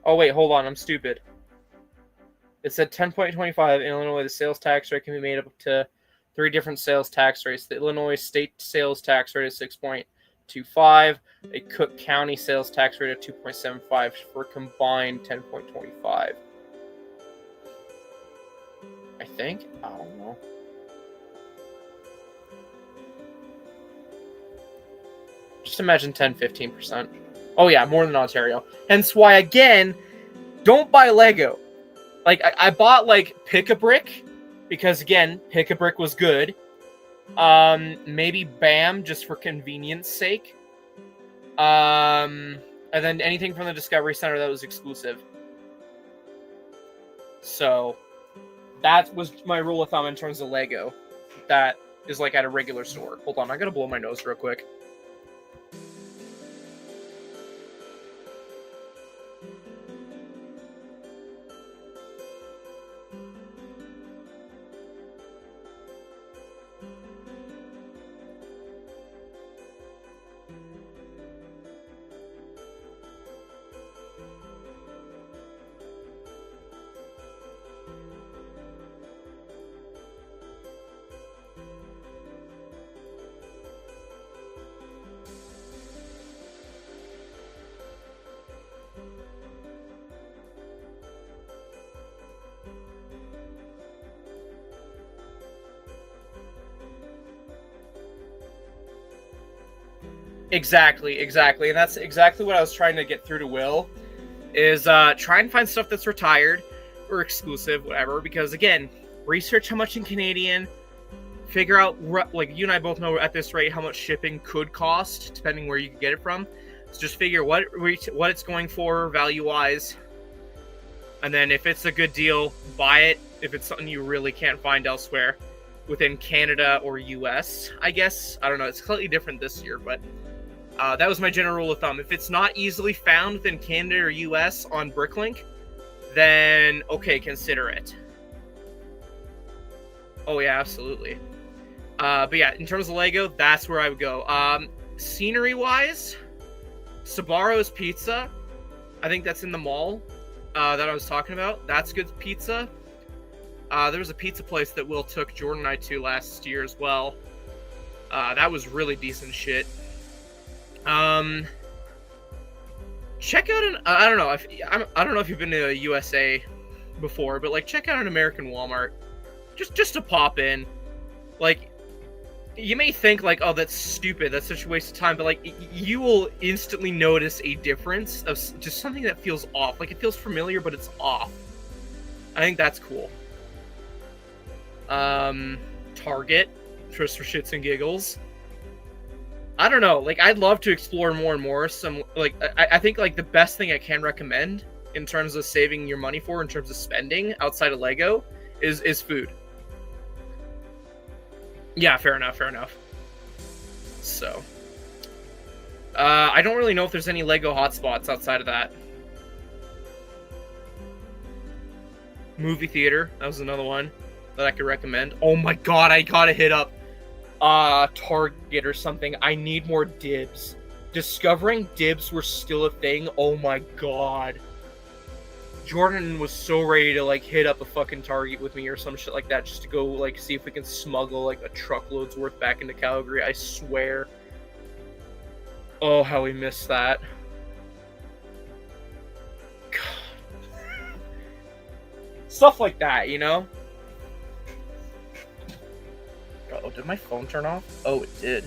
Oh wait, hold on, I'm stupid. It said 10.25 in Illinois. The sales tax rate can be made up to 3 different sales tax rates. The Illinois state sales tax rate is 6.25. A Cook County sales tax rate of 2.75 for combined 10.25. I think. I don't know. Just imagine 10-15%. Oh yeah, more than Ontario. Hence why, again, don't buy Lego. Like, I bought, like, Pick-a-Brick, because, again, Pick-a-Brick was good. Maybe BAM, just for convenience sake. And then anything from the Discovery Center that was exclusive. So that was my rule of thumb in terms of Lego. That is like at a regular store. Hold on, I gotta blow my nose real quick. Exactly. And that's exactly what I was trying to get through to Will, is try and find stuff that's retired or exclusive, whatever, because again, research how much in Canadian, figure out, like, you and I both know at this rate how much shipping could cost, depending where you can get it from. So just figure what it's going for value-wise, and then if it's a good deal, buy it. If it's something you really can't find elsewhere within Canada or US, I guess. I don't know, it's slightly different this year, but that was my general rule of thumb. If it's not easily found within Canada or US on Bricklink, then okay, consider it. Oh yeah, absolutely. But yeah, in terms of Lego, that's where I would go. Scenery-wise, Sbarro's Pizza, I think that's in the mall that I was talking about. That's good pizza. There was a pizza place that Will took Jordan and I to last year as well. That was really decent shit. Check out I don't know if you've been to a USA before, but like check out an American Walmart, just to pop in. Like, you may think like, oh, that's stupid, that's such a waste of time, but like you will instantly notice a difference of just something that feels off. Like, it feels familiar, but it's off. I think that's cool. Target, just for shits and giggles. I don't know, like, I'd love to explore more and more. Some, like, I think, like, the best thing I can recommend in terms of saving your money for, in terms of spending outside of Lego, is food. Yeah, fair enough. So, I don't really know if there's any Lego hotspots outside of that. Movie theater, that was another one that I could recommend. Oh my god, I gotta hit up Target or something. I need more dibs. Discovering dibs were still a thing. Oh my god. Jordan was so ready to like hit up a fucking Target with me or some shit like that, just to go like see if we can smuggle like a truckload's worth back into Calgary. I swear. Oh, how we missed that. God. Stuff like that, you know? Oh, did my phone turn off? Oh, it did.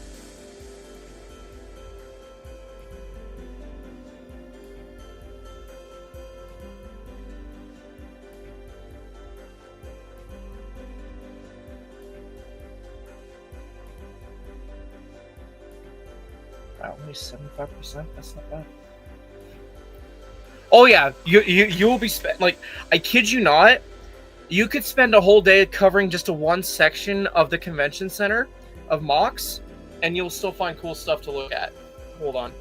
Wow, only 75%? That's not bad. Oh yeah, you will be like, I kid you not, you could spend a whole day covering just a one section of the convention center of Mox, and you'll still find cool stuff to look at. Hold on.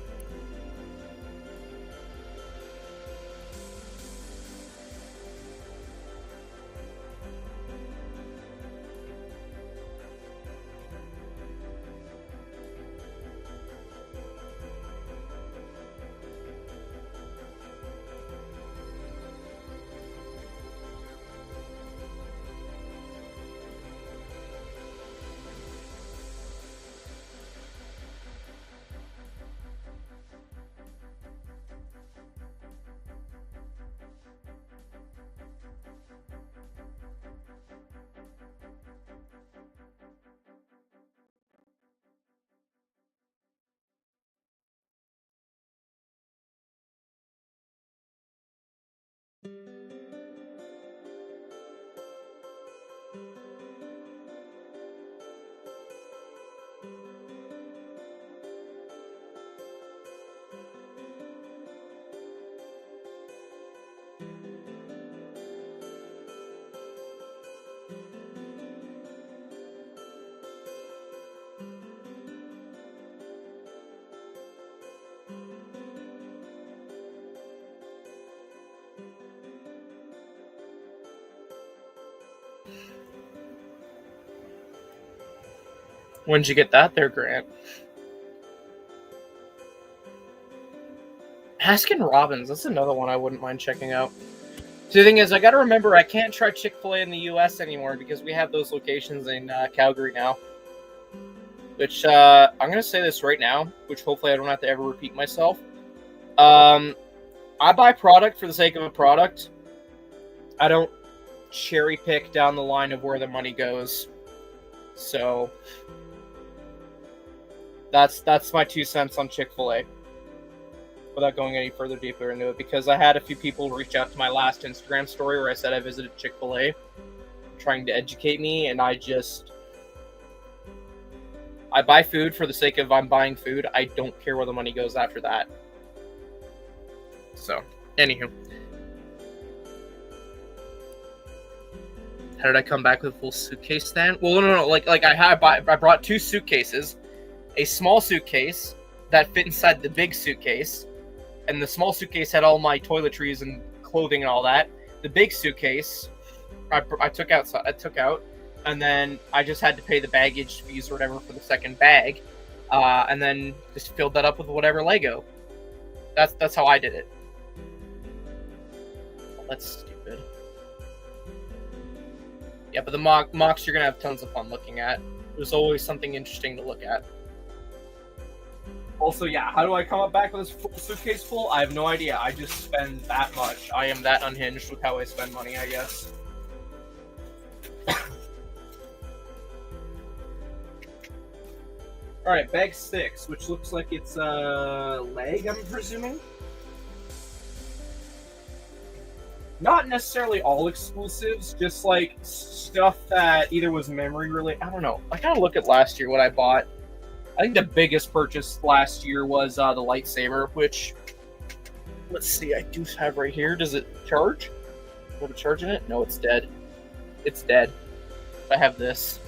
When'd you get that there, Grant? Baskin Robbins, that's another one I wouldn't mind checking out. So the thing is, I gotta remember I can't try Chick-fil-A in the U.S. anymore because we have those locations in Calgary now. Which, I'm gonna say this right now, which hopefully I don't have to ever repeat myself. I buy product for the sake of a product. I don't cherry pick down the line of where the money goes. So that's my 2 cents on Chick-fil-A. Without going any further deeper into it, because I had a few people reach out to my last Instagram story where I said I visited Chick-fil-A, trying to educate me, and I buy food for the sake of I'm buying food. I don't care where the money goes after that. So, anywho. How did I come back with a full suitcase then? Well, no. Like I brought 2 suitcases, a small suitcase that fit inside the big suitcase, and the small suitcase had all my toiletries and clothing and all that. The big suitcase, I took out, and then I just had to pay the baggage fees or whatever for the second bag, and then just filled that up with whatever Lego. That's how I did it. Well, that's stupid. Yeah, but the mocks you're gonna have tons of fun looking at. There's always something interesting to look at. Also, yeah, how do I come up back with this full suitcase full? I have no idea. I just spend that much. I am that unhinged with how I spend money, I guess. Alright, bag 6, which looks like it's a leg, I'm presuming? Not necessarily all exclusives, just like stuff that either was memory related. I don't know. I kind of look at last year what I bought. I think the biggest purchase last year was the lightsaber, which, let's see, I do have right here. Does it charge? Do I have a charge in it? No, it's dead. It's dead. I have this.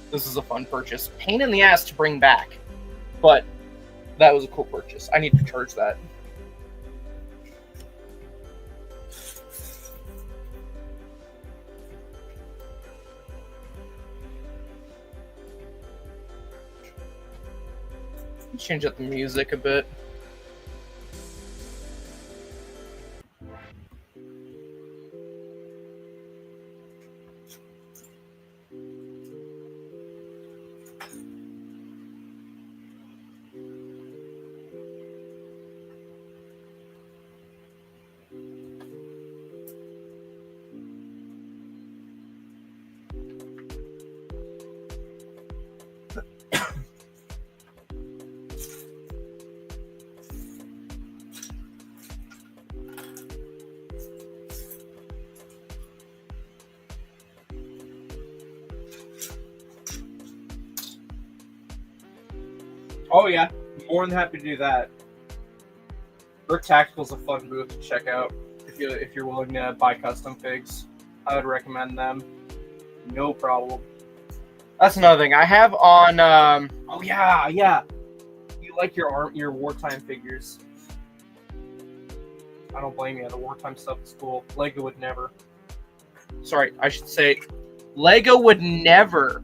This is a fun purchase. Pain in the ass to bring back, but that was a cool purchase. I need to charge that. Change up the music a bit. Oh yeah, more than happy to do that. Brick Tactical's a fun booth to check out if you're willing to buy custom figs. I would recommend them. No problem. That's another thing I have on. Oh yeah. You like your wartime figures? I don't blame you. The wartime stuff is cool. Lego would never. Sorry, I should say, Lego would never.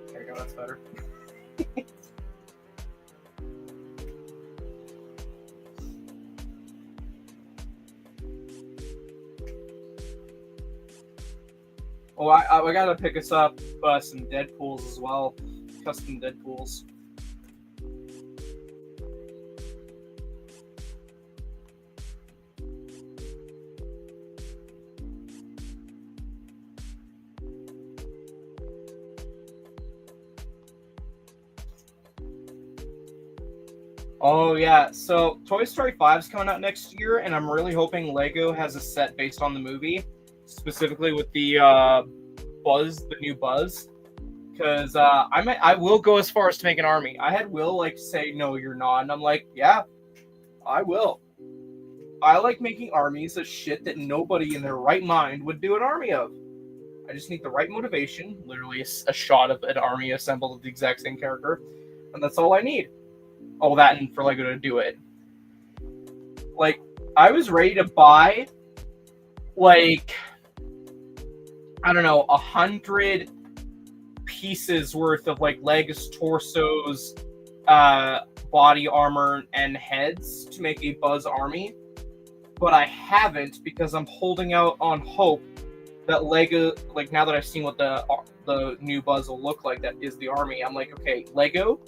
There you go. That's better. Oh, I gotta pick us up some Deadpools as well. Custom Deadpools. Oh yeah, so Toy Story 5 is coming out next year, and I'm really hoping Lego has a set based on the movie, specifically with the Buzz, the new Buzz, because I will go as far as to make an army. I had Will say, "No, you're not," and I'm like, "Yeah, I will." I like making armies of shit that nobody in their right mind would do an army of. I just need the right motivation, literally a shot of an army assembled of the exact same character, and that's all I need. All that and for Lego to do it. I was ready to buy, I don't know, 100 pieces worth of like legs, torsos, body armor, and heads to make a Buzz army. But I haven't because I'm holding out on hope that Lego, like now that I've seen what the new Buzz will look like, that is the army, I'm like, okay, Lego,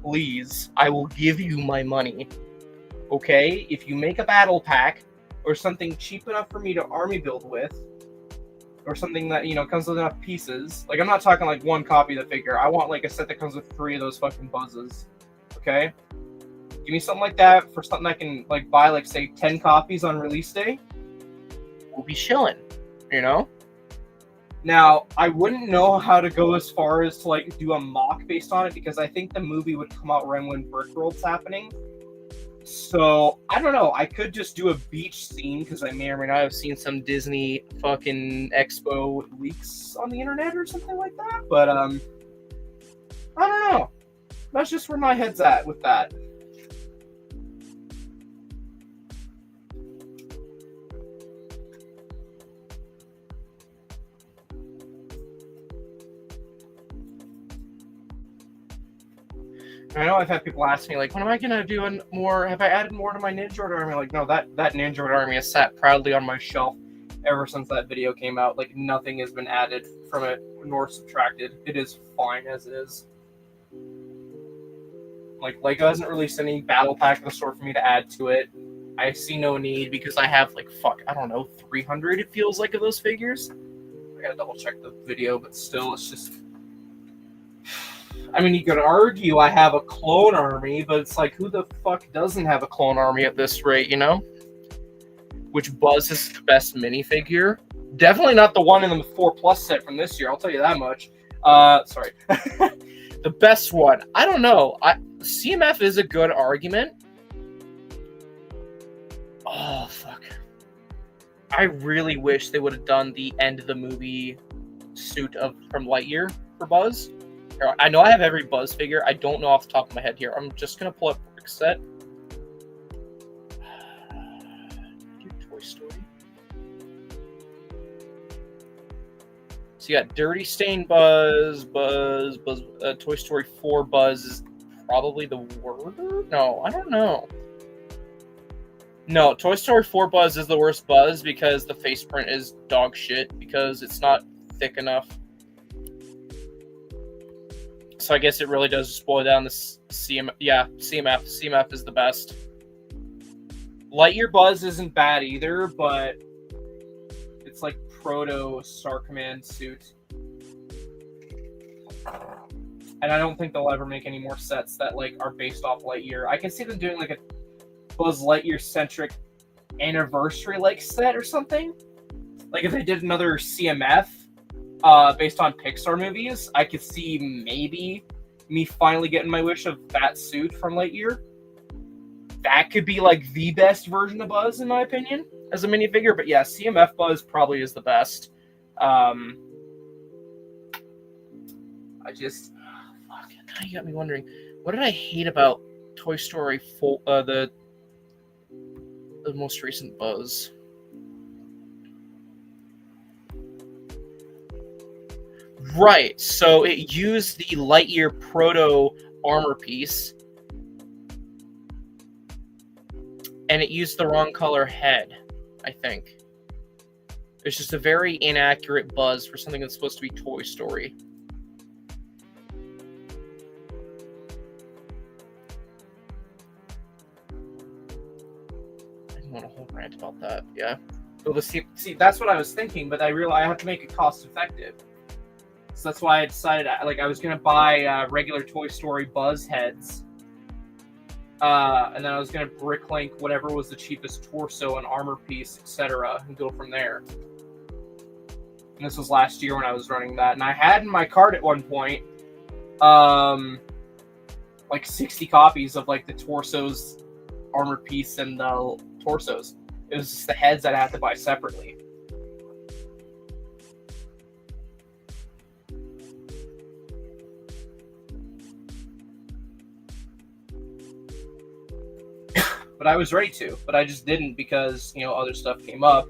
please, I will give you my money. Okay, if you make a battle pack or something cheap enough for me to army build with, or something that, you know, comes with enough pieces, like I'm not talking like one copy of the figure, I want like a set that comes with 3 of those fucking Buzzes. Okay, give me something like that for something I can like buy like say 10 copies on release day. We'll be chilling, you know. Now I wouldn't know how to go as far as to like do a mock based on it because I think the movie would come out right when Brickworld's happening. So I don't know. I could just do a beach scene because I may or may not have seen some Disney fucking Expo leaks on the internet or something like that. But I don't know. That's just where my head's at with that. I know I've had people ask me, like, when am I going to do more? Have I added more to my Ninja Order army? Like, no, that Ninja Order army has sat proudly on my shelf ever since that video came out. Like, nothing has been added from it nor subtracted. It is fine as it is. Like, Lego hasn't released any battle pack of the sort for me to add to it. I see no need because I have, like, I don't know, 300, it feels like, of those figures. I gotta double check the video, but still, it's just... I mean, you could argue I have a clone army, but it's like, who the fuck doesn't have a clone army at this rate, you know? Which Buzz is the best minifigure? Definitely not the one in the 4+ set from this year, I'll tell you that much. Sorry. The best one. I don't know. CMF is a good argument. Oh, fuck. I really wish they would have done the end of the movie suit from Lightyear for Buzz. I know I have every Buzz figure. I don't know off the top of my head here. I'm just going to pull up Brick Set. Toy Story. So you got Dirty Stain Buzz, Toy Story 4 Buzz is probably the worst? No, I don't know. No, Toy Story 4 Buzz is the worst Buzz because the face print is dog shit because it's not thick enough. So I guess it really does just boil down to CMF. Yeah, CMF. CMF is the best. Lightyear Buzz isn't bad either, but it's like proto Star Command suit. And I don't think they'll ever make any more sets that like are based off Lightyear. I can see them doing like a Buzz Lightyear centric anniversary like set or something. Like if they did another CMF based on Pixar movies, I could see maybe me finally getting my wish of that suit from Lightyear. That could be like the best version of Buzz in my opinion as a minifigure. But yeah, CMF Buzz probably is the best. Now you got me wondering, what did I hate about Toy Story 4, the most recent Buzz? Right, so it used the Lightyear Proto armor piece, and it used the wrong color head, I think. It's just a very inaccurate Buzz for something that's supposed to be Toy Story. I didn't want a whole rant about that, yeah. So see, that's what I was thinking, but I realized I have to make it cost effective. So that's why I decided, like, I was going to buy regular Toy Story Buzz heads. And then I was going to bricklink whatever was the cheapest torso and armor piece, etc. and go from there. And this was last year when I was running that. And I had in my cart at one point, like 60 copies of, like, the torsos, armor piece, and the torsos. It was just the heads that I had to buy separately. But I was ready to, but I just didn't because, you know, other stuff came up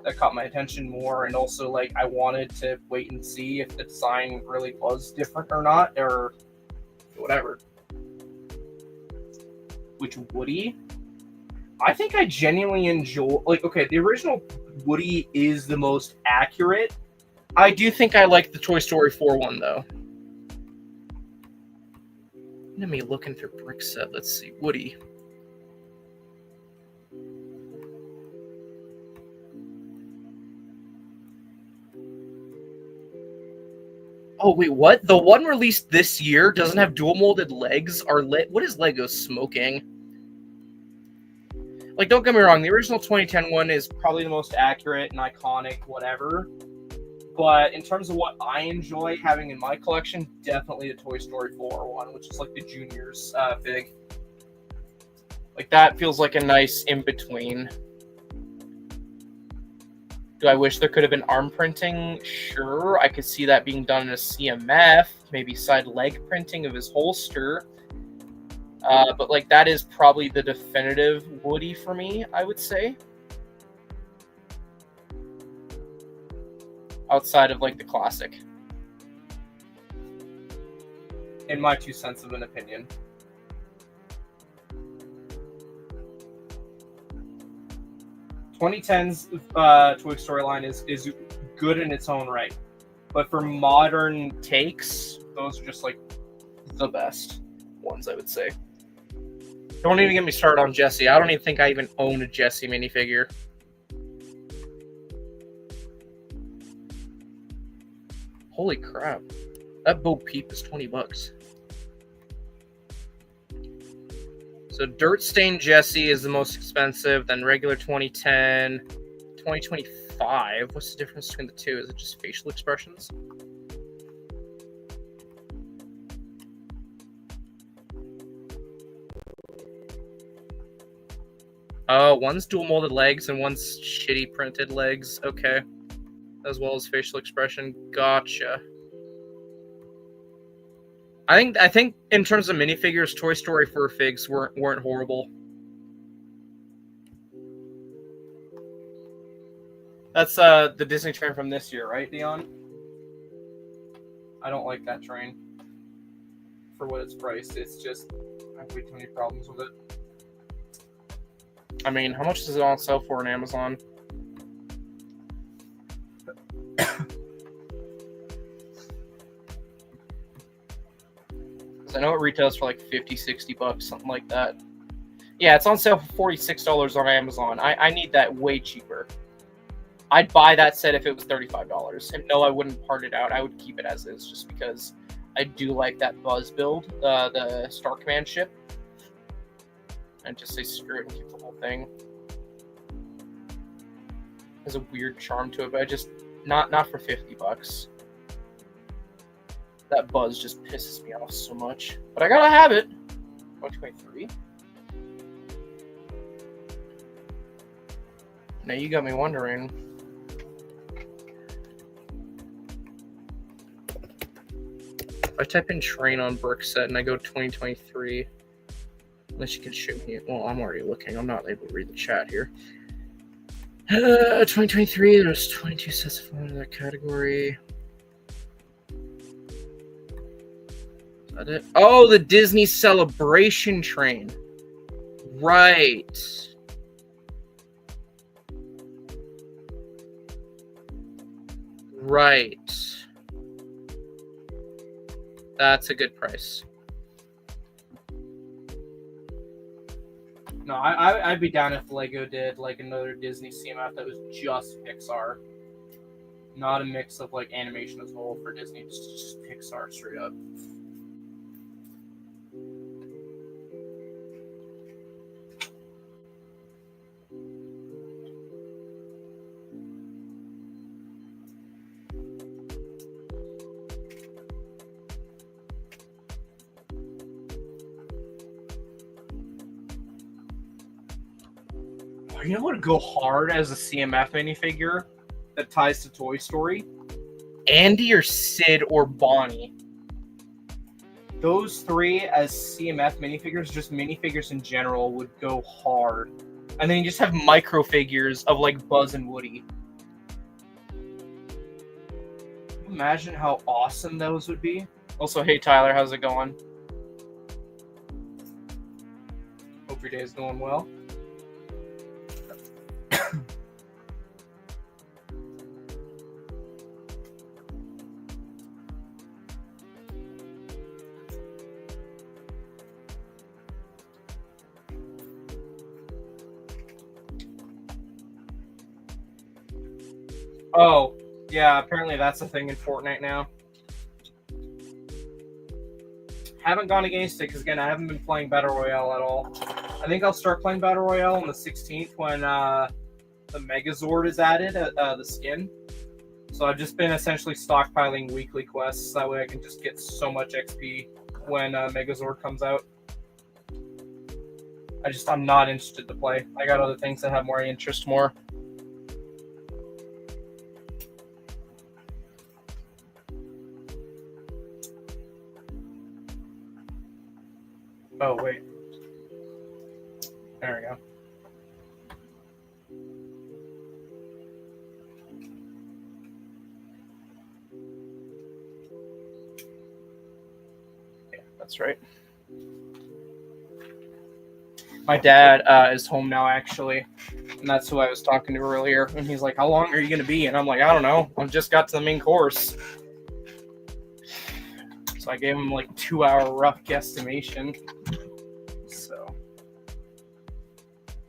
that caught my attention more, and also like I wanted to wait and see if the design really was different or not, or whatever. Which Woody, I think I genuinely enjoy. Like, okay, the original Woody is the most accurate. I do think I like the Toy Story 4 one though. Let me looking through Brickset. Let's see, Woody. Oh wait, what? The one released this year doesn't have dual molded legs? What is Lego smoking? Like, don't get me wrong, the original 2010 one is probably the most accurate and iconic, whatever. But in terms of what I enjoy having in my collection, definitely the Toy Story 4 one, which is like the Juniors fig. Like, that feels like a nice in-between. Do I wish there could have been arm printing? Sure, I could see that being done in a CMF, maybe side leg printing of his holster. But like that is probably the definitive Woody for me, I would say. Outside of like the classic. In my 2 cents of an opinion. 2010's Toy Story line is good in its own right. But for modern takes, those are just like the best ones, I would say. Don't even get me started on Jessie. I don't even think I even own a Jessie minifigure. Holy crap. That Bo Peep is $20. So Dirt Stain Jessie is the most expensive, then regular 2010, 2025. What's the difference between the two? Is it just facial expressions? Oh, one's dual molded legs and one's shitty printed legs. Okay. As well as facial expression. Gotcha. I think in terms of minifigures, Toy Story 4 figs weren't horrible. That's the Disney train from this year, right, Dion? I don't like that train. For what it's priced, it's just I have way too many problems with it. I mean, how much does it on sale for on Amazon? I know it retails for like $50-$60, something like that. Yeah, it's on sale for $46 on Amazon. I need that way cheaper. I'd buy that set if it was $35. And no, I wouldn't part it out. I would keep it as is just because I do like that Buzz build, the Star Command ship. And just say screw it and keep the whole thing. Has a weird charm to it, but I just not for $50. That Buzz just pisses me off so much. But I gotta have it. 2023. Now you got me wondering. If I type in train on Brickset and I go 2023, unless you can shoot me. Well, I'm already looking. I'm not able to read the chat here. 2023, there's 22 sets of in that category. Is that it? Oh, the Disney Celebration train. Right. Right. That's a good price. No, I'd be down if Lego did like another Disney CMF that was just Pixar. Not a mix of like animation as a whole for Disney, just Pixar straight up. You know what would go hard as a CMF minifigure that ties to Toy Story? Andy or Sid or Bonnie. Those three as CMF minifigures, just minifigures in general, would go hard. And then you just have micro figures of like Buzz and Woody. Imagine how awesome those would be. Also, hey Tyler, how's it going? Hope your day is going well. Oh, yeah, apparently that's a thing in Fortnite now. Haven't gone against it because, again, I haven't been playing Battle Royale at all. I think I'll start playing Battle Royale on the 16th when the Megazord is added, the skin. So I've just been essentially stockpiling weekly quests. That way I can just get so much XP when Megazord comes out. I'm not interested to play. I got other things that have more interest more. Oh, wait. There we go. Yeah, that's right. My dad is home now, actually. And that's who I was talking to earlier. And he's like, how long are you going to be? And I'm like, I don't know. I just got to the main course. So I gave him like 2-hour rough guesstimation. So.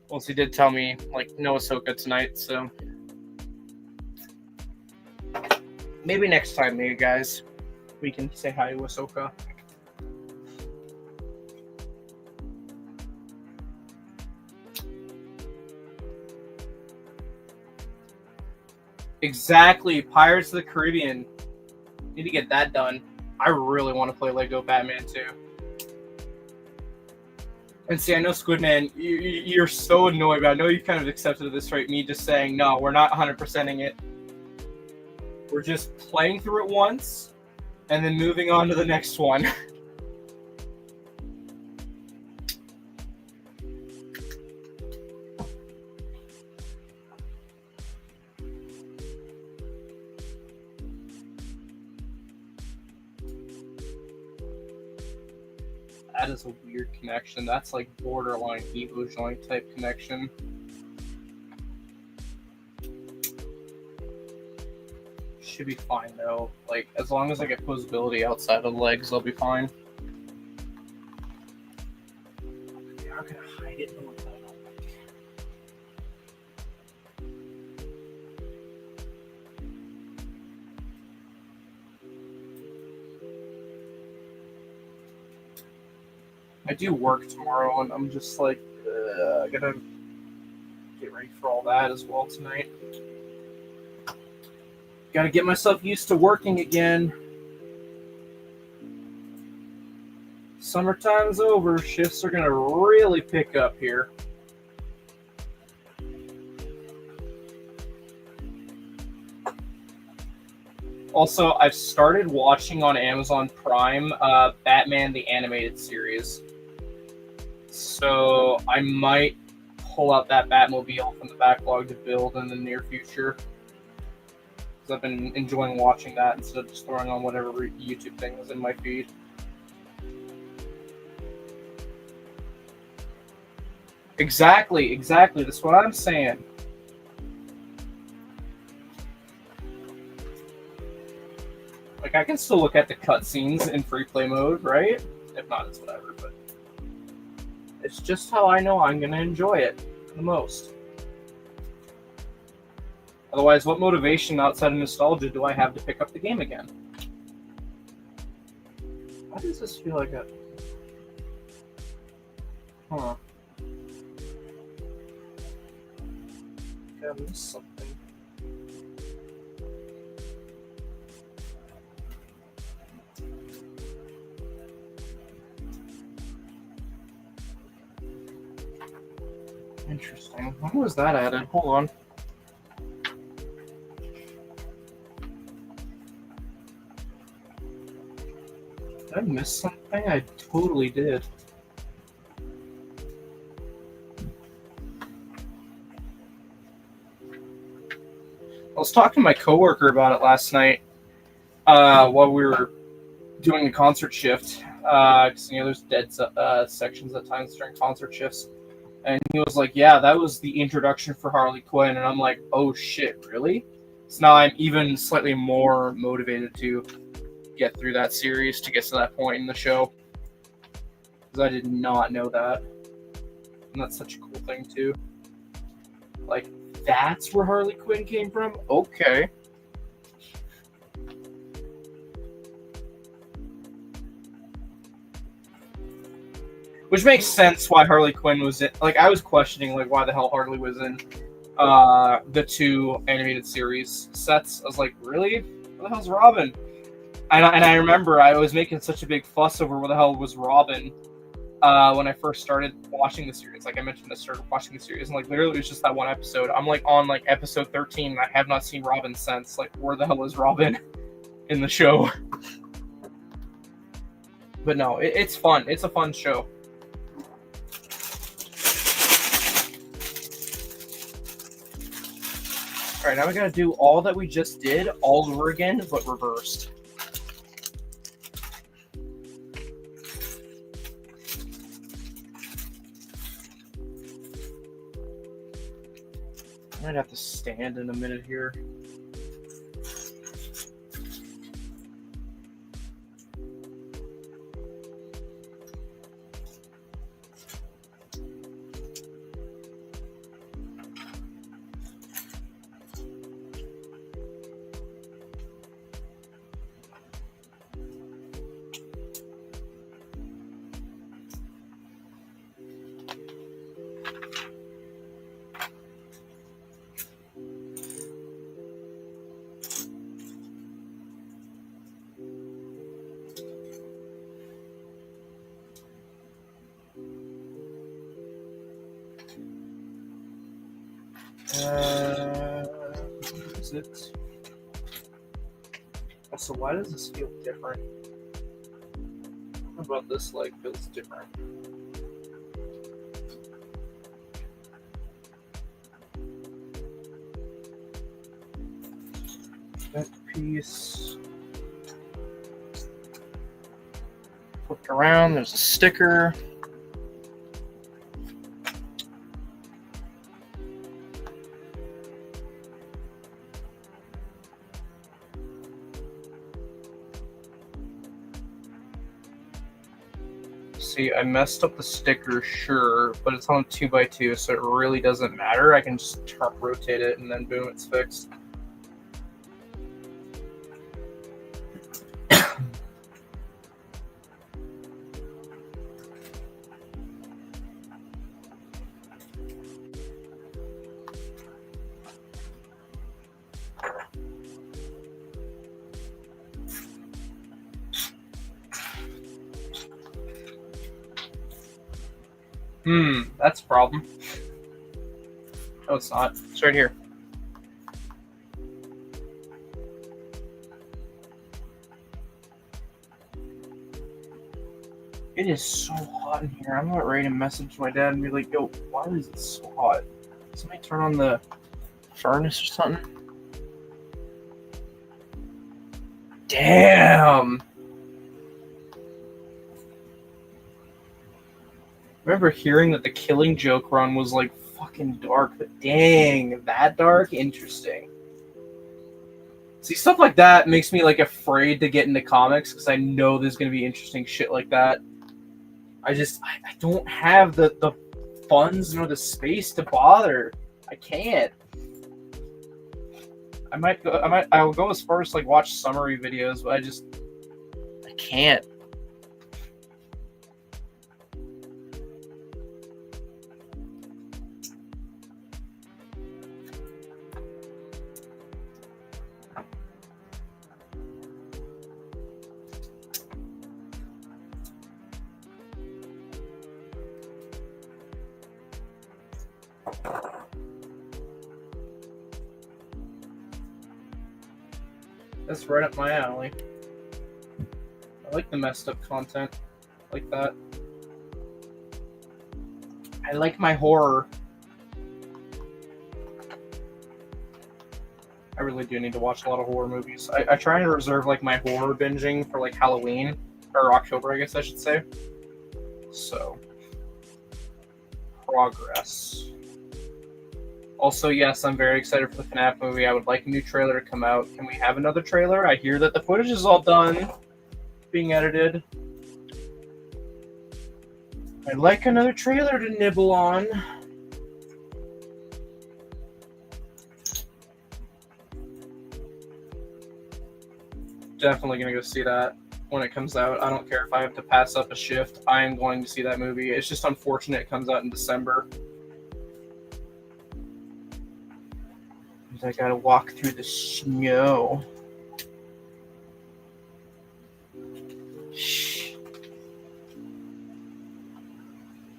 Well, he did tell me, like, no Ahsoka tonight, so. Maybe next time, maybe, guys, we can say hi to Ahsoka. Exactly, Pirates of the Caribbean. Need to get that done. I really want to play Lego Batman too. And see, I know Squidman, you're so annoyed, but I know you kind of accepted this, right? Me just saying, no, we're not 100%ing it. We're just playing through it once, and then moving on to the next one. That is a weird connection. That's like borderline Evo joint type connection. Should be fine though. Like, as long as I get posability outside of the legs, I'll be fine. They are gonna hide it in the title. I do work tomorrow, and I'm just like, I gotta get ready for all that as well tonight. Gotta get myself used to working again. Summertime's over. Shifts are gonna really pick up here. Also, I've started watching on Amazon Prime Batman the Animated Series. So I might pull out that Batmobile from the backlog to build in the near future. Because I've been enjoying watching that instead of just throwing on whatever YouTube thing is in my feed. Exactly. That's what I'm saying. Like, I can still look at the cutscenes in free play mode, right? If not, it's whatever, but it's just how I know I'm going to enjoy it the most. Otherwise, what motivation outside of nostalgia do I have to pick up the game again? Why does this feel like a... Huh. I missed something. Interesting. When was that added? Hold on. Did I miss something? I totally did. I was talking to my coworker about it last night, while we were doing the concert shift. Because there's dead sections at times during concert shifts. And he was like, yeah, that was the introduction for Harley Quinn. And I'm like, oh shit, really? So now I'm even slightly more motivated to get through that series to get to that point in the show. Because I did not know that. And that's such a cool thing, too. Like, that's where Harley Quinn came from? Okay. Which makes sense why Harley Quinn was in. Like, I was questioning, like, why the hell Harley was in the 2 animated series sets. I was like, really? Where the hell's Robin? And I remember I was making such a big fuss over where the hell was Robin when I first started watching the series. Like I mentioned, I started watching the series, and like literally it was just that one episode. I'm like on like episode 13, and I have not seen Robin since. Like, where the hell is Robin in the show? But no, it's fun. It's a fun show. Alright, now we gotta do all that we just did all over again, but reversed. I might have to stand in a minute here. Is it? Also, why does this feel different? How about this leg feels different? That piece. Flipped around, there's a sticker. See, I messed up the sticker, sure, but it's on 2x2, so it really doesn't matter. I can just rotate it, and then boom, it's fixed. That's a problem. Oh, it's not. It's right here. It is so hot in here. I'm about ready to message my dad and be like, yo, why is it so hot? Somebody turn on the furnace or something? Damn! I remember hearing that the Killing Joke run was like fucking dark, but dang, that dark? Interesting. See, stuff like that makes me like afraid to get into comics because I know there's gonna be interesting shit like that. I don't have the funds nor the space to bother. I can't. I'll go as far as like watch summary videos, but I can't. That's right up my alley. I like the messed up content like that. I like my horror. I really do need to watch a lot of horror movies. I try to reserve like my horror binging for like Halloween or October, I guess I should say. So, progress. Also, yes, I'm very excited for the FNAF movie. I would like a new trailer to come out. Can we have another trailer? I hear that the footage is all done, being edited. I'd like another trailer to nibble on. Definitely gonna go see that when it comes out. I don't care if I have to pass up a shift. I am going to see that movie. It's just unfortunate it comes out in December. I gotta walk through the snow. Shh.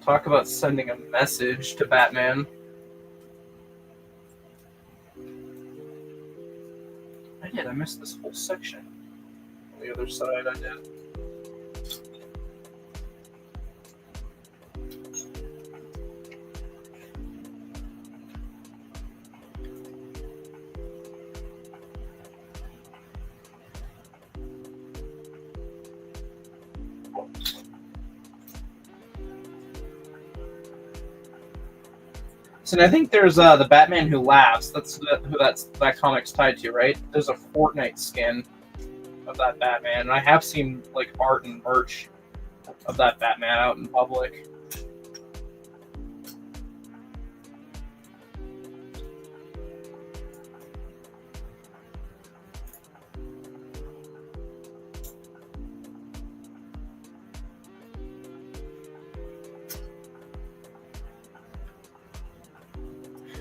Talk about sending a message to Batman. I missed this whole section. On the other side, I did. So I think there's the Batman Who Laughs. That's who that comic's tied to, right? There's a Fortnite skin of that Batman, and I have seen like art and merch of that Batman out in public.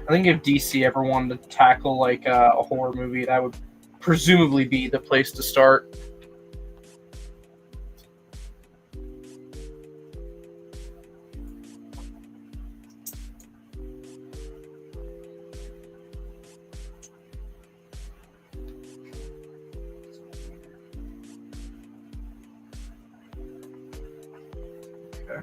I think if DC ever wanted to tackle like a horror movie, that would presumably be the place to start. Okay.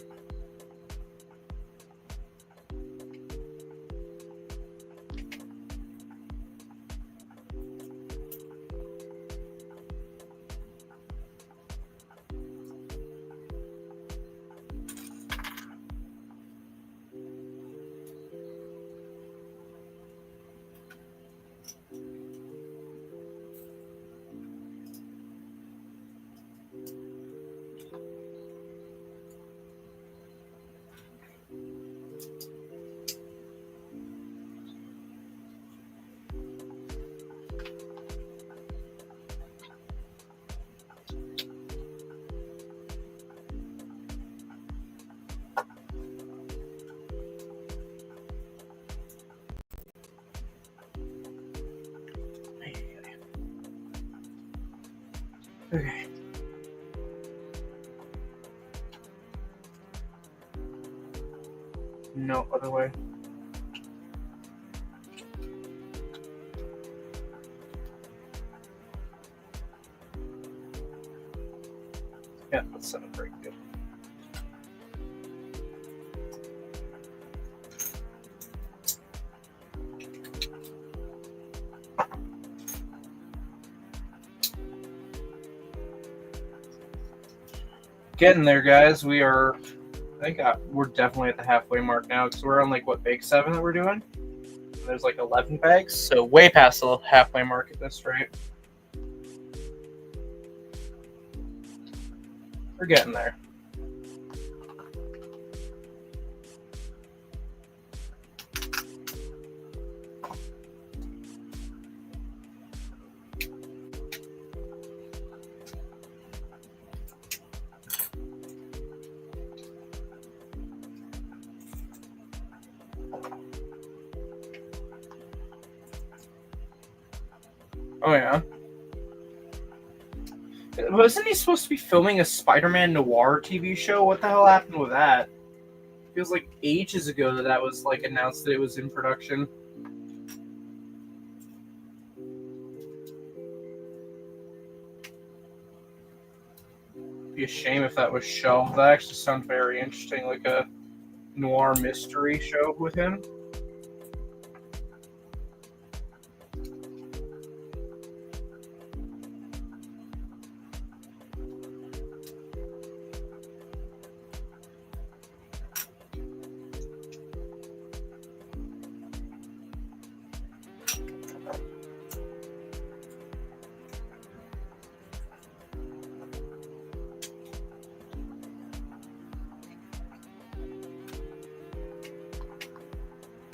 Okay. No other way. Yeah, that's set up very good. Getting there, guys. We are, we're definitely at the halfway mark now because we're on like what, bag 7 that we're doing? And there's like 11 bags, so way past the halfway mark at this rate. We're getting there. Oh yeah. Wasn't he supposed to be filming a Spider-Man noir TV show? What the hell happened with that? Feels like ages ago that was like announced that it was in production. Be a shame if that was shelved. That actually sounds very interesting, like a noir mystery show with him.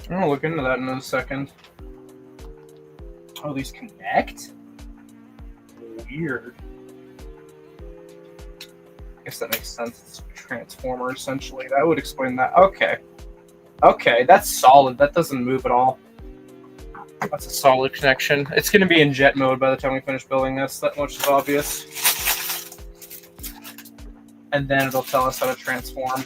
I'm gonna look into that in a second. Oh, these connect? Weird. I guess that makes sense. It's a transformer, essentially. That would explain that. Okay. Okay, that's solid. That doesn't move at all. That's a solid connection. It's going to be in jet mode by the time we finish building this. That much is obvious. And then it'll tell us how to transform.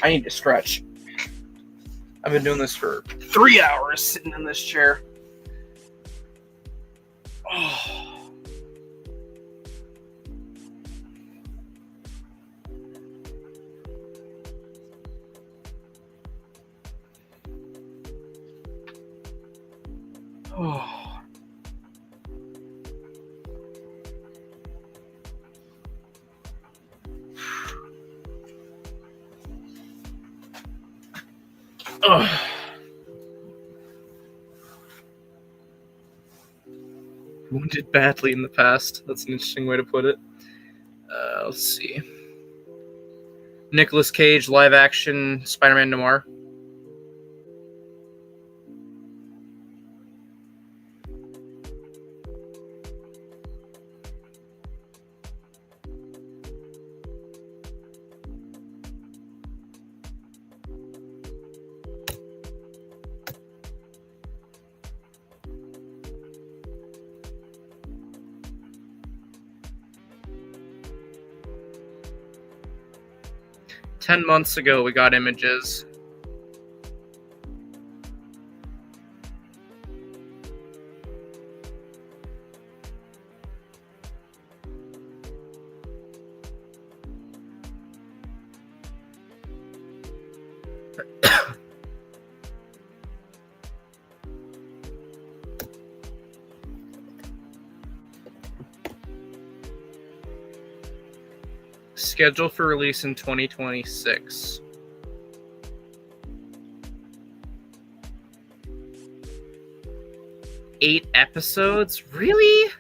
I need to stretch. I've been doing this for 3 hours sitting in this chair. Oh. Oh. Ugh. Wounded badly in the past. That's an interesting way to put it. Let's see. Nicolas Cage live action Spider-Man Noir. Months ago, we got images. Scheduled for release in 2026. Eight episodes? Really?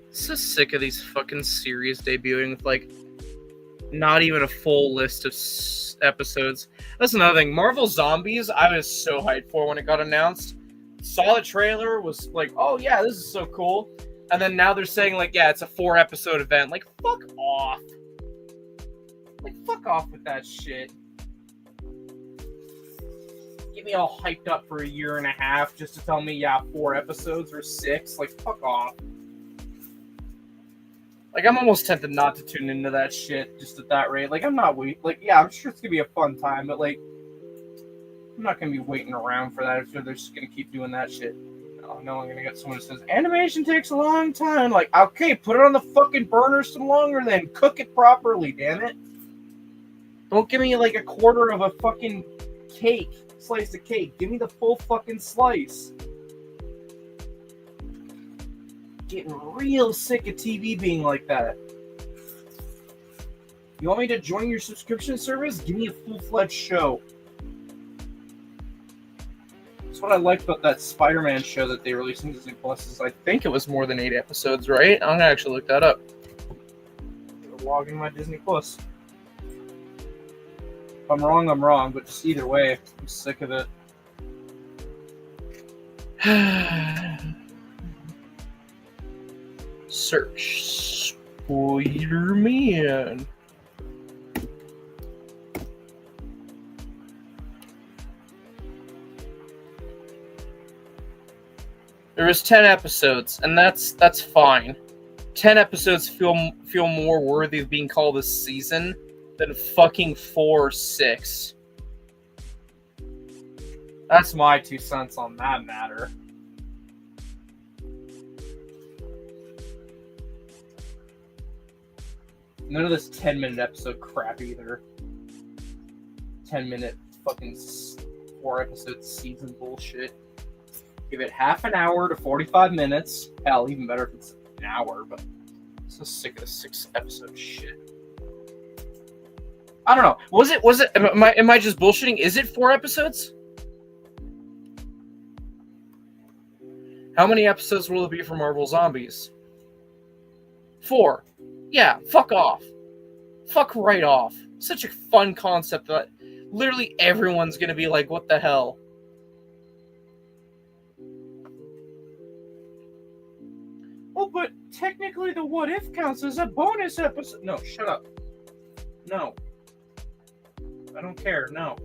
So sick of these fucking series debuting with, like, not even a full list of episodes. That's another thing. Marvel Zombies, I was so hyped for when it got announced. Saw the trailer, was like, oh yeah, this is so cool. And then now they're saying, like, yeah, it's a 4-episode event. Like, fuck off. Like, fuck off with that shit. Get me all hyped up for a year and a half just to tell me, yeah, 4 episodes or 6. Like, fuck off. Like, I'm almost tempted not to tune into that shit just at that rate. Like, I'm not waiting. Like, yeah, I'm sure it's going to be a fun time, but, like, I'm not going to be waiting around for that if they're just going to keep doing that shit. No, I'm going to get someone who says, animation takes a long time. Like, okay, put it on the fucking burner some longer then. Cook it properly, damn it. Don't give me, like, a quarter of a fucking cake, slice of cake. Give me the full fucking slice. Getting real sick of TV being like that. You want me to join your subscription service? Give me a full-fledged show. That's what I liked about that Spider-Man show that they released in Disney Plus. Is I think it was more than 8 episodes, right? I'm gonna actually look that up. Log in my Disney Plus. If I'm wrong, I'm wrong, but just either way, I'm sick of it. Search Spider-Man. There was 10 episodes, and that's fine. 10 episodes feel more worthy of being called a season than fucking 4 or 6. That's my 2 cents on that matter. None of this 10-minute episode crap either. 10-minute fucking 4-episode season bullshit. Give it half an hour to 45 minutes. Hell, even better if it's an hour, but I'm so sick of this 6-episode shit. I don't know. Was it, am I just bullshitting? Is it 4 episodes? How many episodes will it be for Marvel Zombies? 4. Yeah, fuck off. Fuck right off. Such a fun concept that literally everyone's gonna be like, what the hell? Oh, but technically the What If counts as a bonus episode. No, shut up. No. I don't care. No.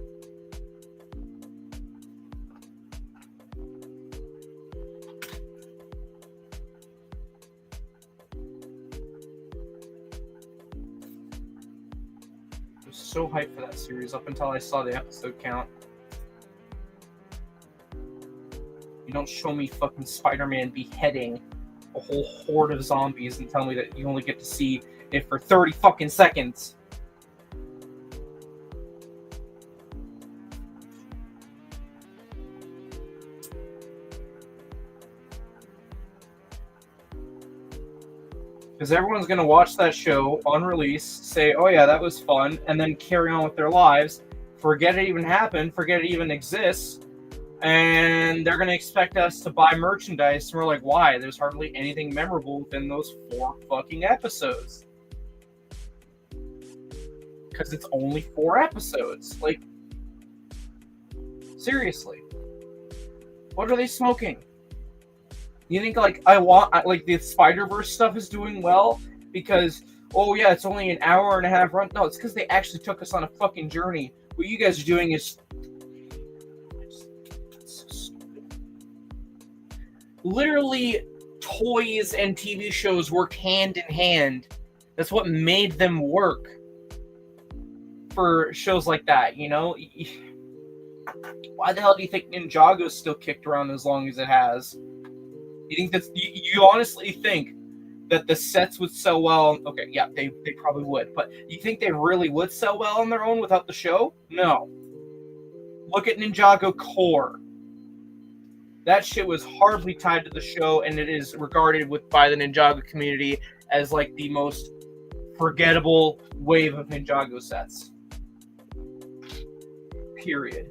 I was so hyped for that series up until I saw the episode count. You don't show me fucking Spider-Man beheading a whole horde of zombies and tell me that you only get to see it for 30 fucking seconds. Because everyone's going to watch that show on release, say, oh yeah, that was fun, and then carry on with their lives, forget it even happened, forget it even exists, and they're going to expect us to buy merchandise, and we're like, why? There's hardly anything memorable within those 4 fucking episodes. Because it's only 4 episodes. Like, seriously. What are they smoking? You think, like, like, the Spider-Verse stuff is doing well because, oh yeah, it's only an hour and a half run. No, it's because they actually took us on a fucking journey. What you guys are doing is so stupid. Literally, toys and TV shows work hand in hand. That's what made them work for shows like that, you know? Why the hell do you think Ninjago's still kicked around as long as it has? You think that you honestly think that the sets would sell well? Okay, yeah, they probably would, but you think they really would sell well on their own without the show? No. Look at Ninjago Core. That shit was hardly tied to the show, and it is regarded by the Ninjago community as like the most forgettable wave of Ninjago sets. Period.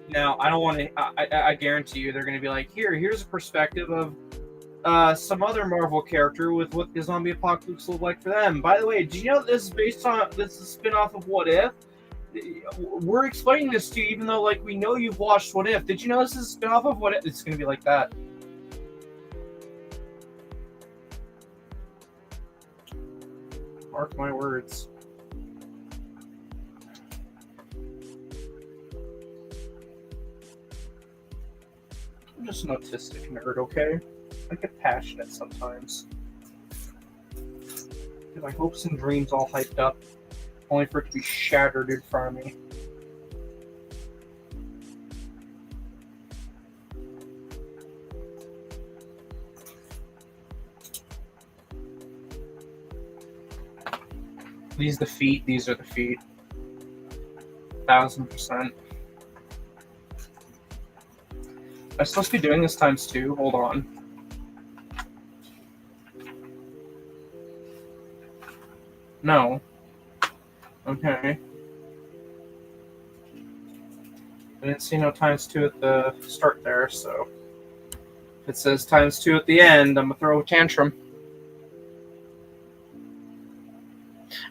Now, I don't want to. I guarantee you, they're going to be like, here's a perspective of some other Marvel character with what the zombie apocalypse looked like for them. By the way, do you know this is a spin-off of What If? We're explaining this to you, even though like we know you've watched What If. Did you know this is a spin-off of What If? It's going to be like that. Mark my words. I'm just an autistic nerd, okay? I get passionate sometimes. Get my hopes and dreams all hyped up, only for it to be shattered in front of me. These are the feet. 1000%. I'm supposed to be doing this times 2. Hold on. No. Okay. I didn't see no times 2 at the start there, so if it says times 2 at the end, I'm gonna throw a tantrum.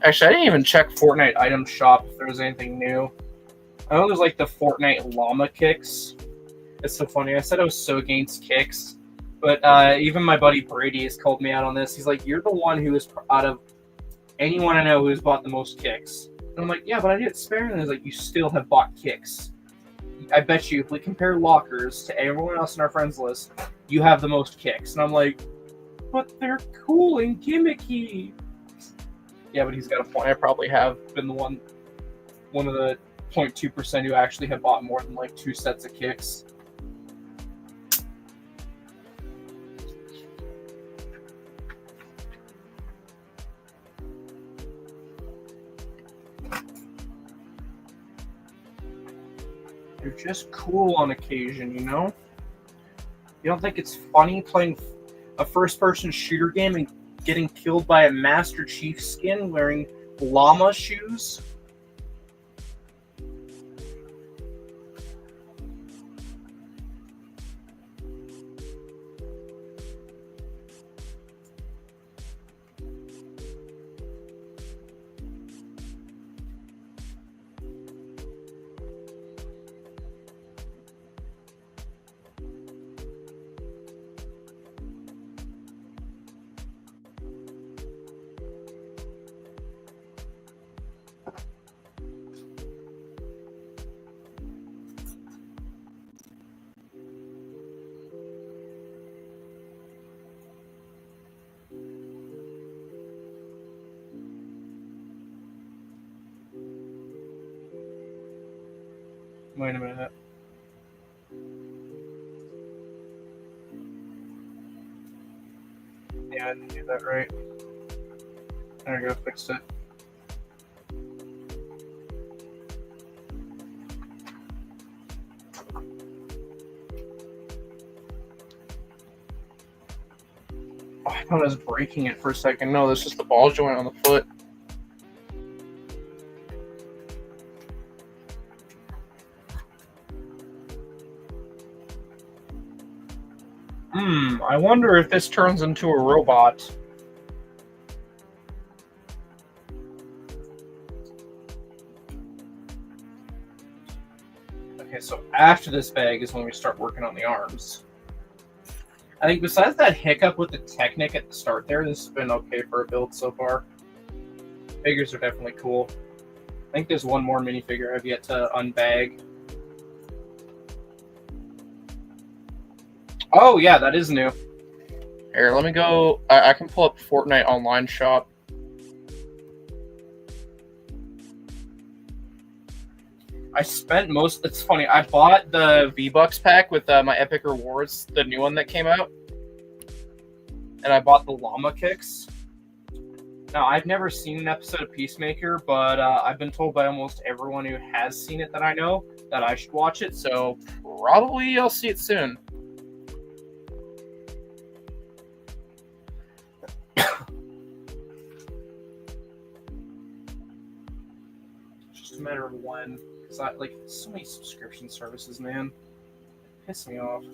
Actually, I didn't even check Fortnite item shop if there was anything new. I know there's like the Fortnite llama kicks. It's so funny. I said I was so against kicks, but even my buddy Brady has called me out on this. He's like, "You're the one who is out of anyone I know who has bought the most kicks." And I'm like, "Yeah, but I did it sparingly." He's like, "You still have bought kicks. I bet you if we compare lockers to everyone else in our friends list, you have the most kicks." And I'm like, "But they're cool and gimmicky." Yeah, but he's got a point. I probably have been the one of the 0.2% who actually have bought more than like 2 sets of kicks. They're just cool on occasion, you know? You don't think it's funny playing a first-person shooter game and getting killed by a Master Chief skin wearing llama shoes. Wait a minute. Yeah, I didn't do that right. There we go, fixed it. Oh, I thought I was breaking it for a second. No, that's just the ball joint on the foot. I wonder if this turns into a robot. Okay, so after this bag is when we start working on the arms. I think besides that hiccup with the Technic at the start there, this has been okay for a build so far. Figures are definitely cool. I think there's one more minifigure I've yet to unbag. Oh, yeah, that is new. Here, let me go. I can pull up Fortnite online shop. I spent most. It's funny. I bought the V-Bucks pack with my Epic Rewards, the new one that came out, and I bought the llama kicks. Now, I've never seen an episode of Peacemaker, but I've been told by almost everyone who has seen it that I know that I should watch it. So probably I'll see it soon. Just a matter of when. Because I like so many subscription services, man. Piss me off.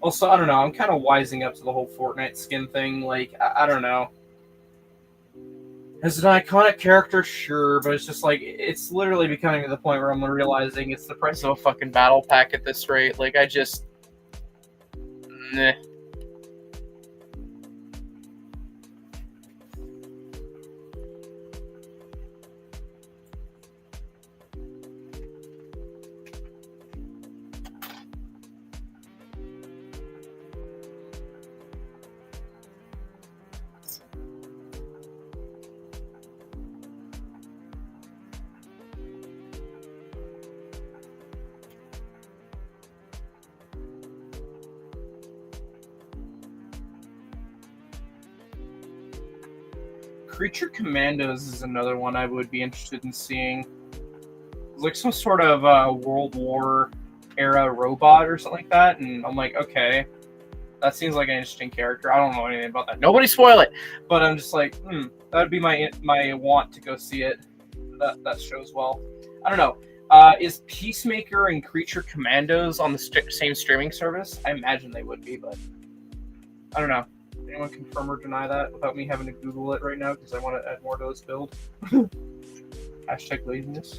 Also, I don't know. I'm kind of wising up to the whole Fortnite skin thing. Like, I don't know. As an iconic character, sure, but it's just like it's literally becoming to the point where I'm realizing it's the price of a fucking battle pack at this rate. Like, I just, meh. Creature Commandos is another one I would be interested in seeing. It's like some sort of World War era robot or something like that, and I'm like, okay, that seems like an interesting character. I don't know anything about that. Nobody spoil it, but I'm just like, that would be my want to go see it. That shows well. I don't know. Is Peacemaker and Creature Commandos on the same streaming service? I imagine they would be, but I don't know. Anyone confirm or deny that without me having to Google it right now because I want to add more to this build? Hashtag laziness.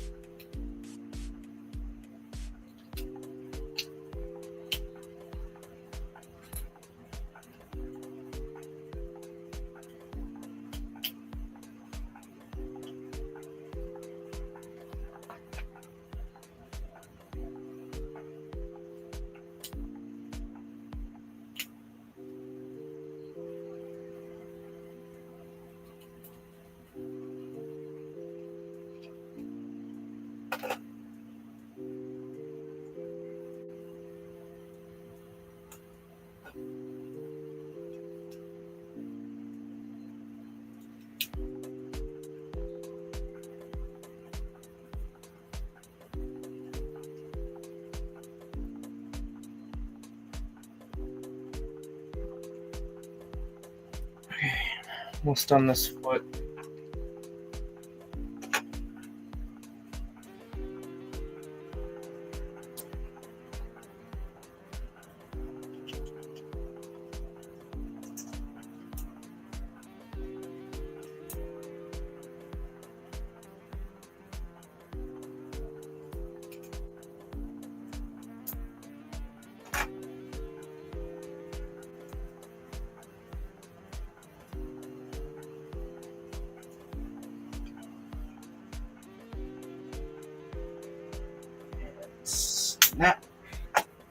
Almost done this foot. Snap.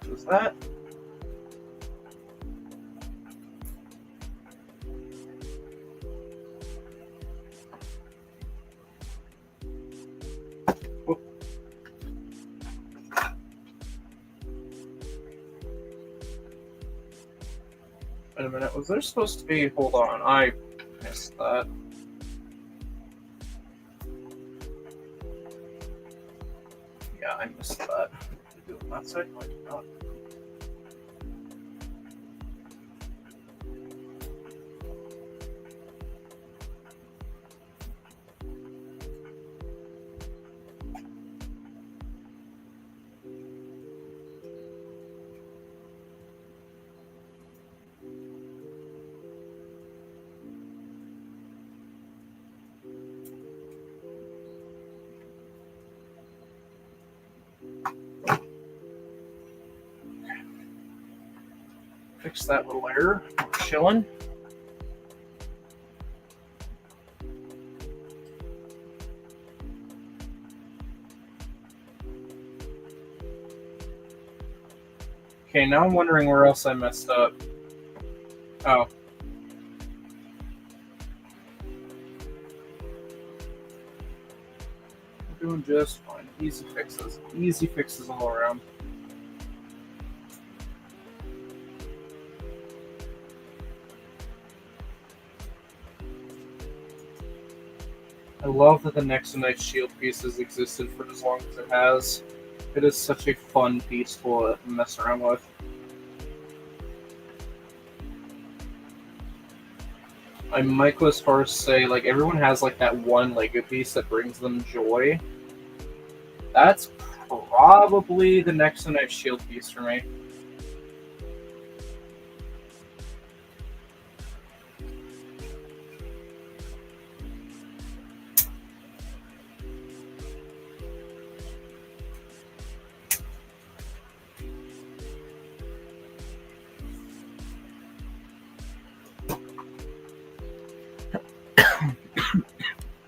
Does that. Whoop. Wait a minute, was there supposed to be... Hold on, I missed that. Yeah, I missed that. Did I do it on that side? No, I did not. Fix that little error. Chilling. Okay, now I'm wondering where else I messed up. Oh. I'm doing just fine. Easy fixes. Easy fixes all around. I love that the Next Knight shield piece has existed for as long as it has. It is such a fun piece to mess around with. I might go as far as say, like, everyone has like that one Lego piece that brings them joy. That's probably the Next Knight shield piece for me.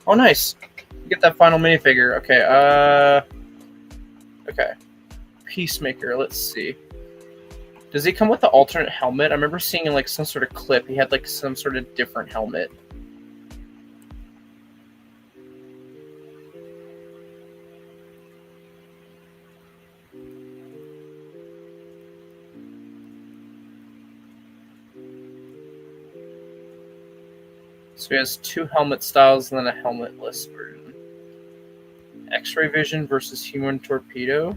Oh, nice. Get that final minifigure. Okay, okay. Peacemaker, let's see. Does he come with the alternate helmet? I remember seeing in like some sort of clip, he had like some sort of different helmet. So he has two helmet styles and then a helmetless version. X-ray vision versus human torpedo.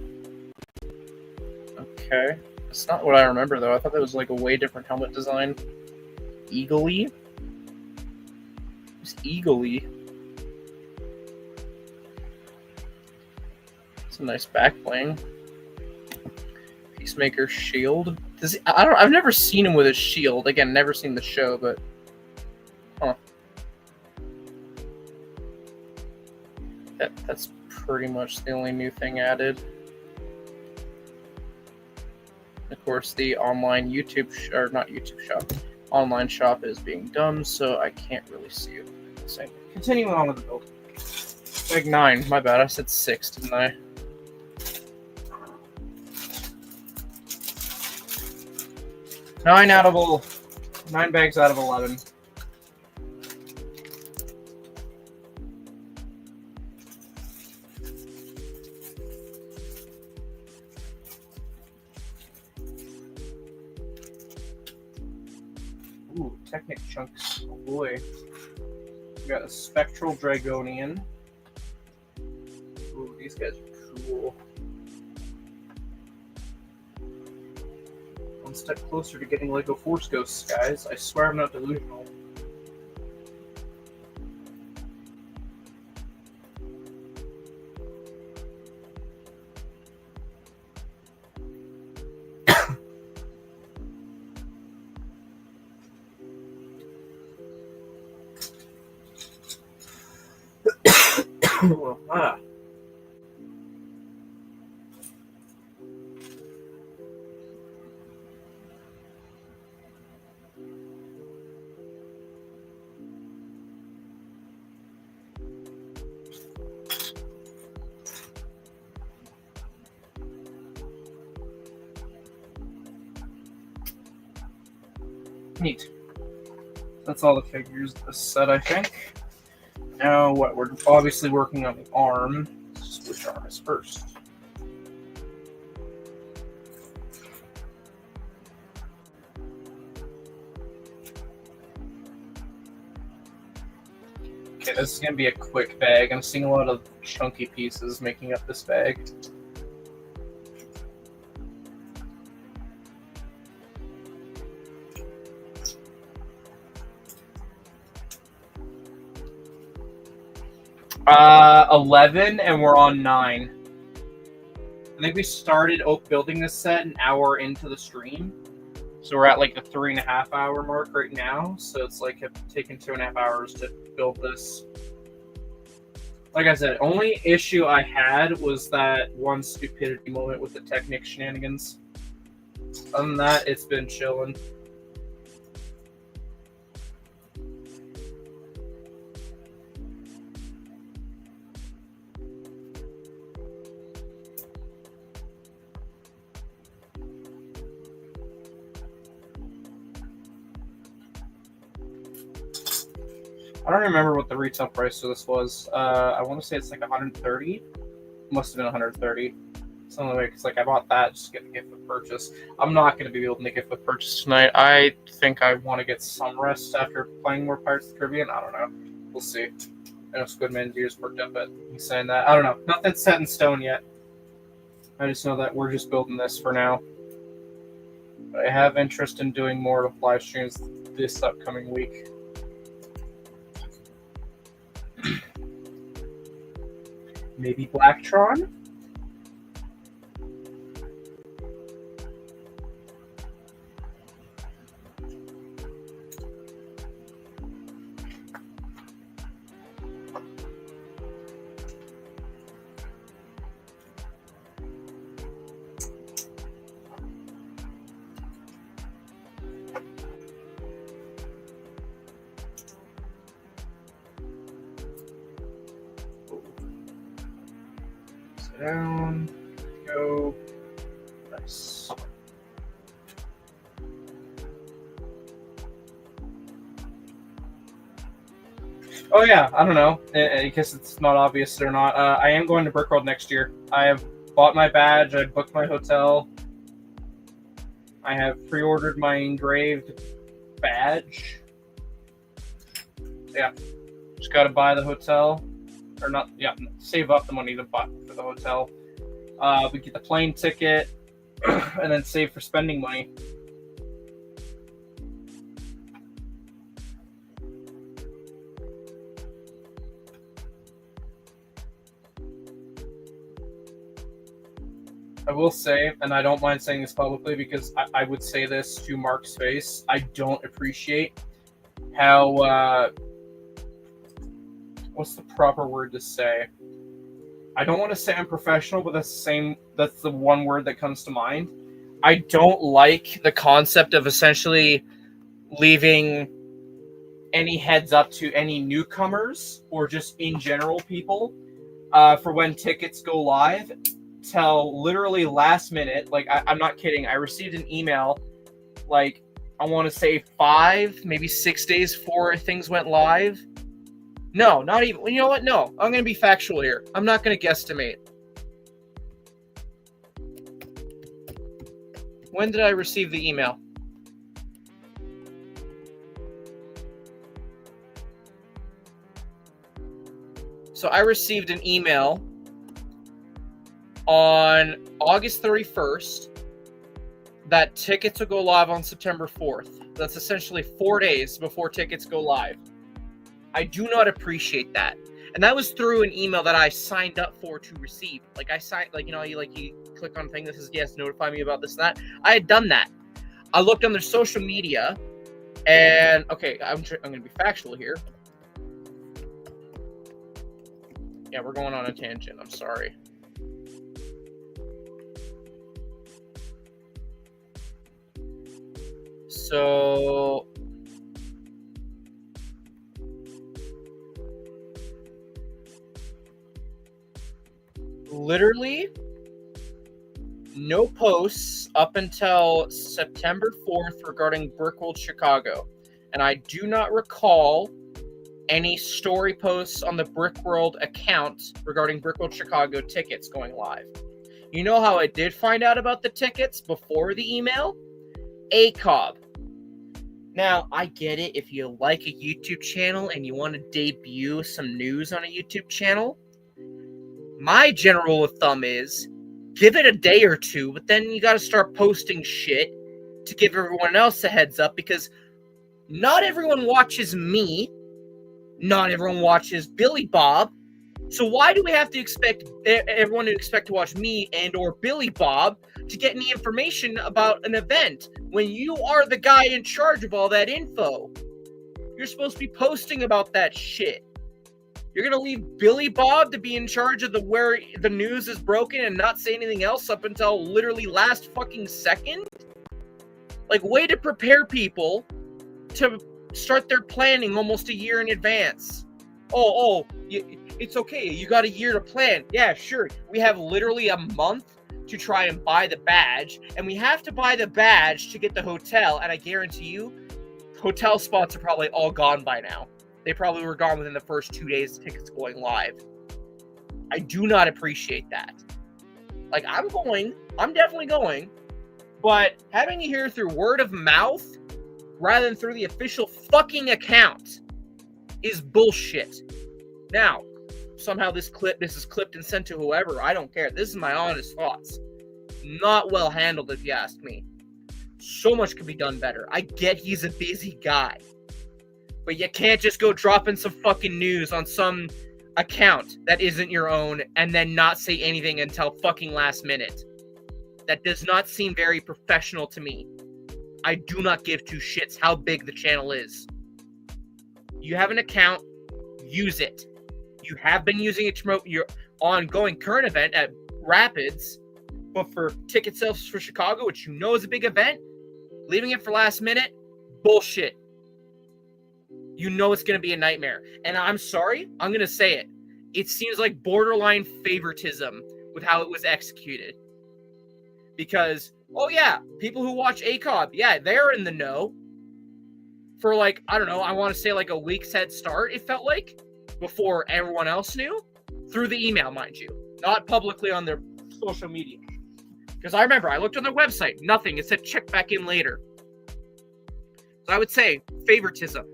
Okay. That's not what I remember though. I thought that was like a way different helmet design. Eagle-y? It's Eagle-y. It's a nice back bling. Peacemaker shield. Does he, I've never seen him with a shield. Again, never seen the show, but huh. That's pretty much the only new thing added. Of course, the online online shop is being done, so I can't really see it. So, continuing on with the build. Bag 9, my bad, I said 6, didn't I? Nine bags out of 11. Ooh, Technic chunks. Oh boy. We got a Spectral Dragonian. Ooh, these guys are cool. One step closer to getting Lego Force Ghosts, guys. I swear I'm not delusional. Ah. Neat. That's all the figures this set, I think. Now, what? We're obviously working on the arm. Let's just which arm is first? Okay, this is going to be a quick bag. I'm seeing a lot of chunky pieces making up this bag. Uh, 11, and we're on 9. I think we started building this set an hour into the stream. So we're at like the 3.5 hour mark right now. So it's like taken 2.5 hours to build this. Like I said, only issue I had was that one stupidity moment with the Technic shenanigans. Other than that, it's been chilling. I don't remember what the retail price for this was. I want to say it's like 130. Must have been 130. Something like it's like I bought that just to get the gift with purchase. I'm not going to be able to make gift with purchase tonight. I think I want to get some rest after playing more Pirates of the Caribbean. I don't know. We'll see. I know Squidman's ears worked up, but he's saying that. I don't know. Nothing's set in stone yet. I just know that we're just building this for now. But I have interest in doing more of live streams this upcoming week. Maybe Blacktron? Down, go, nice. Oh yeah, I don't know, in case it's not obvious or not. I am going to Brickworld next year. I have bought my badge, I booked my hotel. I have pre-ordered my engraved badge. Yeah, just gotta buy the hotel. Or not, yeah, save up the money to buy for the hotel. We get the plane ticket, and then save for spending money. I will say, and I don't mind saying this publicly because I would say this to Mark's face, I don't appreciate how, what's the proper word to say? I don't want to say I'm professional, but that's the one word that comes to mind. I don't like the concept of essentially leaving any heads up to any newcomers or just in general people for when tickets go live till literally last minute. Like, I'm not kidding. I received an email, like, I want to say 5, maybe 6 days before things went live. No, not even. You know what? No, I'm going to be factual here. I'm not going to guesstimate. When did I receive the email? So I received an email on August 31st that tickets will go live on September 4th. That's essentially 4 days before tickets go live. I do not appreciate that. And that was through an email that I signed up for to receive. Like, I signed, like, you click on thing that says, yes, notify me about this and that. I had done that. I looked on their social media, and, okay, I'm going to be factual here. Yeah, we're going on a tangent. I'm sorry. So literally no posts up until September 4th regarding Brickworld Chicago. And I do not recall any story posts on the Brickworld account regarding Brickworld Chicago tickets going live. You know how I did find out about the tickets before the email? ACOB. Now, I get it if you like a YouTube channel and you want to debut some news on a YouTube channel. My general rule of thumb is give it a day or two, but then you got to start posting shit to give everyone else a heads up, because not everyone watches me. Not everyone watches Billy Bob. So why do we have to expect everyone to watch me and or Billy Bob to get any information about an event when you are the guy in charge of all that info? You're supposed to be posting about that shit. You're gonna leave Billy Bob to be in charge of where the news is broken and not say anything else up until literally last fucking second? Like, way to prepare people to start their planning almost a year in advance. It's okay. You got a year to plan. Yeah, sure. We have literally a month to try and buy the badge, and we have to buy the badge to get the hotel, and I guarantee you, hotel spots are probably all gone by now. They probably were gone within the first 2 days of tickets going live. I do not appreciate that. Like, I'm definitely going, but having to hear through word of mouth rather than through the official fucking account is bullshit. Now, somehow this is clipped and sent to whoever, I don't care. This is my honest thoughts. Not well handled, if you ask me. So much could be done better. I get he's a busy guy, but you can't just go dropping some fucking news on some account that isn't your own and then not say anything until fucking last minute. That does not seem very professional to me. I do not give two shits how big the channel is. You have an account, use it. You have been using it to promote your ongoing current event at Rapids, but for ticket sales for Chicago, which you know is a big event, leaving it for last minute, bullshit. You know it's going to be a nightmare. And I'm sorry, I'm going to say it. It seems like borderline favoritism with how it was executed. Because, oh yeah, people who watch ACOB, yeah, they're in the know. For like, I don't know, I want to say like a week's head start, it felt like, before everyone else knew. Through the email, mind you. Not publicly on their social media. Because I remember, I looked on their website, nothing. It said check back in later. So I would say, favoritism.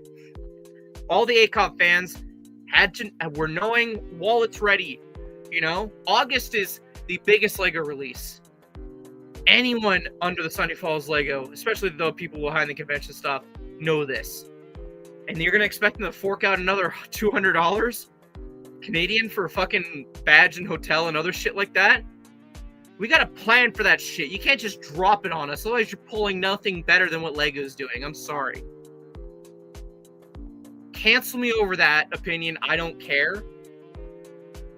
All the ACOB fans were knowing while it's ready. You know, August is the biggest LEGO release. Anyone under the Sunny Falls LEGO, especially the people behind the convention stuff, know this. And you're going to expect them to fork out another $200 Canadian for a fucking badge and hotel and other shit like that? We got to plan for that shit. You can't just drop it on us. Otherwise, you're pulling nothing better than what LEGO's doing. I'm sorry. Cancel me over that opinion. I don't care.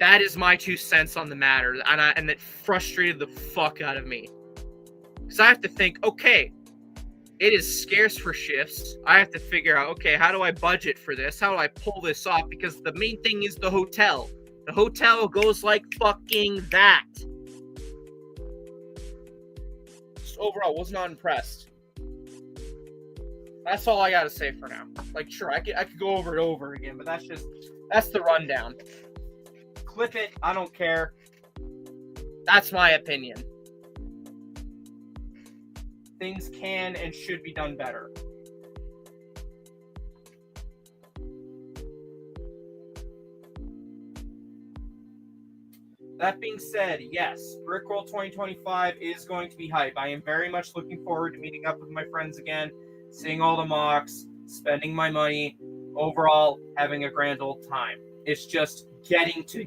That is my 2 cents on the matter. And that frustrated the fuck out of me. Because I have to think, okay, it is scarce for shifts. I have to figure out, okay, how do I budget for this? How do I pull this off? Because the main thing is the hotel. The hotel goes like fucking that. Just overall, was not impressed. That's all I gotta say for now. Like, sure, I could go over it over again, but that's the rundown. Clip it, I don't care. That's my opinion. Things can and should be done better. That being said, yes, Brickworld 2025 is going to be hype. I am very much looking forward to meeting up with my friends again, seeing all the mocks, spending my money, overall having a grand old time. It's just getting to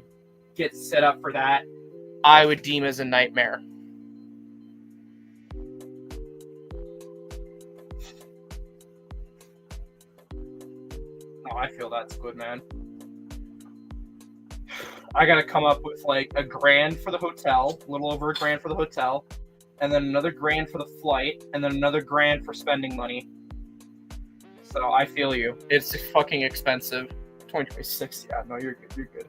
get set up for that, I would deem as a nightmare. Oh, I feel that's good, man. I gotta come up with like $1,000 for the hotel, a little over $1,000 for the hotel, and then another $1,000 for the flight, and then another $1,000 for spending money. So I feel you. It's fucking expensive. 2026, yeah, no, you're good, you're good.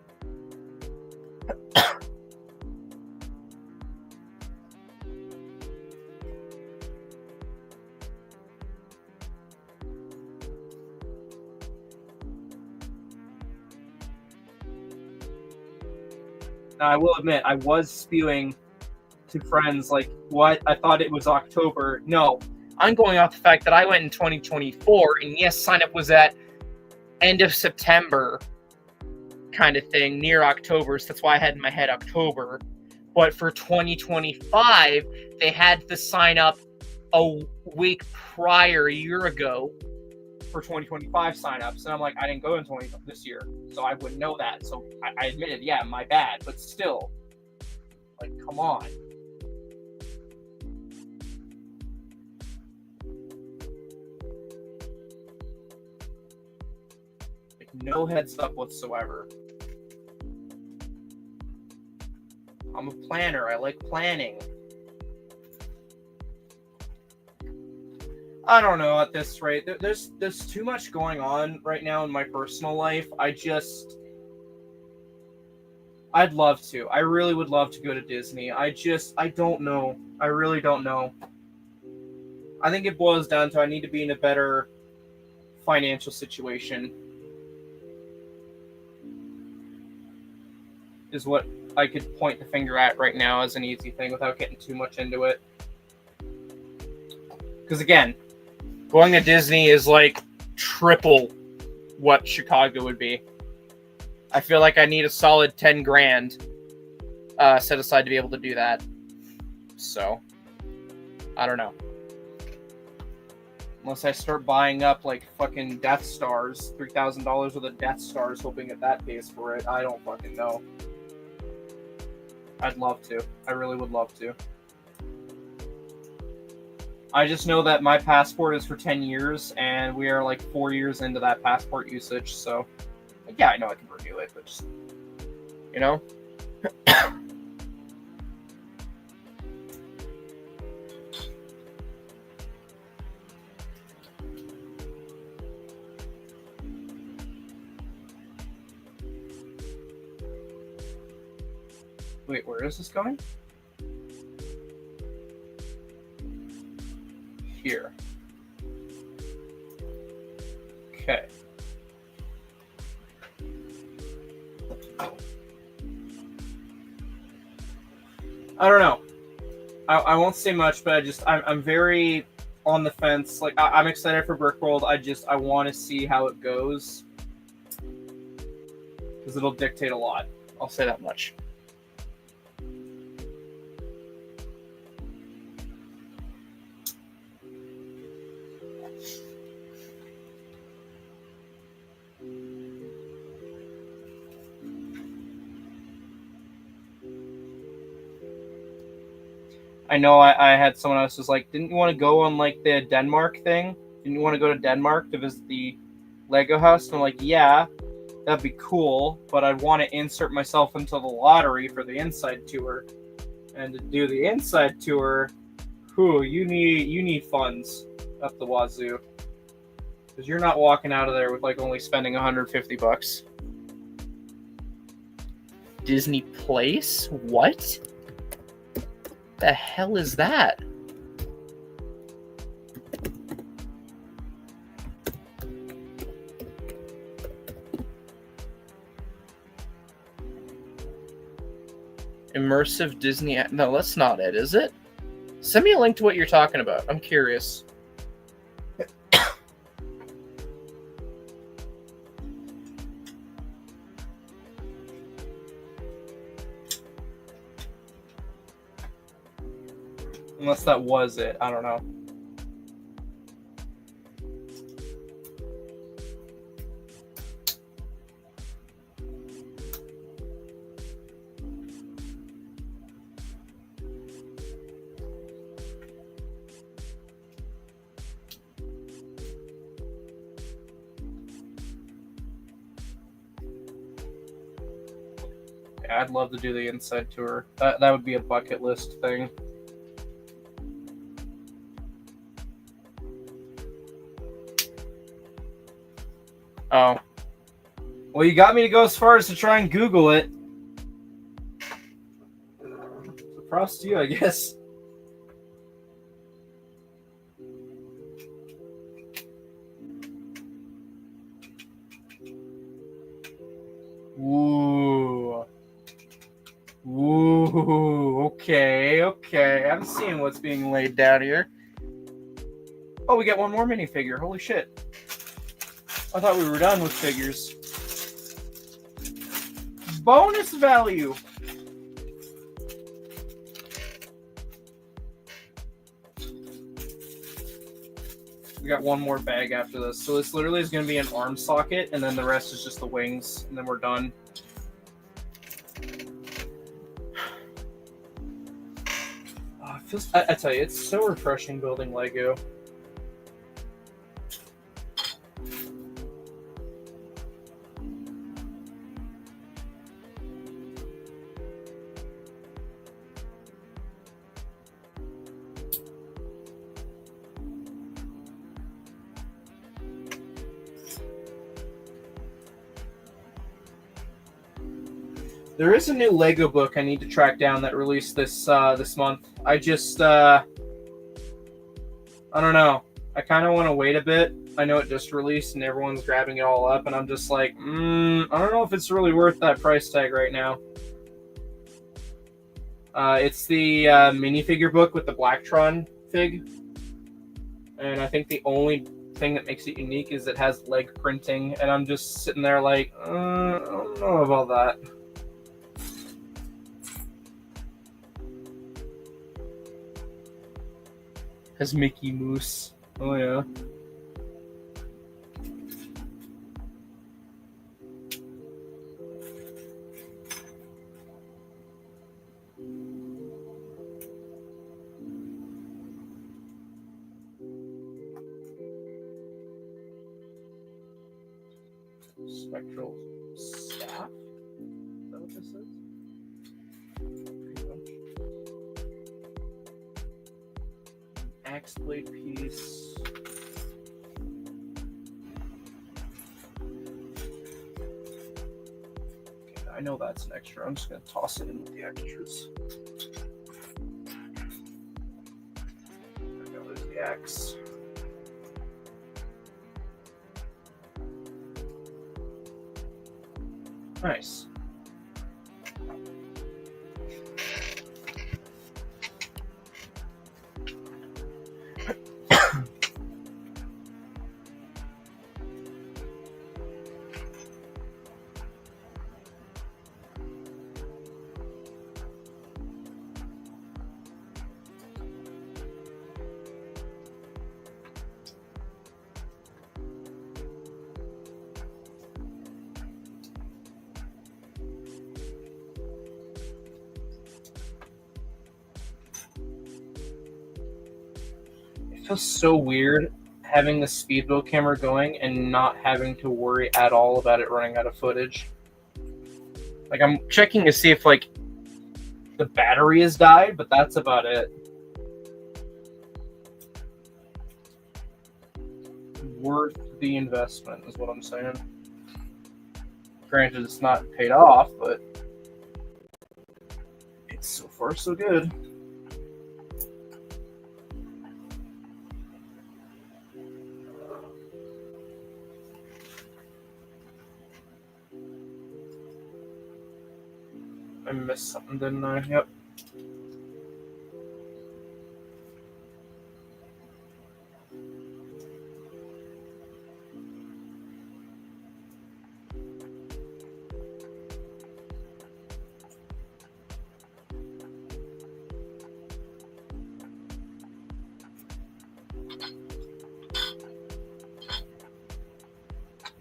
Now, I will admit, I was spewing to friends like, what? I thought it was October. No, I'm going off the fact that I went in 2024, and yes, sign up was at end of September kind of thing, near October, so that's why I had in my head October. But for 2025, they had to sign up a week prior, a year ago, for 2025 signups, and I'm like, I didn't go in this year, so I wouldn't know that. So I admitted, yeah, my bad, but still, like, come on. Like, no heads up whatsoever. I'm a planner. I like planning. I don't know at this rate. There's too much going on right now in my personal life. I'd love to. I really would love to go to Disney. I don't know. I really don't know. I think it boils down to I need to be in a better financial situation. Is what I could point the finger at right now as an easy thing without getting too much into it. Because again, going to Disney is like triple what Chicago would be. I feel like I need a solid 10 grand set aside to be able to do that. So, I don't know. Unless I start buying up like fucking Death Stars, $3,000 worth of Death Stars, hoping that pays for it. I don't fucking know. I'd love to. I really would love to. I just know that my passport is for 10 years, and we are like 4 years into that passport usage, so yeah, I know I can renew it, but just, you know? Wait, where is this going? Here. Okay. I don't know. I won't say much, but I'm very on the fence. Like, I'm excited for Brickworld. I want to see how it goes. Because it'll dictate a lot. I'll say that much. I know I had someone else who's like, didn't you want to go on like the Denmark thing? Didn't you want to go to Denmark to visit the Lego house? And I'm like, yeah, that'd be cool, but I'd want to insert myself into the lottery for the inside tour. And to do the inside tour, you need funds up the wazoo. Because you're not walking out of there with like only spending $150. Disney Place? What? The hell is that? Immersive Disney. No, that's not it, is it? Send me a link to what you're talking about. I'm curious. Unless that was it. I don't know. Yeah, I'd love to do the inside tour. That would be a bucket list thing. Oh. Well, you got me to go as far as to try and Google it. So props to you, I guess. Ooh. Ooh. Okay. I'm seeing what's being laid down here. Oh, we got one more minifigure. Holy shit. I thought we were done with figures. Bonus value. We got one more bag after this. So this literally is going to be an arm socket, and then the rest is just the wings, and then we're done. I tell you, it's so refreshing building Lego. There is a new Lego book I need to track down that released this month. I just I don't know. I kind of want to wait a bit. I know it just released and everyone's grabbing it all up, and I'm just like, I don't know if it's really worth that price tag right now. It's the minifigure book with the Blacktron fig, and I think the only thing that makes it unique is it has leg printing, and I'm just sitting there like, I don't know about that. Has Mickey Mouse. Oh yeah. Spectral staff? Is that what this is? Axe blade piece. Okay, I know that's an extra. I'm just gonna toss it in with the extras. There we go, there's the axe. Nice. It feels so weird having the speedboat camera going and not having to worry at all about it running out of footage. Like, I'm checking to see if, like, the battery has died, but that's about it. Worth the investment is what I'm saying. Granted, it's not paid off, but it's so far so good. I missed something, didn't I? Yep.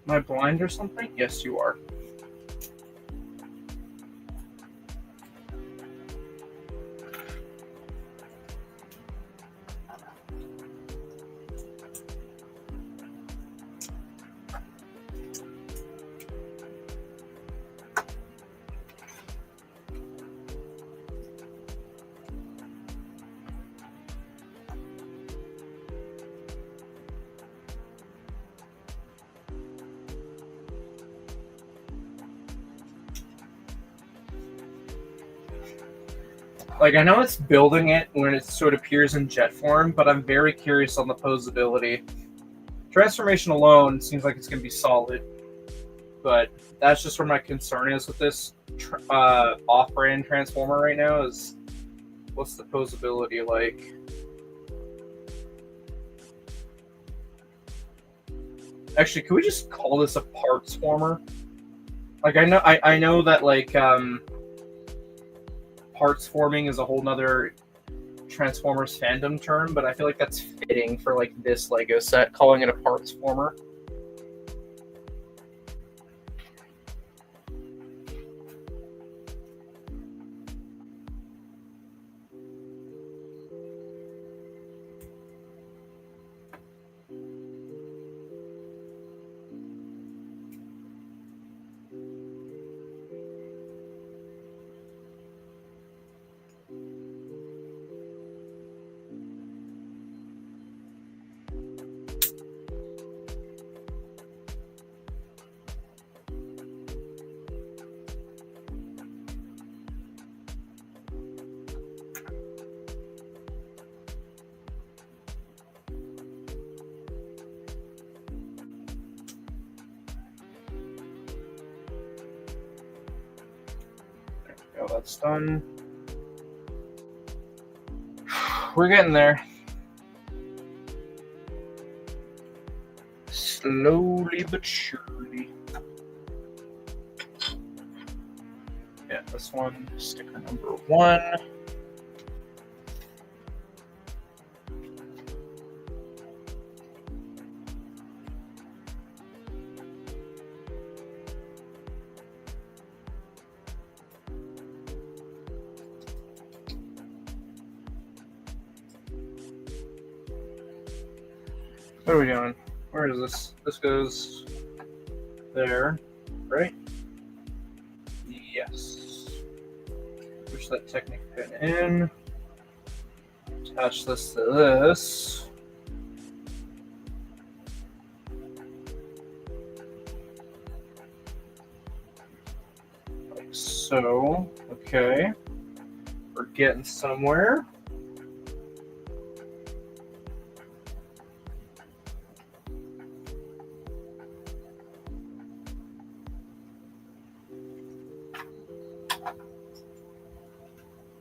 Am I blind or something? Yes, you are. Like, I know it's building it when it sort of appears in jet form, but I'm very curious on the posability. Transformation alone seems like it's going to be solid, but that's just where my concern is with this off-brand Transformer right now is what's the posability like? Actually, could we just call this a Partsformer? Like, I know that, like, parts forming is a whole nother Transformers fandom term, but I feel like that's fitting for, like, this Lego set, calling it a Partsformer. Oh, that's done. We're getting there. Slowly but surely. Yeah, this one, sticker number 1. What are we doing? Where is this? This goes there, right? Yes. Push that Technic pin in. Attach this to this. Like so. Okay. We're getting somewhere.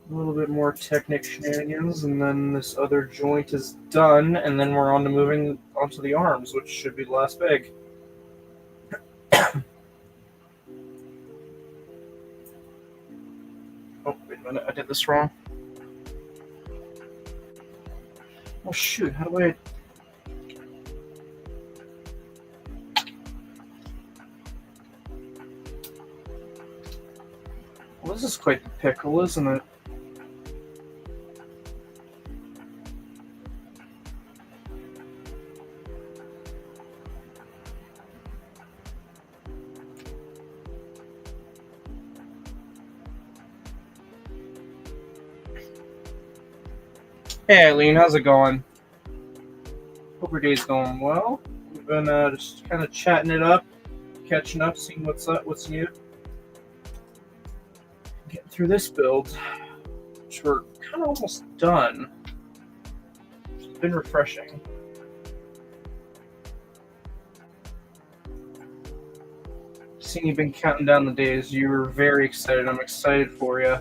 A little bit more Technic shenanigans, and then this other joint is done, and then we're on to moving onto the arms, which should be the last big. Oh, wait a minute, I did this wrong. Oh shoot, how do I... Well, this is quite the pickle, isn't it? Hey Eileen, how's it going? Hope your day's going well. We've been just kind of chatting it up, catching up, seeing what's up, what's new. Getting through this build, which we're kind of almost done. It's been refreshing. Seeing you've been counting down the days, you were very excited. I'm excited for you.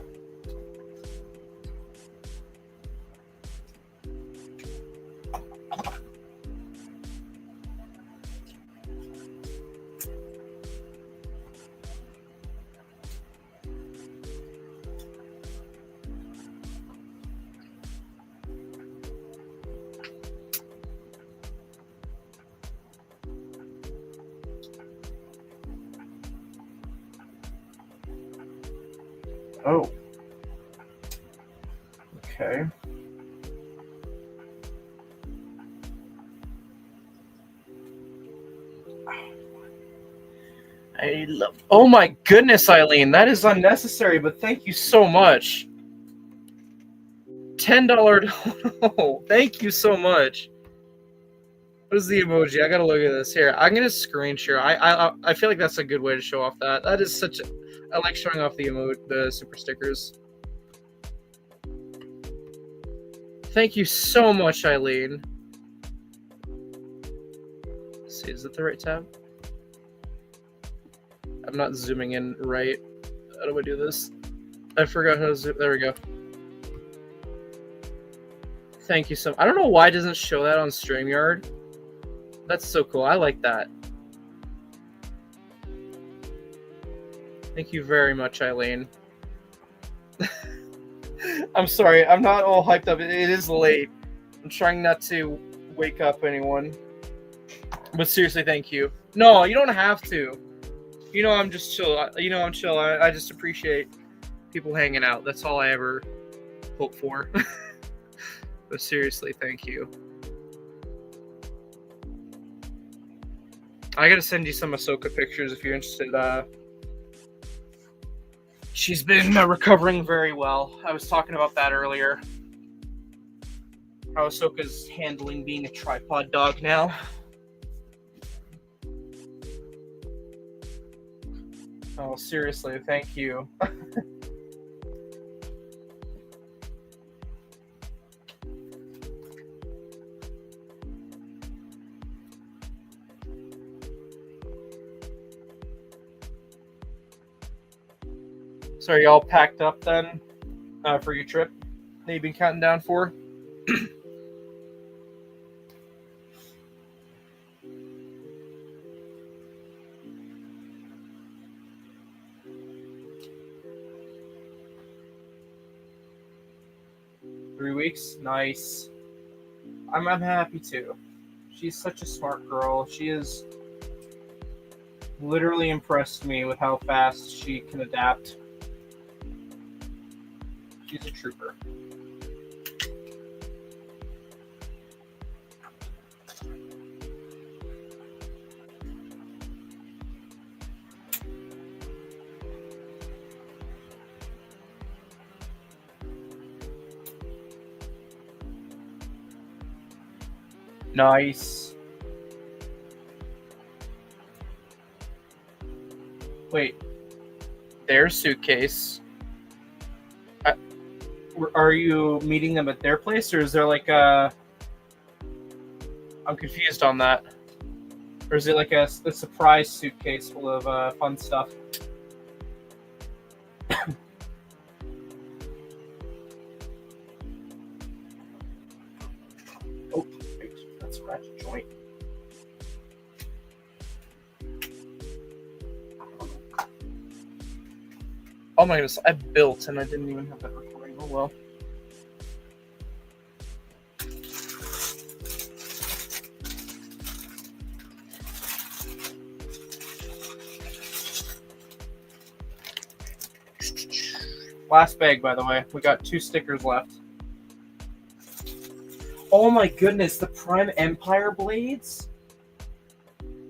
Oh. Okay. I love... Oh my goodness, Eileen, that is unnecessary, but thank you so much. $10. Oh, thank you so much. What is the emoji? I gotta look at this here. I'm gonna screen share. I feel like that's a good way to show off that. That is such a... I like showing off the emote, the super stickers. Thank you so much, Eileen. Let's see, is it the right tab? I'm not zooming in right. How do I do this? I forgot how to zoom. There we go. Thank you so much. I don't know why it doesn't show that on StreamYard. That's so cool. I like that. Thank you very much, Eileen. I'm sorry. I'm not all hyped up. It is late. I'm trying not to wake up anyone. But seriously, thank you. No, you don't have to. You know, I'm just chill. You know, I'm chill. I just appreciate people hanging out. That's all I ever hope for. But seriously, thank you. I gotta send you some Ahsoka pictures if you're interested. She's been recovering very well. I was talking about that earlier. How Ahsoka's handling being a tripod dog now. Oh, seriously, thank you. So are y'all packed up then for your trip that you've been counting down for? 3 weeks? Nice. I'm happy too. She's such a smart girl. She has literally impressed me with how fast she can adapt. She's a trooper. Nice. Wait. Their suitcase. Are you meeting them at their place, or is there like a... I'm confused on that. Or is it like a surprise suitcase full of fun stuff? Oh, wait, that's a ratchet joint. Oh my goodness, I built and I didn't even have that recording. Oh well. Last bag, by the way. We got 2 stickers left. Oh my goodness, the Prime Empire blades?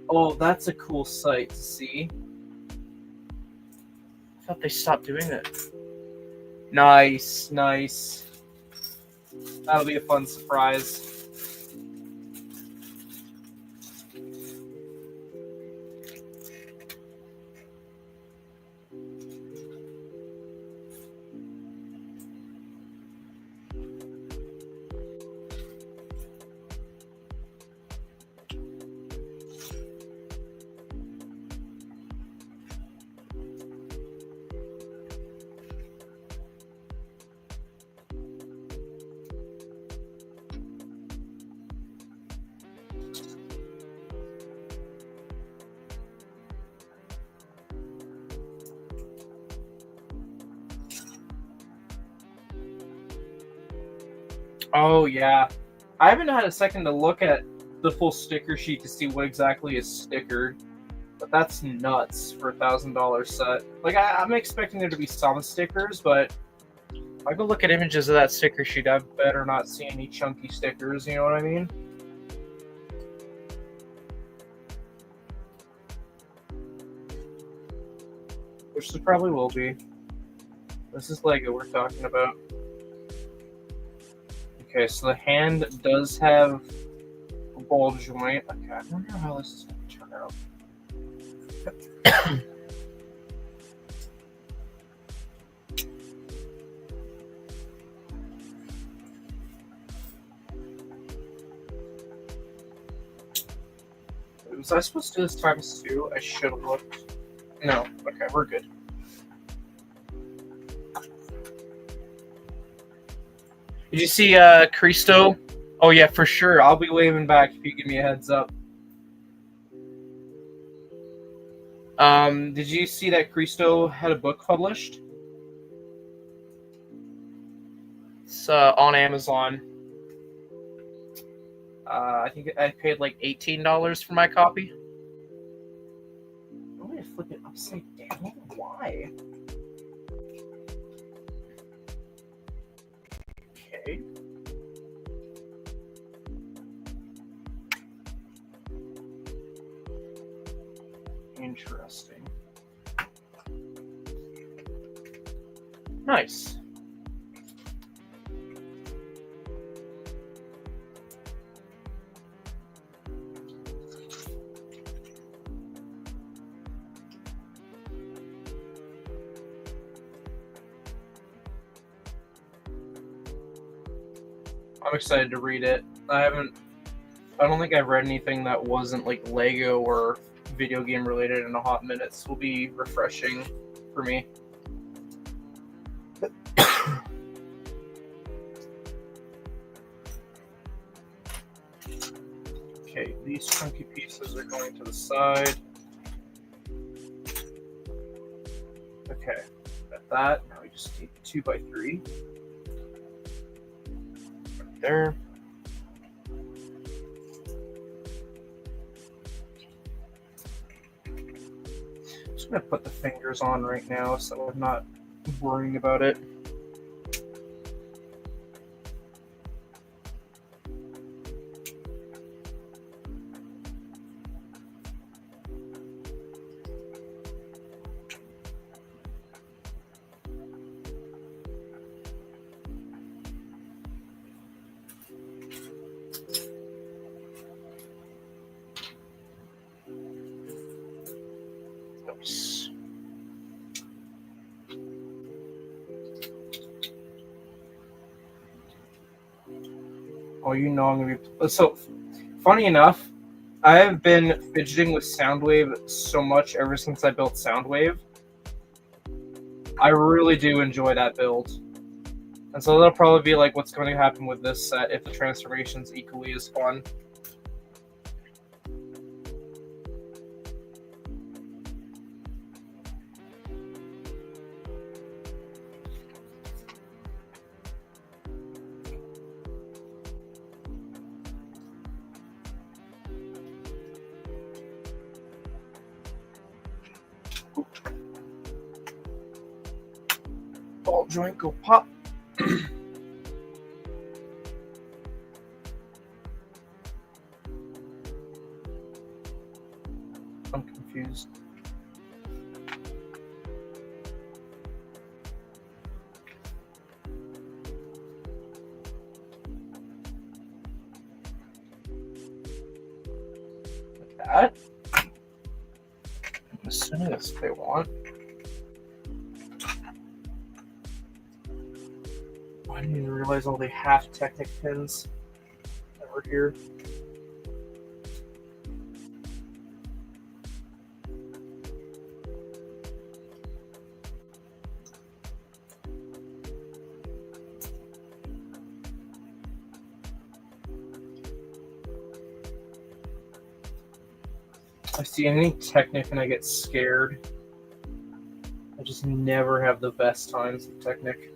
Oh, that's a cool sight to see. I thought they stopped doing it. Nice, nice. That'll be a fun surprise. Oh, yeah. I haven't had a second to look at the full sticker sheet to see what exactly is stickered. But that's nuts for a $1,000 set. Like, I'm expecting there to be some stickers, but if I go look at images of that sticker sheet, I better not see any chunky stickers, you know what I mean? Which there probably will be. This is Lego we're talking about. Okay, so the hand does have a ball joint. Okay, I wonder how this is going to turn out. Was I supposed to do this times 2? I should have looked. No. Okay, we're good. Did you see Cristo? Oh yeah, for sure. I'll be waving back if you give me a heads up. Did you see that Cristo had a book published? It's on Amazon. I think I paid like $18 for my copy. I'm gonna flip it upside down. Why? Okay. Interesting. Nice. I'm excited to read it. I don't think I've read anything that wasn't like Lego or video game related in a hot minute. This will be refreshing for me. Okay, these chunky pieces are going to the side. Okay, got that. Now we just need 2x3. Right there. I'm gonna put the fingers on right now so I'm not worrying about it. Oops. Oh, you know I'm gonna be so. Funny enough, I have been fidgeting with Soundwave so much ever since I built Soundwave. I really do enjoy that build, and so that'll probably be like what's going to happen with this set if the transformation's equally as fun. Ball joint go pop. I'm confused. Like that. I'm assuming that's what they want. I didn't even realize all the half Technic pins that were here. I see any Technic and I get scared. I just never have the best times with Technic.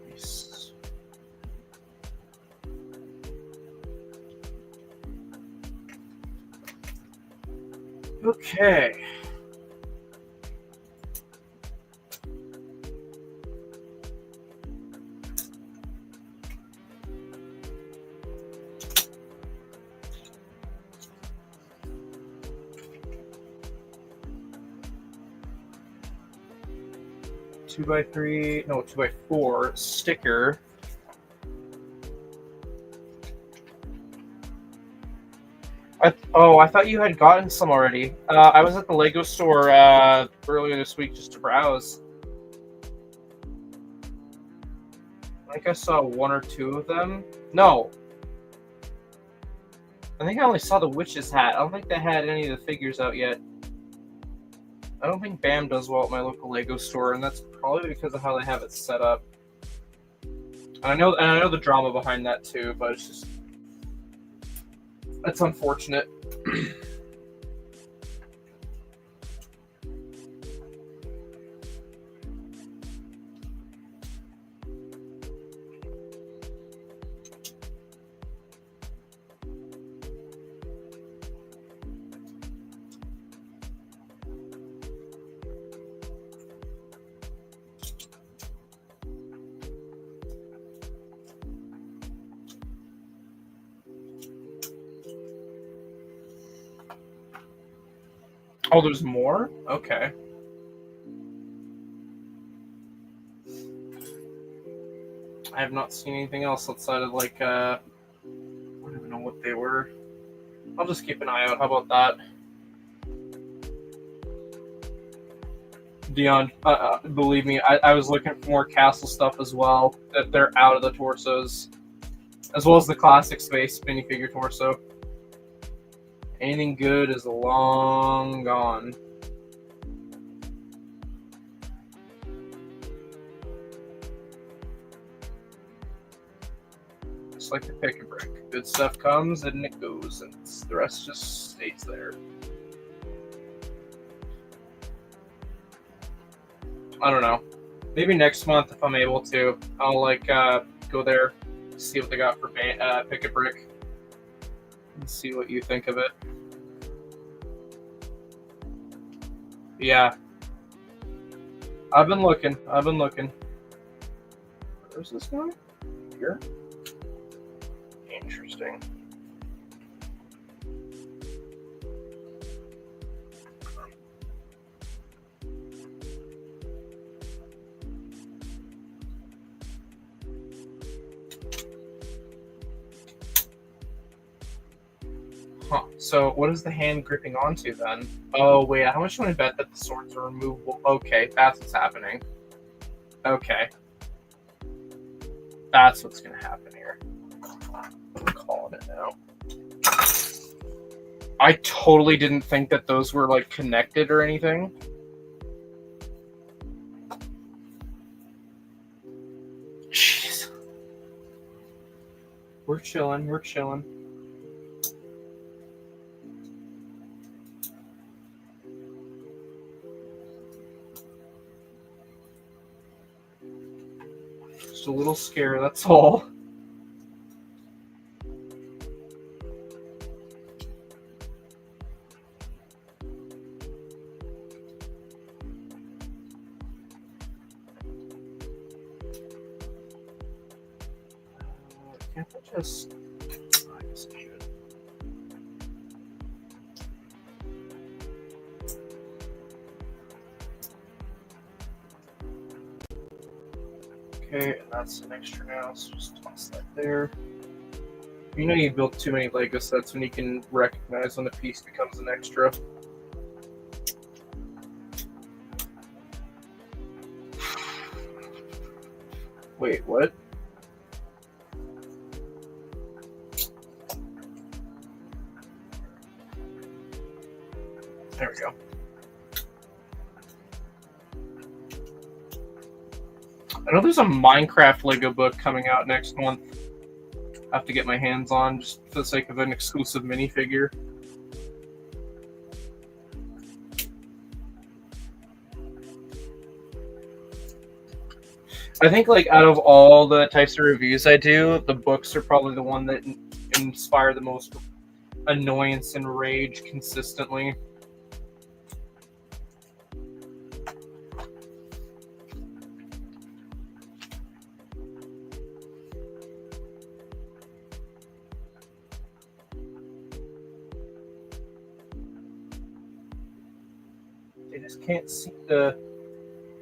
Nice. Okay. Two by 4 sticker. I thought you had gotten some already. I was at the Lego store earlier this week just to browse. I think I saw one or two of them. No. I think I only saw the witch's hat. I don't think they had any of the figures out yet. I don't think BAM does well at my local Lego store, and that's probably because of how they have it set up. And I know the drama behind that too, but it's just it's unfortunate. Oh, there's more? Okay. I have not seen anything else outside of like I don't even know what they were. I'll just keep an eye out. How about that? Dion, believe me, I was looking for more castle stuff as well. That they're out of the torsos, as well as the classic space minifigure torso. Anything good is long gone. Just like the pick and brick. Good stuff comes and it goes, and the rest just stays there. I don't know. Maybe next month, if I'm able to, I'll like go there, see what they got for pick and brick, and see what you think of it. Yeah. I've been looking. Where's this guy? Here? Interesting. Huh. So what is the hand gripping onto then? Oh wait, how much do I bet that the swords are removable? Okay, that's what's happening. Okay. That's what's gonna happen here. I'm calling it now. I totally didn't think that those were like connected or anything. Jeez. We're chilling. Just a little scared, that's all. Can't I just... I guess I should. Okay, and that's an extra now, so just toss that there. You know you built too many Lego sets when you can recognize when a piece becomes an extra. Wait, what? There we go. I know there's a Minecraft Lego book coming out next month. I have to get my hands on just for the sake of an exclusive minifigure. I think like out of all the types of reviews I do, the books are probably the one that inspire the most annoyance and rage consistently. They just can't seem to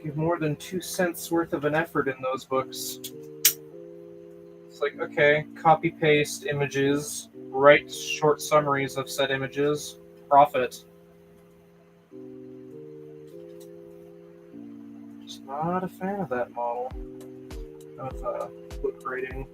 give more than 2 cents worth of an effort in those books. It's like, okay, copy paste images, write short summaries of said images. Profit. Just not a fan of that model of book rating.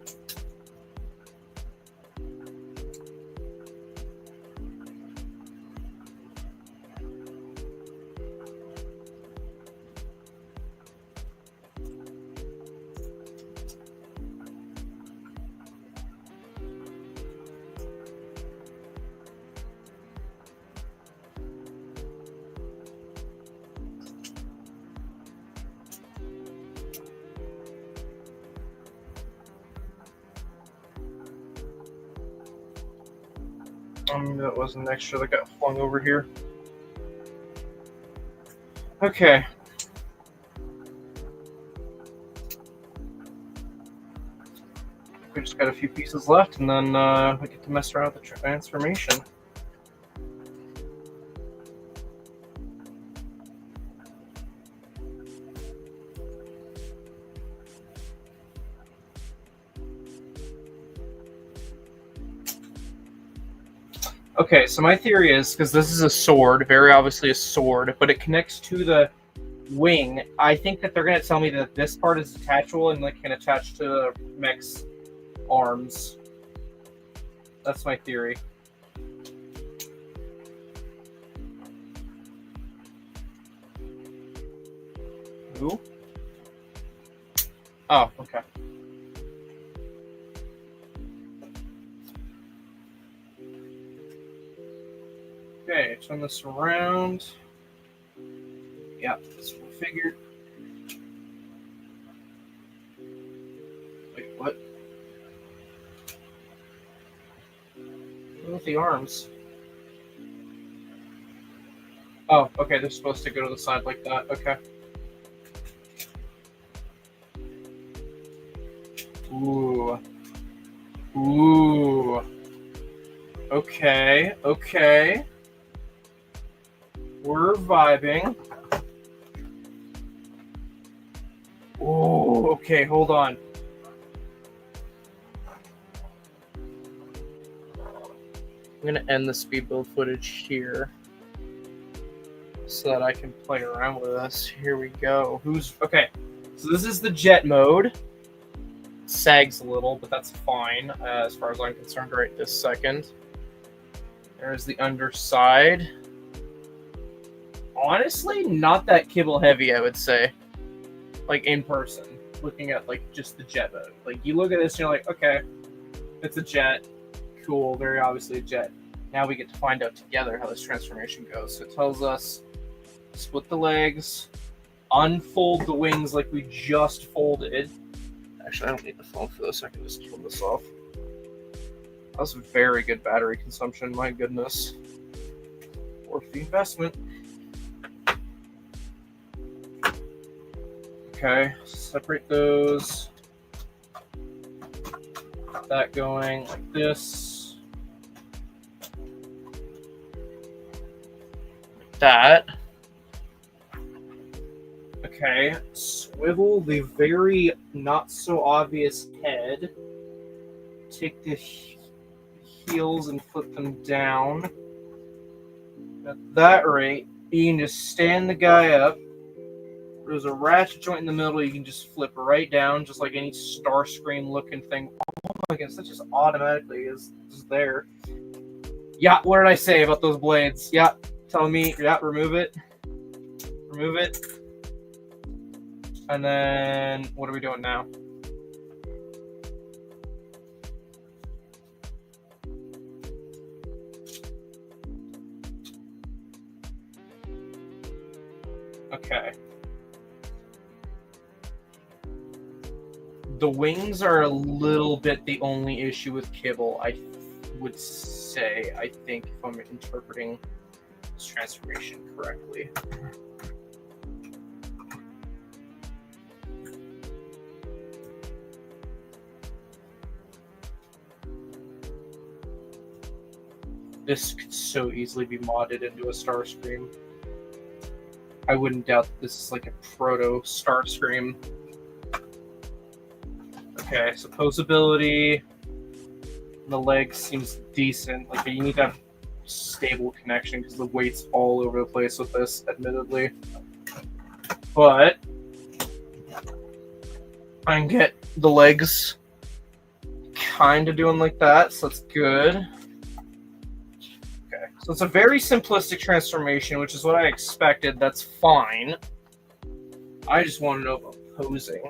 That was an extra that got flung over here. Okay. We just got a few pieces left, and then we get to mess around with the transformation. Okay, so my theory is, because this is a sword, very obviously a sword, but it connects to the wing, I think that they're going to tell me that this part is detachable and like can attach to the mech's arms. That's my theory. Ooh. Oh, okay. Okay, turn this around. Yeah, that's what I figured. Wait, what? What with the arms? Oh, okay, they're supposed to go to the side like that. Okay. Ooh. Ooh. Okay, okay. We're vibing. Oh, okay, hold on. I'm going to end the speed build footage here so that I can play around with this. Here we go. Okay, so this is the jet mode. Sags a little, but that's fine as far as I'm concerned right this second. There's the underside. Honestly, not that kibble heavy, I would say. Like in person, looking at like just the jet mode. Like you look at this and you're like, okay, it's a jet. Cool, very obviously a jet. Now we get to find out together how this transformation goes. So it tells us split the legs, unfold the wings like we just folded. Actually, I don't need the phone for this. I can just turn this off. That was very good battery consumption. My goodness. Worth the investment. Okay, separate those. Get that going like this. Like that. Okay, swivel the very not so obvious head. Take the heels and flip them down. At that rate, you can just stand the guy up. There's a ratchet joint in the middle. You can just flip right down, just like any Starscream looking thing. Oh my goodness, that just automatically is there. Yeah, what did I say about those blades? Yeah, telling me, yeah, remove it. Remove it. And then, what are we doing now? Okay. The wings are a little bit the only issue with kibble, I would say, I think, if I'm interpreting this transformation correctly. This could so easily be modded into a Starscream. I wouldn't doubt that this is like a proto Starscream. Okay, so posability, The leg seems decent. Like, you need to have stable connection because the weight's all over the place with this, admittedly. But I can get the legs kind of doing like that, so that's good. Okay, so it's a very simplistic transformation, which is what I expected. That's fine. I just want to know about posing.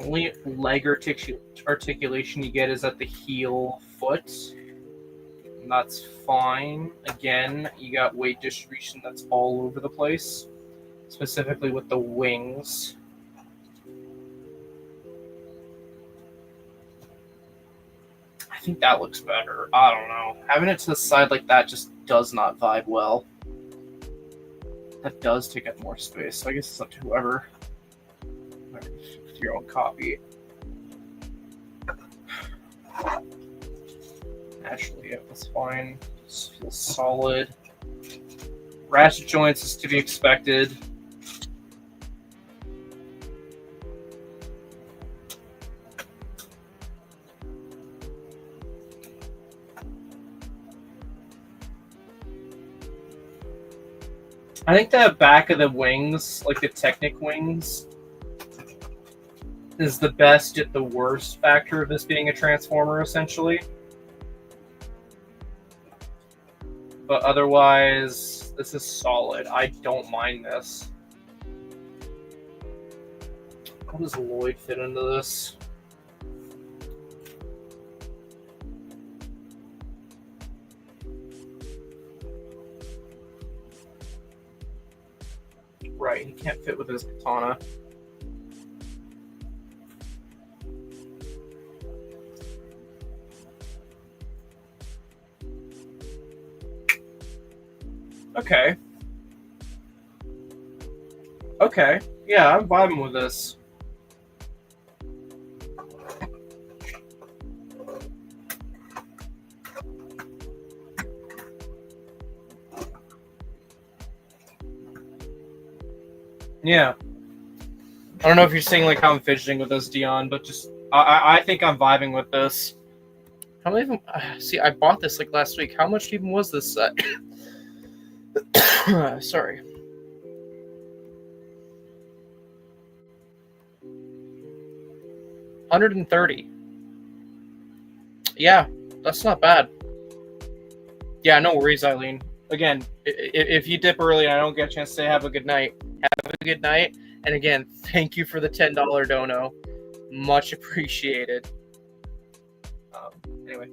Only leg articulation you get is at the heel foot. And that's fine. Again, you got weight distribution that's all over the place, specifically with the wings. I think that looks better. I don't know. Having it to the side like that just does not vibe well. That does take up more space, so I guess it's up to whoever. Your own copy. Actually, yeah, that's fine. This feels solid. Ratchet joints is to be expected. I think the back of the wings, like the Technic wings, is the best yet the worst factor of this being a transformer, essentially. But otherwise, this is solid. I don't mind this. How does Lloyd fit into this? Right, he can't fit with his katana. Okay. Okay. Yeah, I'm vibing with this. Yeah. I don't know if you're seeing like how I'm fidgeting with this, Dion, but just I think I'm vibing with this. How many of them? See, I bought this like last week. How much even was this set? Sorry. $130. Yeah, that's not bad. Yeah, no worries, Eileen. Again, if you dip early and I don't get a chance to say have a good night, have a good night. And again, thank you for the $10 dono. Much appreciated. Anyway.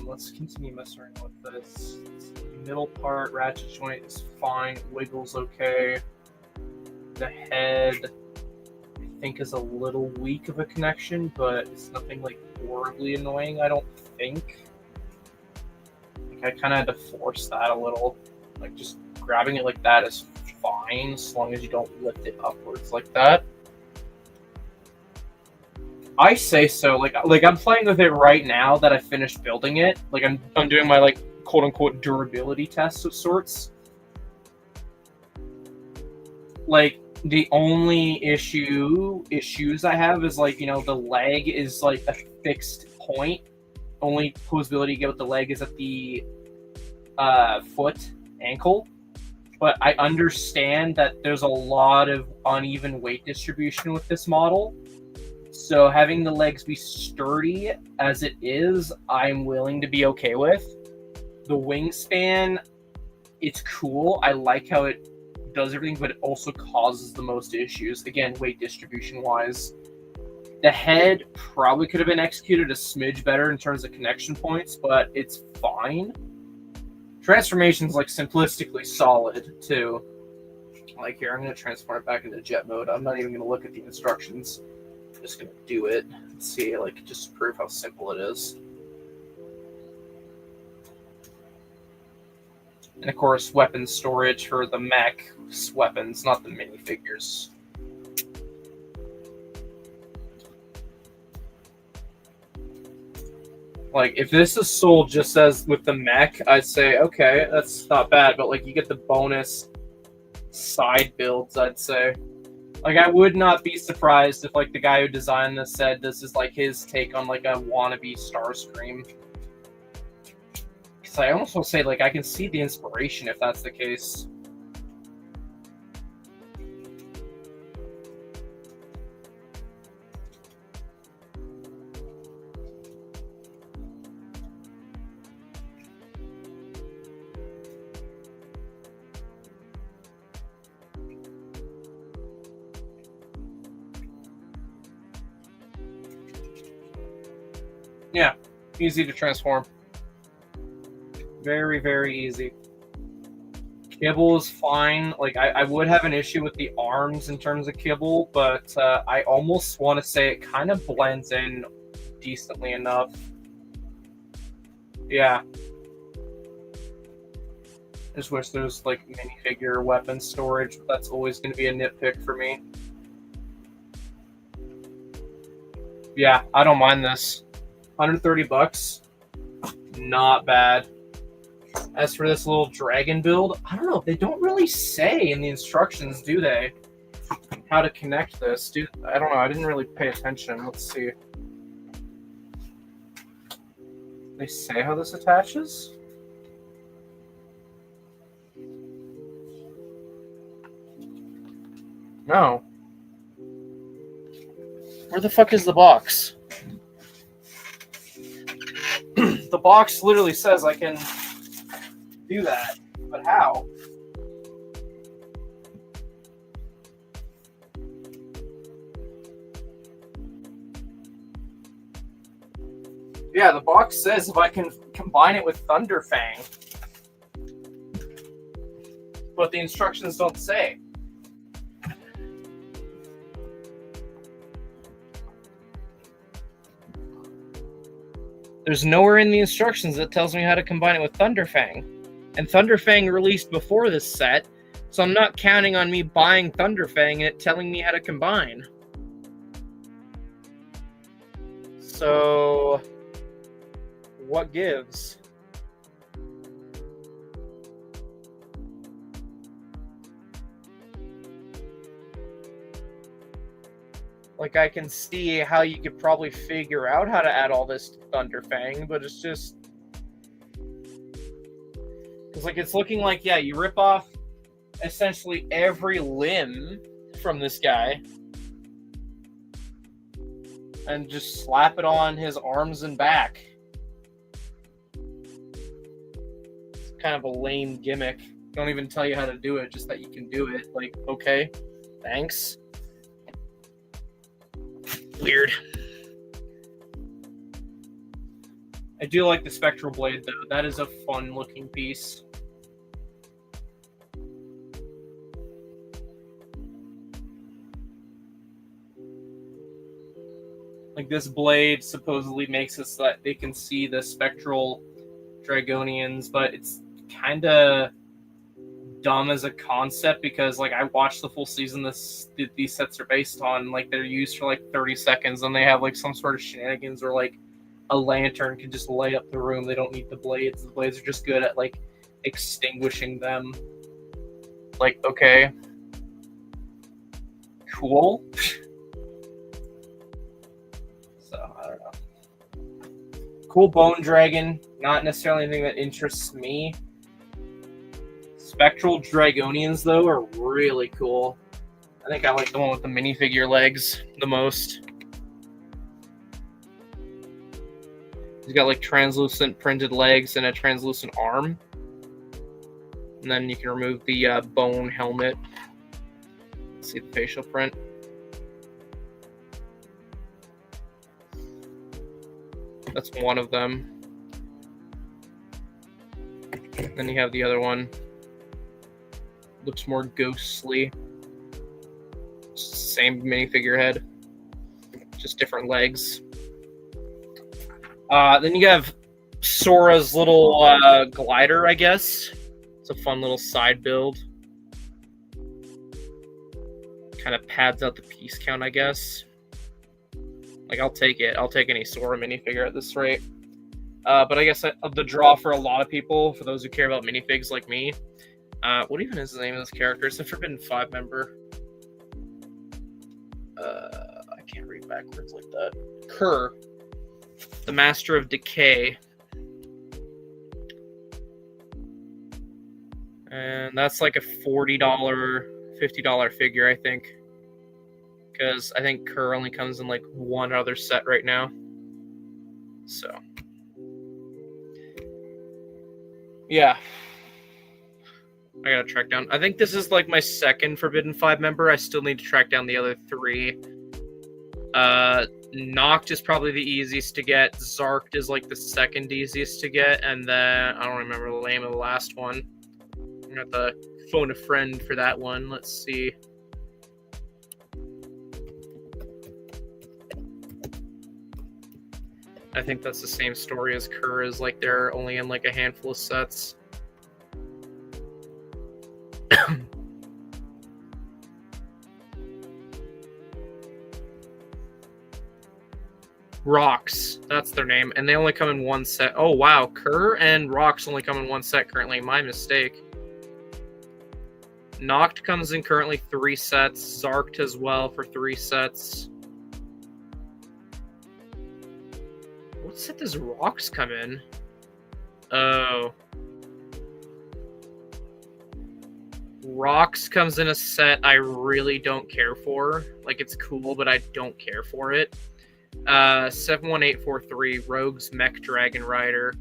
Let's continue messing around with this. Middle part, ratchet joint is fine. Wiggles okay. The head, I think, is a little weak of a connection, but it's nothing like horribly annoying, I don't think. Like, I kind of had to force that a little. Like, just grabbing it like that is fine, as long as you don't lift it upwards like that. I say so. Like I'm playing with it right now that I finished building it. Like I'm doing my like quote unquote durability tests of sorts. Like the only issues I have is like, you know, the leg is like a fixed point. Only posability you get with the leg is at the foot ankle. But I understand that there's a lot of uneven weight distribution with this model. So having the legs be sturdy as it is, I'm willing to be okay with. The wingspan, it's cool. I like how it does everything, but it also causes the most issues. Again, weight distribution wise. The head probably could have been executed a smidge better in terms of connection points, but it's fine. Transformation's like simplistically solid too. Like here, I'm going to transform it back into jet mode. I'm not even going to look at the instructions. I'm just going to do it and see, like, just to prove how simple it is. And of course, weapon storage for the mech weapons, not the minifigures. Like, if this is sold just as with the mech, I'd say, okay, that's not bad, but like, you get the bonus side builds, I'd say. Like, I would not be surprised if, like, the guy who designed this said this is, like, his take on, like, a wannabe Starscream. Because I almost want to say, like, I can see the inspiration if that's the case. Yeah, easy to transform. Very, very easy. Kibble is fine. Like, I would have an issue with the arms in terms of Kibble, but I almost want to say it kind of blends in decently enough. Yeah. Just wish there was, like, minifigure weapon storage, but that's always going to be a nitpick for me. Yeah, I don't mind this. $130, not bad. As for this little dragon build, I don't know. They don't really say in the instructions, do they? How to connect this? I don't know. I didn't really pay attention. Let's see. They say how this attaches? No. Where the fuck is the box? The box literally says I can do that, but how? Yeah, the box says if I can combine it with Thunderfang, but the instructions don't say. There's nowhere in the instructions that tells me how to combine it with Thunderfang. And Thunderfang released before this set, so I'm not counting on me buying Thunderfang and it telling me how to combine. So, what gives? Like, I can see how you could probably figure out how to add all this to Thunderfang, but it's just... Because, like, it's looking like, yeah, you rip off essentially every limb from this guy and just slap it on his arms and back. It's kind of a lame gimmick. Don't even tell you how to do it, just that you can do it. Like, okay, thanks. Weird. I do like the Spectral Blade, though. That is a fun-looking piece. Like, this blade supposedly makes it so that they can see the Spectral Dragonians, but it's kind of dumb as a concept because, like, I watched the full season these sets are based on. Like, they're used for like 30 seconds and they have like some sort of shenanigans or like a lantern can just light up the room. They don't need the blades. The blades are just good at like extinguishing them. Like, okay, cool. So I don't know. Cool bone dragon, not necessarily anything that interests me. Spectral Dragonians, though, are really cool. I think I like the one with the minifigure legs the most. He's got, like, translucent printed legs and a translucent arm. And then you can remove the bone helmet. See the facial print. That's one of them. Then you have the other one. Looks more ghostly. Same minifigure head, just different legs. Then you have Sora's little glider, I guess. It's a fun little side build. Kind of pads out the piece count, I guess. Like, I'll take it. I'll take any Sora minifigure at this rate. But I guess the draw for a lot of people, for those who care about minifigs like me, What even is the name of this character? It's a Forbidden 5 member. I can't read backwards like that. Kerr, the Master of Decay. And that's like a $40, $50 figure, I think. Because I think Kerr only comes in like one other set right now. So. Yeah. I gotta track down. I think this is like my second Forbidden 5 member. I still need to track down the other 3. Noct is probably the easiest to get. Zarked is like the second easiest to get. And then, I don't remember the name of the last one. I'm gonna have to phone a friend for that one. Let's see. I think that's the same story as Kerr, is like they're only in like a handful of sets. Rocks, that's their name, and they only come in one set. Oh wow, Kerr and Rocks only come in one set currently. My mistake. Noct comes in currently 3 sets. Zarked as well for 3 sets. What set does Rocks come in? Oh. Rocks comes in a set I really don't care for. Like, it's cool, but I don't care for it. 71843 Rogue's Mech Dragon Rider.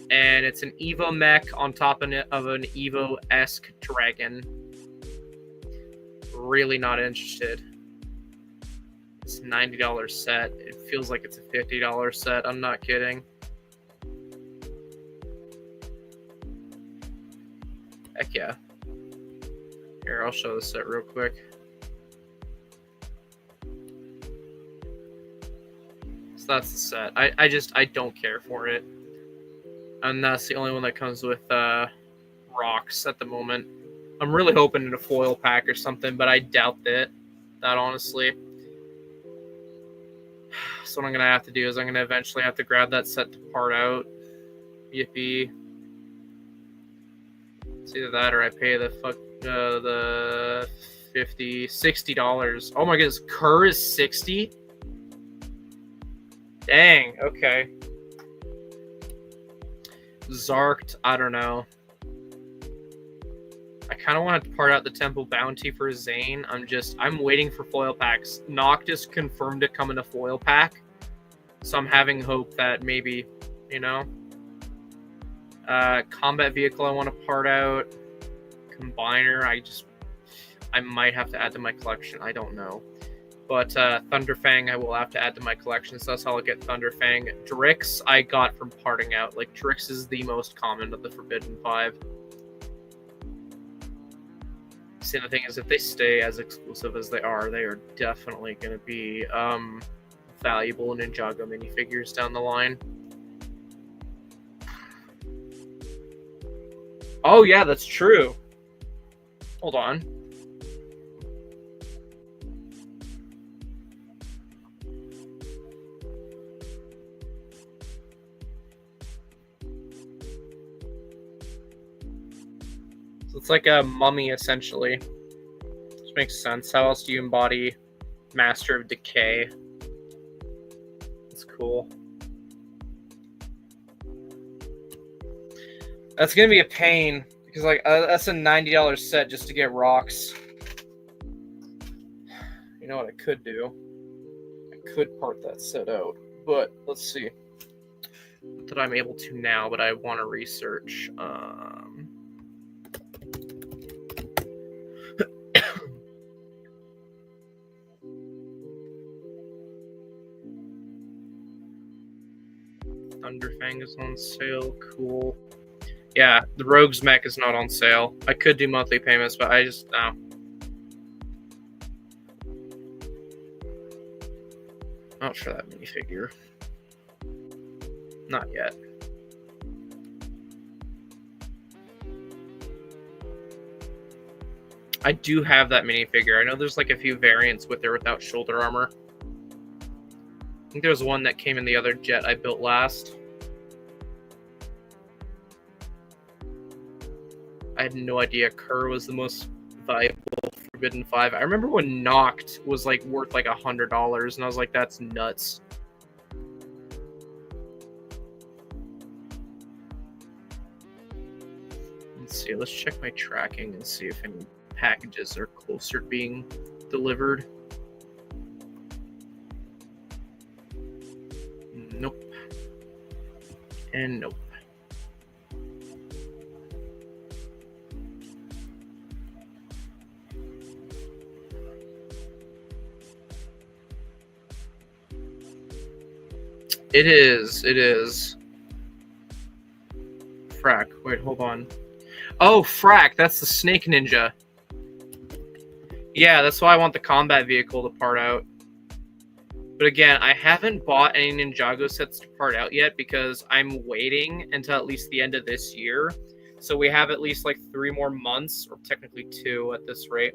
And it's an Evo mech on top of an Evo-esque dragon. Really not interested. It's a $90 set. It feels like it's a $50 set. I'm not kidding. Heck yeah. Here, I'll show the set real quick. So that's the set. I don't care for it. And that's the only one that comes with Rocks at the moment. I'm really hoping in a foil pack or something, but I doubt that honestly. So what I'm going to have to do is I'm going to eventually have to grab that set to part out. Yippee. It's either that or I pay the $60. Oh my goodness, Kerr is 60? Dang, okay. Zarked, I don't know. I kind of want to part out the Temple Bounty for Zane. I'm waiting for foil packs. Noctis confirmed to come in a foil pack. So I'm having hope that maybe, you know. Combat vehicle I want to part out. Combiner, I might have to add to my collection. I don't know. But Thunderfang I will have to add to my collection, so that's how I'll get Thunderfang. Drix I got from parting out. Like, Drix is the most common of the Forbidden 5. See, the thing is, if they stay as exclusive as they are definitely going to be valuable Ninjago minifigures down the line. Oh yeah, that's true. Hold on. So it's like a mummy, essentially. Which makes sense. How else do you embody Master of Decay? That's cool. That's gonna be a pain, because like that's a $90 set just to get Rocks. You know what I could do? I could part that set out, but let's see. Not that I'm able to now, but I want to research. Thunderfang is on sale. Cool. Yeah, the Rogue's Mech is not on sale. I could do monthly payments, but I just not for that minifigure. Not yet. I do have that minifigure. I know there's like a few variants with or without shoulder armor. I think there was one that came in the other jet I built last. I had no idea Kerr was the most valuable Forbidden 5. I remember when Noct was like worth like $100, and I was like, that's nuts. Let's see, let's check my tracking and see if any packages are closer to being delivered. Nope. And nope. It is. Frack. Wait, hold on. Oh, Frack, that's the Snake Ninja. Yeah, that's why I want the combat vehicle to part out. But again, I haven't bought any Ninjago sets to part out yet because I'm waiting until at least the end of this year. So we have at least like 3 more months, or technically 2 at this rate,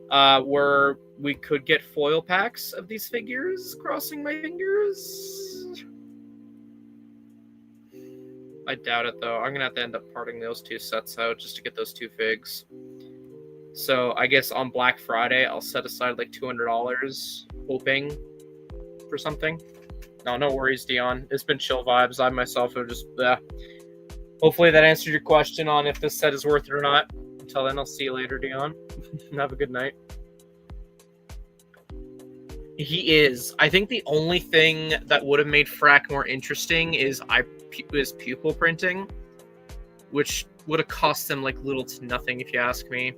where we could get foil packs of these figures, crossing my fingers. I doubt it, though. I'm going to have to end up parting those 2 sets out just to get those 2 figs. So I guess on Black Friday, I'll set aside like $200, hoping for something. No worries, Dion. It's been chill vibes. I myself are just, hopefully that answered your question on if this set is worth it or not. Until then, I'll see you later, Dion. Have a good night. He is. I think the only thing that would have made Frack more interesting is pupil printing, which would have cost them like little to nothing, if you ask me.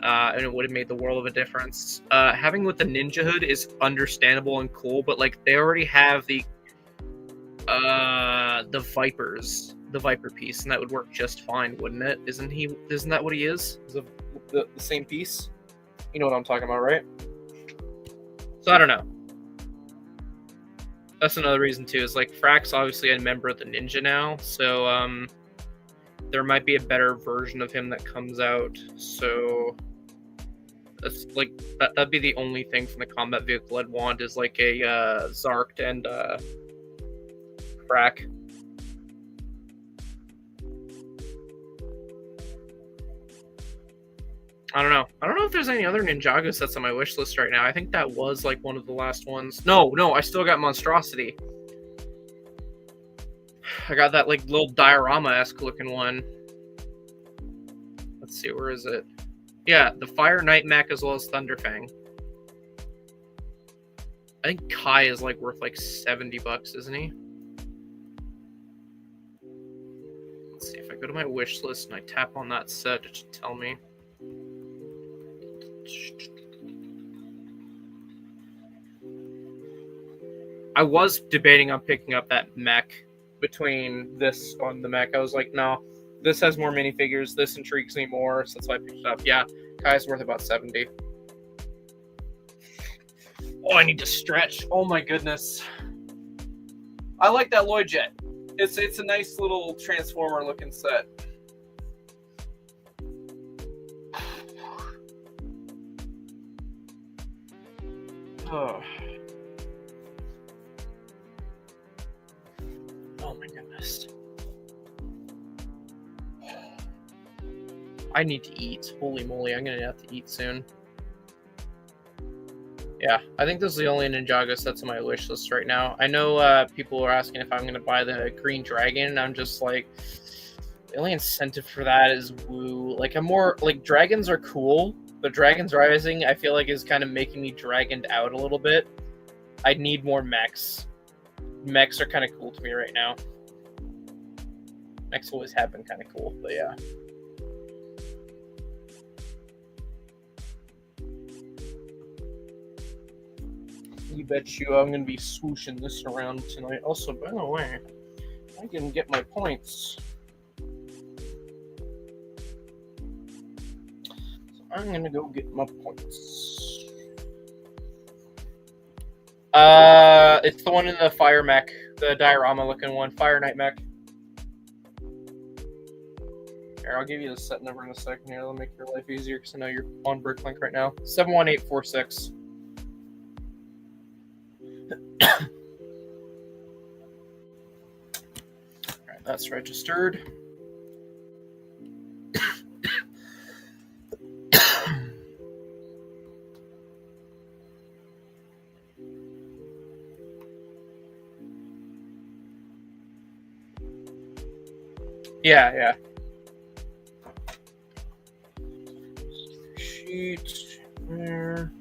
And it would have made the world of a difference. Having with the Ninja Hood is understandable and cool, but like they already have the Vipers, the Viper piece, and that would work just fine, wouldn't it? Isn't that what he is? Is the same piece? You know what I'm talking about, right? So I don't know. That's another reason too, is like Frack's obviously a member of the Ninja now, so there might be a better version of him that comes out. So that's like that'd be the only thing from the combat vehicle I'd want, is like a Zarked and Frack. I don't know if there's any other Ninjago sets on my wish list right now. I think that was like one of the last ones. No, I still got Monstrosity. I got that like little diorama-esque looking one. Let's see, where is it? Yeah, the Fire Knight mech as well as Thunderfang. I think Kai is like worth like $70, isn't he? Let's see, if I go to my wish list and I tap on that set, it should tell me. I was debating on picking up that mech between this on the mech. I was like, no, this has more minifigures. This intrigues me more, so that's why I picked it up. Yeah, Kai's worth about 70. Oh, I need to stretch. Oh my goodness. I like that Lloydjet. It's a nice little Transformer looking set. Oh. Oh my goodness. I need to eat. Holy moly, I'm gonna have to eat soon. Yeah, I think this is the only Ninjago sets on my wish list right now. I know people are asking if I'm gonna buy the Green Dragon, and I'm just like, the only incentive for that is woo. Like, I'm more like, dragons are cool, but Dragons Rising I feel like is kind of making me dragoned out a little bit. I need more mechs. Mechs are kind of cool to me right now. Mechs always have been kind of cool, but yeah. You bet you I'm going to be swooshing this around tonight. Also, by the way, I can get my points. So I'm going to go get my points. It's the one in the Fire mech, the diorama looking one, Fire Knight mech. Here, I'll give you the set number in a second here. That'll make your life easier because I know you're on Bricklink right now. 71846. Alright, that's registered. Yeah. Sheet there.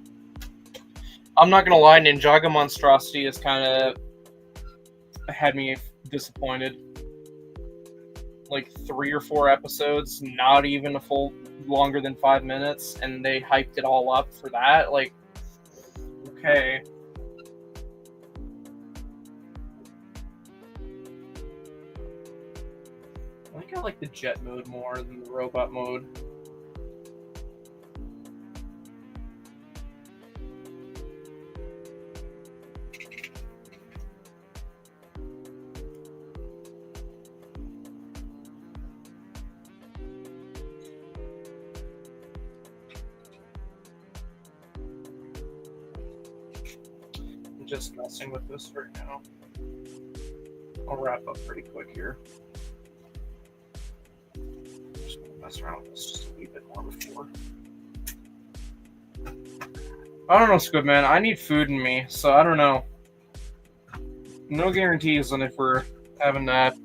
I'm not gonna lie, Ninjago Monstrosity has kind of had me disappointed. Like 3 or 4 episodes, not even a full longer than 5 minutes, and they hyped it all up for that. Like, okay. I think I like the jet mode more than the robot mode. I'm just messing with this right now. I'll wrap up pretty quick here. Just gonna mess around with this just a wee bit more before. I don't know, Squidman. I need food in me, so I don't know. No guarantees on if we're having that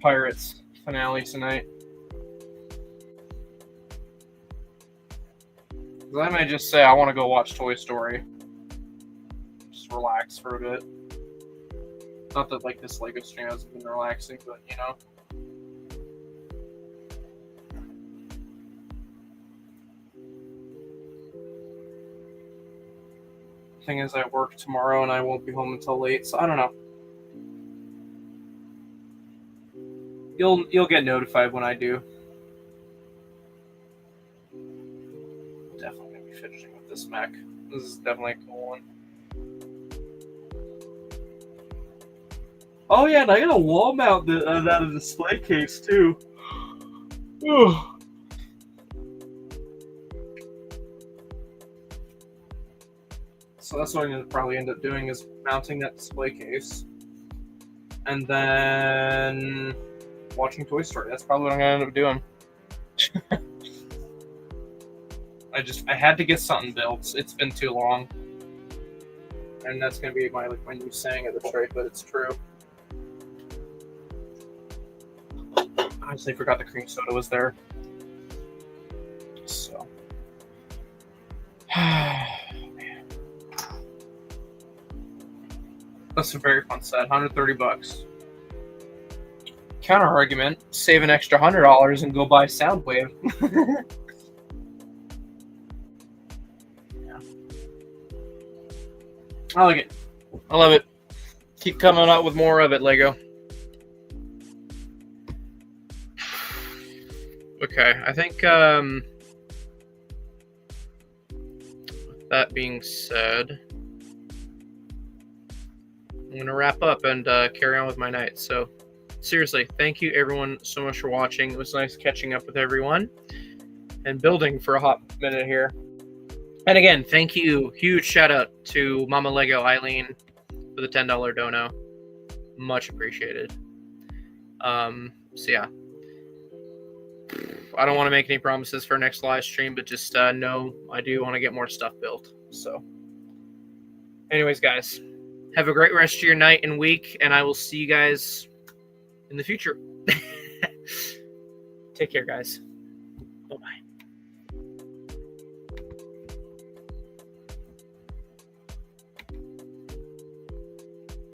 Pirates finale tonight. I might just say I want to go watch Toy Story. Just relax for a bit. Not that like this Lego stream hasn't been relaxing, but you know. Thing is, I work tomorrow and I won't be home until late, so I don't know. You'll get notified when I do. Definitely gonna be finishing with this mech. This is definitely a cool one. Oh yeah, and I got a wall mount that a display case too. So that's what I'm gonna probably end up doing is mounting that display case, and then watching Toy Story. That's probably what I'm gonna end up doing. I had to get something built. It's been too long, and that's gonna be my new saying of the trade, but it's true. I honestly forgot the cream soda was there. So, man. That's a very fun set. $130. Counter argument: save an extra $100 and go buy Soundwave. Yeah. I like it. I love it. Keep coming out with more of it, Lego. Okay, I think with that being said, I'm going to wrap up and carry on with my night. So, seriously, thank you everyone so much for watching. It was nice catching up with everyone and building for a hot minute here. And again, thank you. Huge shout out to Mama Lego Eileen for the $10 dono. Much appreciated. So yeah. I don't want to make any promises for next live stream, but just know I do want to get more stuff built. So anyways, guys, have a great rest of your night and week, and I will see you guys in the future. Take care, guys. Bye-bye.